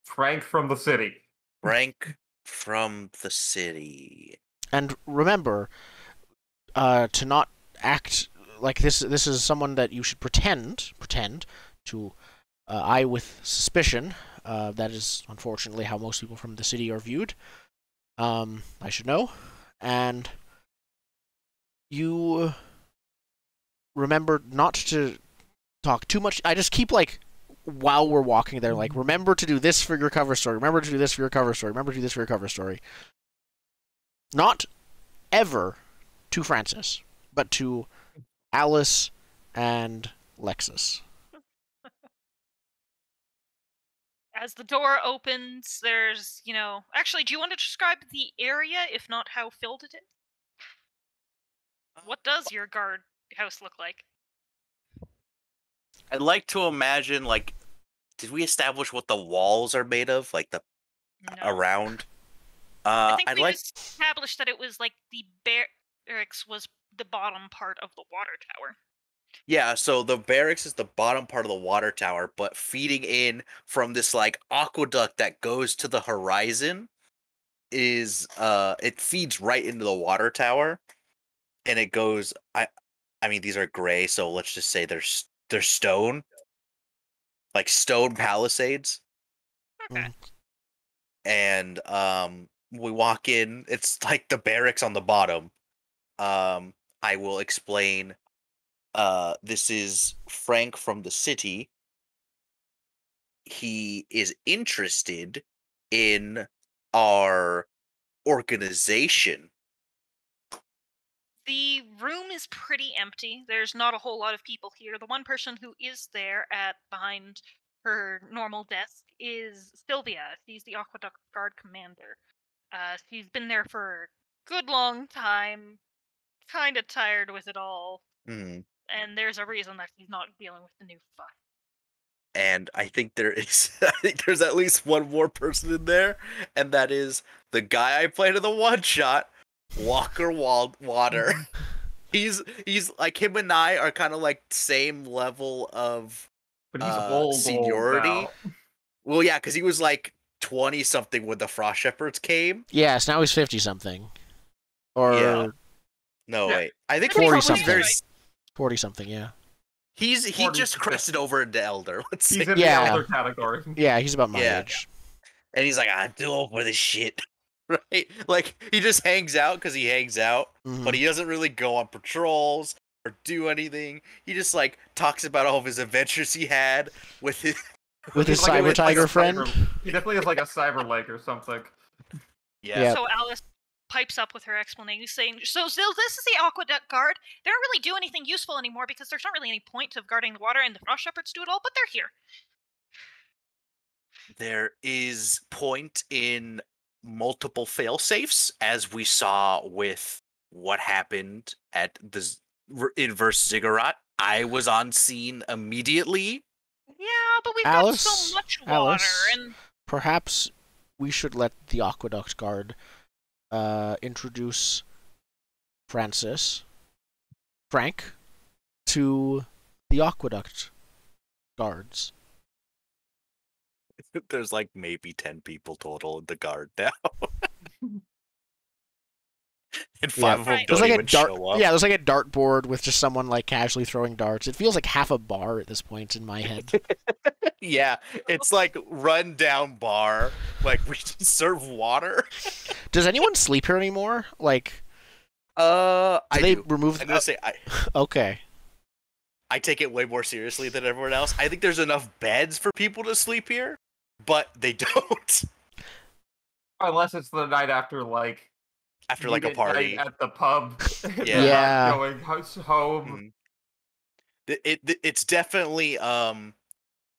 Frank from the city. Frank from the city. And remember, to not act like this. This is someone that you should pretend to eye with suspicion. That is unfortunately how most people from the city are viewed. I should know. And you remember not to talk too much. I just keep like while we're walking there, like remember to do this for your cover story. Remember to do this for your cover story. Remember to do this for your cover story. Not ever to Francis, but to Alice and Lexus. as the door opens, there's, actually, do you want to describe the area, if not how filled it is? What does your guard house look like? I'd like to imagine, like, did we establish what the walls are made of? Like, the No. around? I think I'd we like... established that it was like the barracks was the bottom part of the water tower. Yeah, so the barracks is the bottom part of the water tower, but feeding in from this, like, aqueduct that goes to the horizon is, it feeds right into the water tower, and it goes, I mean, these are gray, so let's just say they're stone. Like, stone palisades. Okay. And, we walk in, it's like the barracks on the bottom. I will explain, this is Frank from the city. He is interested in our organization. The room is pretty empty. There's not a whole lot of people here. The one person who is there behind her normal desk is Sylvia. She's the Aqueduct Guard commander. She's been there for a good long time, kind of tired with it all, Mm. and there's a reason that she's not dealing with the new fuss. And I think there's at least one more person in there, and that is the guy I played in the one shot, Walker Water. He's like, him and I are kind of like same level of But he's old seniority. now. Well, yeah, because he was like 20 something when the Frost Shepherds came. Yes, now he's 50 something. Or Yeah. No, Yeah. wait. I think 40 he's something. very. 40 something, yeah. He 40 just crested over into Elder. Let's He's say. in Yeah. the elder category. Yeah, he's about my Yeah. age. And he's like, I'm too old for this shit. Right? Like, he just hangs out because he hangs out, Mhm. but he doesn't really go on patrols or do anything. He just, like, talks about all of his adventures he had with his... With his He's like cyber tiger a friend. He definitely has like a cyber leg or something. Yeah. So Alice pipes up with her explanation, saying, so this is the Aqueduct Guard. They don't really do anything useful anymore because there's not really any point of guarding the water, and the Frost Shepherds do it all, but they're here. There is point in multiple fail-safes, as we saw with what happened at the Inverse Ziggurat. I was on scene immediately. Yeah, but we've Alice, got so much water, Alice, and perhaps we should let the Aqueduct Guard introduce Frank, to the Aqueduct Guards. There's like maybe 10 people total in the guard now. And five of them Right. There's don't like a even dart. show up. Yeah, there's like a dartboard with just someone like casually throwing darts. It feels like half a bar at this point in my head. Yeah, it's like run down bar. Like we just serve water. Does anyone sleep here anymore? Like, I they do. remove? I'm gonna say Okay. I take it way more seriously than everyone else. I think there's enough beds for people to sleep here, but they don't. Unless it's the night after, like, After like a unit night party. at the pub. and Yeah. they're Yeah. not going home. It's definitely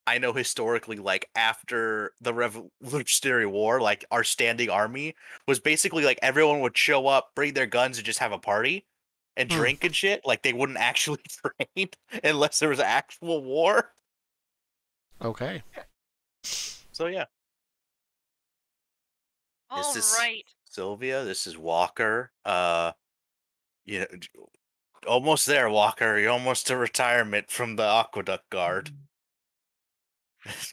I know historically, like after the Revolutionary War, like our standing army was basically like everyone would show up, bring their guns, and just have a party and drink and shit. Like they wouldn't actually train unless there was actual war. Okay. So yeah, All this is right. Sylvia. This is Walker. You know, almost there, Walker. You're almost to retirement from the Aqueduct Guard.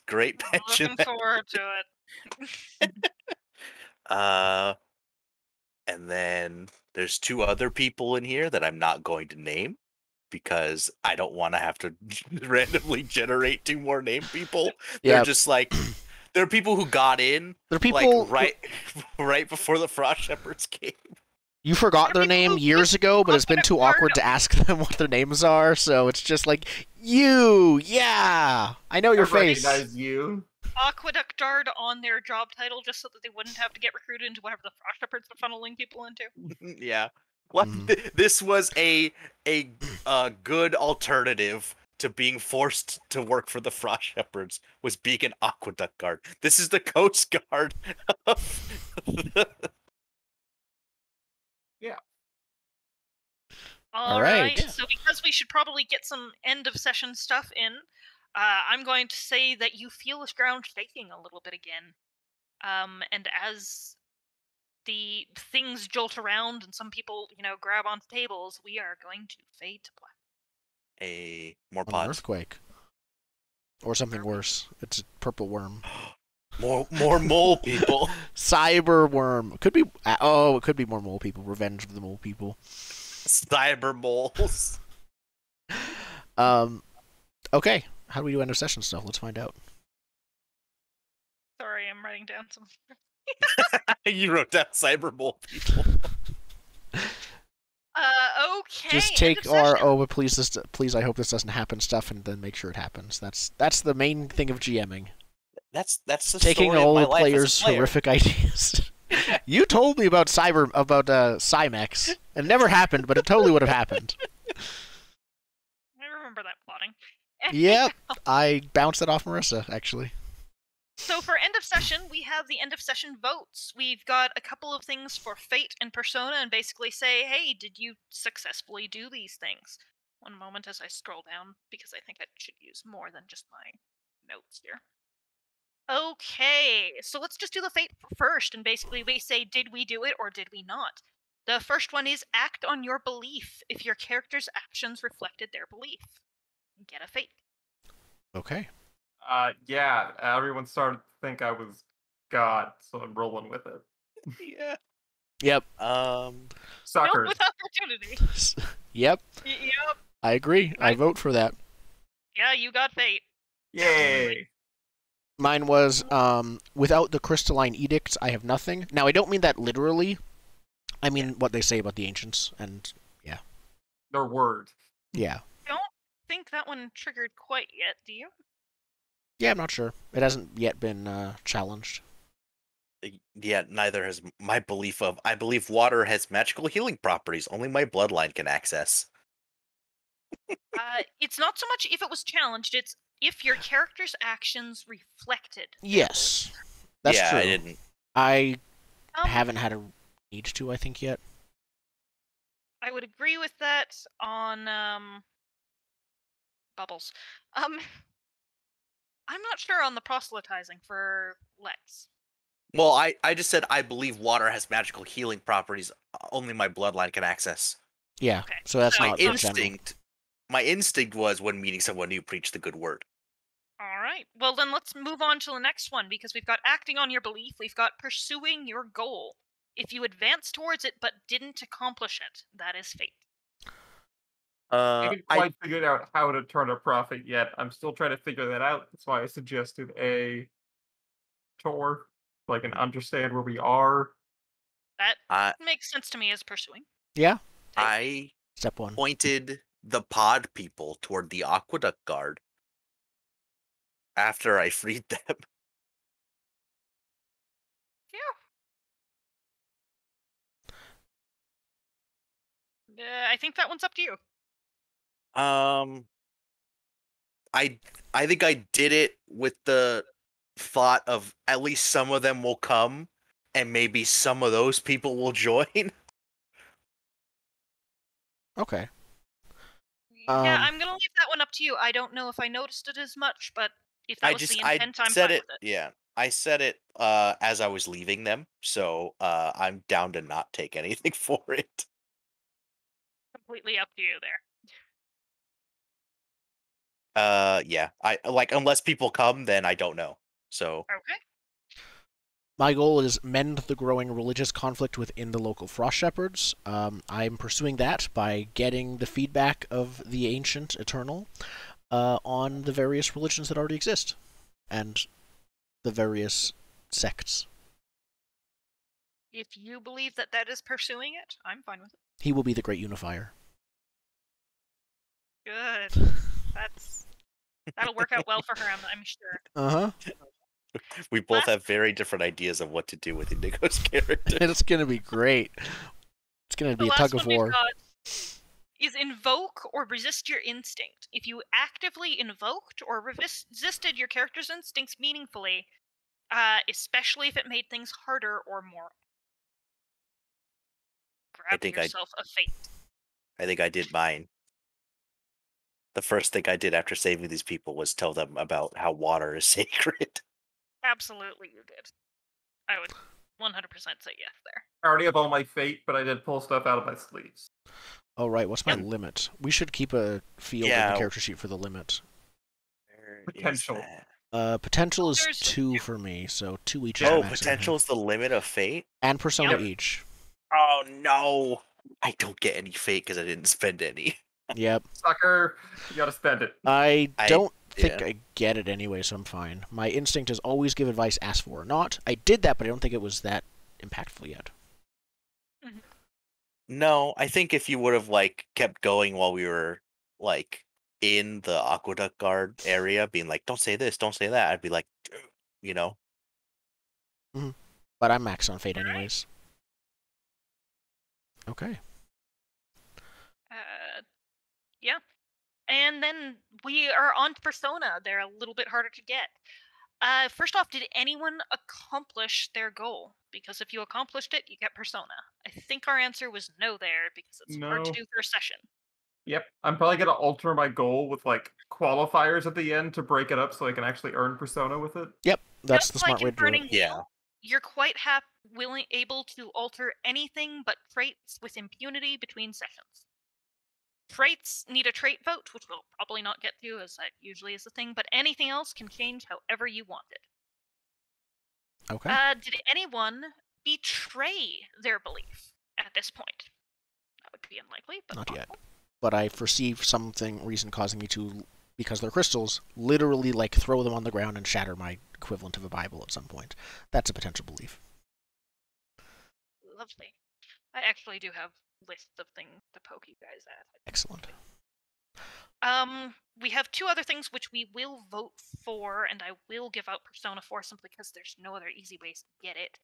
Great pension. Looking forward to it. And then there's two other people in here that I'm not going to name because I don't want to have to randomly generate two more name people. They're Yeah. just like there are people who got in There are people like right before the Frost Shepherds came. You forgot There their are people name who years ago, but it's been too awkward to ask them what their names are, so it's just like, yeah, I know your I face. recognize you. Aqueduct Guard on their job title just so that they wouldn't have to get recruited into whatever the Frost Shepherds were funneling people into. Yeah. What this was a good alternative to being forced to work for the Frost Shepherds was being an Aqueduct Guard. This is the Coast Guard. Yeah. All right. right. So because we should probably get some end of session stuff in, I'm going to say that you feel this ground shaking a little bit again. And as the things jolt around and some people, grab onto tables, we are going to fade to black. More An pods. earthquake. Or something worse. It's a purple worm. More mole people. Cyber worm. Could be. It could be more mole people. Revenge of the mole people. Cyber moles. Okay. How do we do end of session stuff? Let's find out. Sorry, I'm writing down some. You wrote down cyber mole people. Okay. Just end take of our session. but please I hope this doesn't happen stuff and then make sure it happens. That's the main thing of GMing. That's the Taking story all of my the life players' as a player. horrific ideas. You told me about Cymex. It never happened, but it totally would have happened. I remember that plotting. Yep. I bounced it off Marissa, actually. So for end of session, we have the end of session votes. We've got a couple of things for Fate and Persona and basically say, hey, did you successfully do these things? One moment as I scroll down, because I think I should use more than just my notes here. Okay, so let's just do the Fate first, and basically we say, did we do it or did we not? The first one is act on your belief if your character's actions reflected their belief. Get a Fate. Okay. Yeah, everyone started to think I was God, so I'm rolling with it. Yeah. Yep. Filled Suckers. with opportunity. Yep. Yep. I agree. I vote for that. Yeah, you got Fate. Yay. Mine was, without the crystalline edicts, I have nothing. Now, I don't mean that literally. I mean what they say about the ancients, and yeah. Their word. Yeah. Don't think that one triggered quite yet, do you? Yeah, I'm not sure. It hasn't yet been challenged. Yeah, neither has my belief of. I believe water has magical healing properties. Only my bloodline can access. It's not so much if it was challenged, it's if your character's actions reflected. Yes. That's yeah, true. I didn't. I Um, haven't had a need to, I think, yet. I would agree with that on Bubbles. I'm not sure on the proselytizing for Lex. Well, I just said I believe water has magical healing properties. Only my bloodline can access. Yeah, Okay. so that's So My not the general. instinct was when meeting someone new, preach the good word. All right. Well, then let's move on to the next one because we've got acting on your belief, we've got pursuing your goal. If you advance towards it but didn't accomplish it, that is fate. I I haven't quite figured out how to turn a profit yet. I'm still trying to figure that out. That's why I suggested a tour, like an understand where we are. That I makes sense to me as pursuing. Yeah. I Step one. pointed the pod people toward the aqueduct guard after I freed them. I think that one's up to you. Um, I think I did it with the thought of at least some of them will come, and maybe some of those people will join. Okay. Yeah, Um, I'm gonna leave that one up to you. I don't know if I noticed it as much, but if that I was just the I intent, I'm said fine it. with it. Yeah, I said it as I was leaving them, so I'm down to not take anything for it. Completely up to you there. Yeah, I like unless people come, then I don't know. So Okay. my goal is mend the growing religious conflict within the local frost shepherds. I'm pursuing that by getting the feedback of the ancient eternal on the various religions that already exist and the various sects. If you believe that that is pursuing it, I'm fine with it. He will be the great unifier. Good. That'll work out well for her, I'm sure. Uh-huh. we both Last- have very different ideas of what to do with Indigo's character. It's gonna be great. It's gonna The be a last tug of one we've war. got is invoke or resist your instinct. If you actively invoked or resisted your character's instincts meaningfully, especially if it made things harder or more. Grab think yourself a fate. I think I did mine. The first thing I did after saving these people was tell them about how water is sacred. Absolutely, you did. I would 100% say yes there. I already have all my fate, but I did pull stuff out of my sleeves. Oh, right. What's my Yep. limit? We should keep a field in Yeah. the character sheet for the limit. Where is Potential. that? Potential is There's 2 2. for me, so 2 each. Yeah. is the Oh, max I can potential have. is the limit of fate? And persona Yep. each. Oh no! I don't get any fate because I didn't spend any. Yep. Sucker, you gotta spend it. I don't think yeah. I get it anyway, so I'm fine. My instinct is always give advice, ask for or not. I did that, but I don't think it was that impactful yet. No, I think if you would have like kept going while we were like in the aqueduct guard area, being like, "Don't say this, don't say that," I'd be like, you know, But I'm max on fate Alright. anyways. Okay. Yeah. And then we are on to persona. They're a little bit harder to get. First off, did anyone accomplish their goal? Because if you accomplished it, you get persona. I think our answer was no there because it's hard to No. do for a session. Yep, I'm probably gonna alter my goal with like qualifiers at the end to break it up so I can actually earn persona with it. Yep, that's Just the smart like way in to do Burning it. Yeah. Wheel, you're quite able to alter anything but traits with impunity between sessions. Traits need a trait vote, which we'll probably not get to, as that usually is the thing, but anything else can change however you want it. Okay. Did anyone betray their belief at this point? That would be unlikely, but Not yet. possible. But I foresee reason causing me to, because they're crystals, literally like throw them on the ground and shatter my equivalent of a Bible at some point. That's a potential belief. Lovely. I actually do have lists of things to poke you guys at. Excellent. We have 2 other things which we will vote for, and I will give out Persona 4 simply because there's no other easy ways to get it.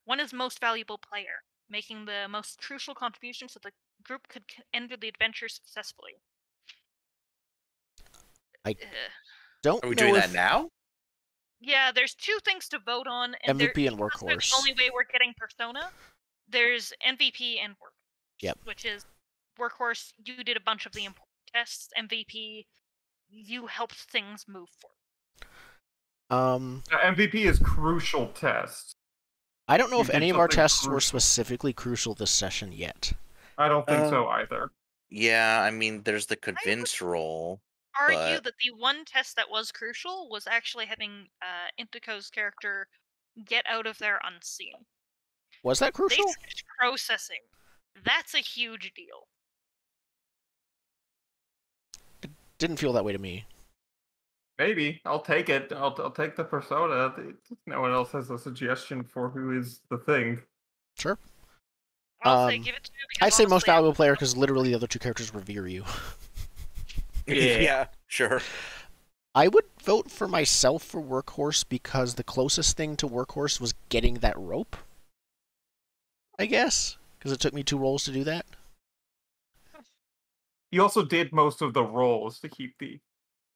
One is most valuable player, making the most crucial contribution so the group could end the adventure successfully. I don't Are we know doing if that now? Yeah, there's 2 things to vote on, and MVP and because there's workhorse. the only way we're getting Persona. There's MVP and workhorse. Yep. Which is workhorse. You did a bunch of the important tests. MVP, you helped things move forward. MVP is crucial test. I don't know You if did any of our something tests were crucial. specifically crucial this session yet. I don't think so either. Yeah, I mean, there's the convince roll. Argue But- that the one test that was crucial was actually having Intiko's character get out of there unseen. Was that They crucial? skipped processing. That's a huge deal. Didn't feel that way to me. Maybe I'll take it. I'll take the persona. No one else has a suggestion for who is the thing. Sure. I'll say give it to me because I'd say most honestly, valuable player because literally the other two characters revere you. Yeah. Sure. I would vote for myself for Workhorse because the closest thing to Workhorse was getting that rope. I guess. Because it took me 2 rolls to do that. You also did most of the rolls to keep the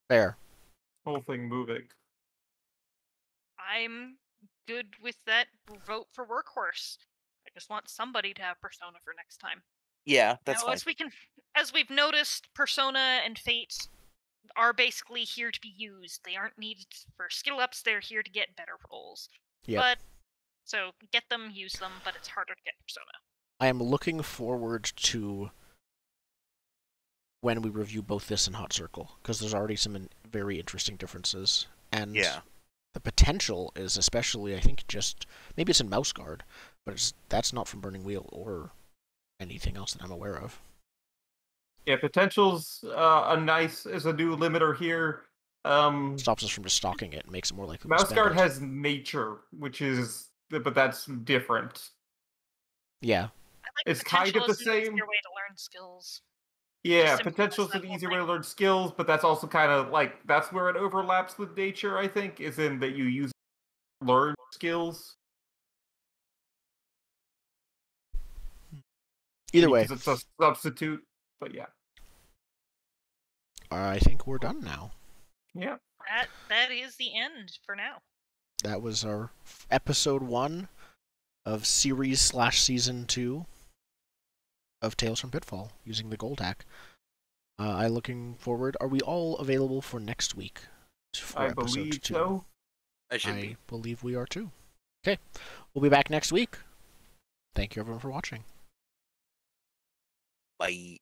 Fair. whole thing moving. I'm good with that vote for Workhorse. I just want somebody to have Persona for next time. Yeah, that's now, fine. as we've noticed, Persona and Fate are basically here to be used. They aren't needed for skill ups. They're here to get better rolls. Yep. But so get them, use them, but it's harder to get Persona. I am looking forward to when we review both this and Hot Circle, because there's already some very interesting differences. And the potential is especially, I think, just maybe it's in Mouse Guard, but that's not from Burning Wheel or anything else that I'm aware of. Yeah, potential's a new limiter here. Stops us from just stalking it and makes it more likely. Mouse Guard has nature, but that's different. Yeah. It's kind of the same. An easier way to learn skills. Yeah, potential's an easier way to learn skills, but that's also kind of like that's where it overlaps with nature. I think is in that you use learn skills. Either way, it's a substitute. But yeah, I think we're done now. Yeah, that is the end for now. That was our episode 1 of series/season 2 of Tales from Pitfall using the gold hack. I'm looking forward. Are we all available for next week? For I believe 2? So. I believe we are too. Okay, we'll be back next week. Thank you everyone for watching. Bye.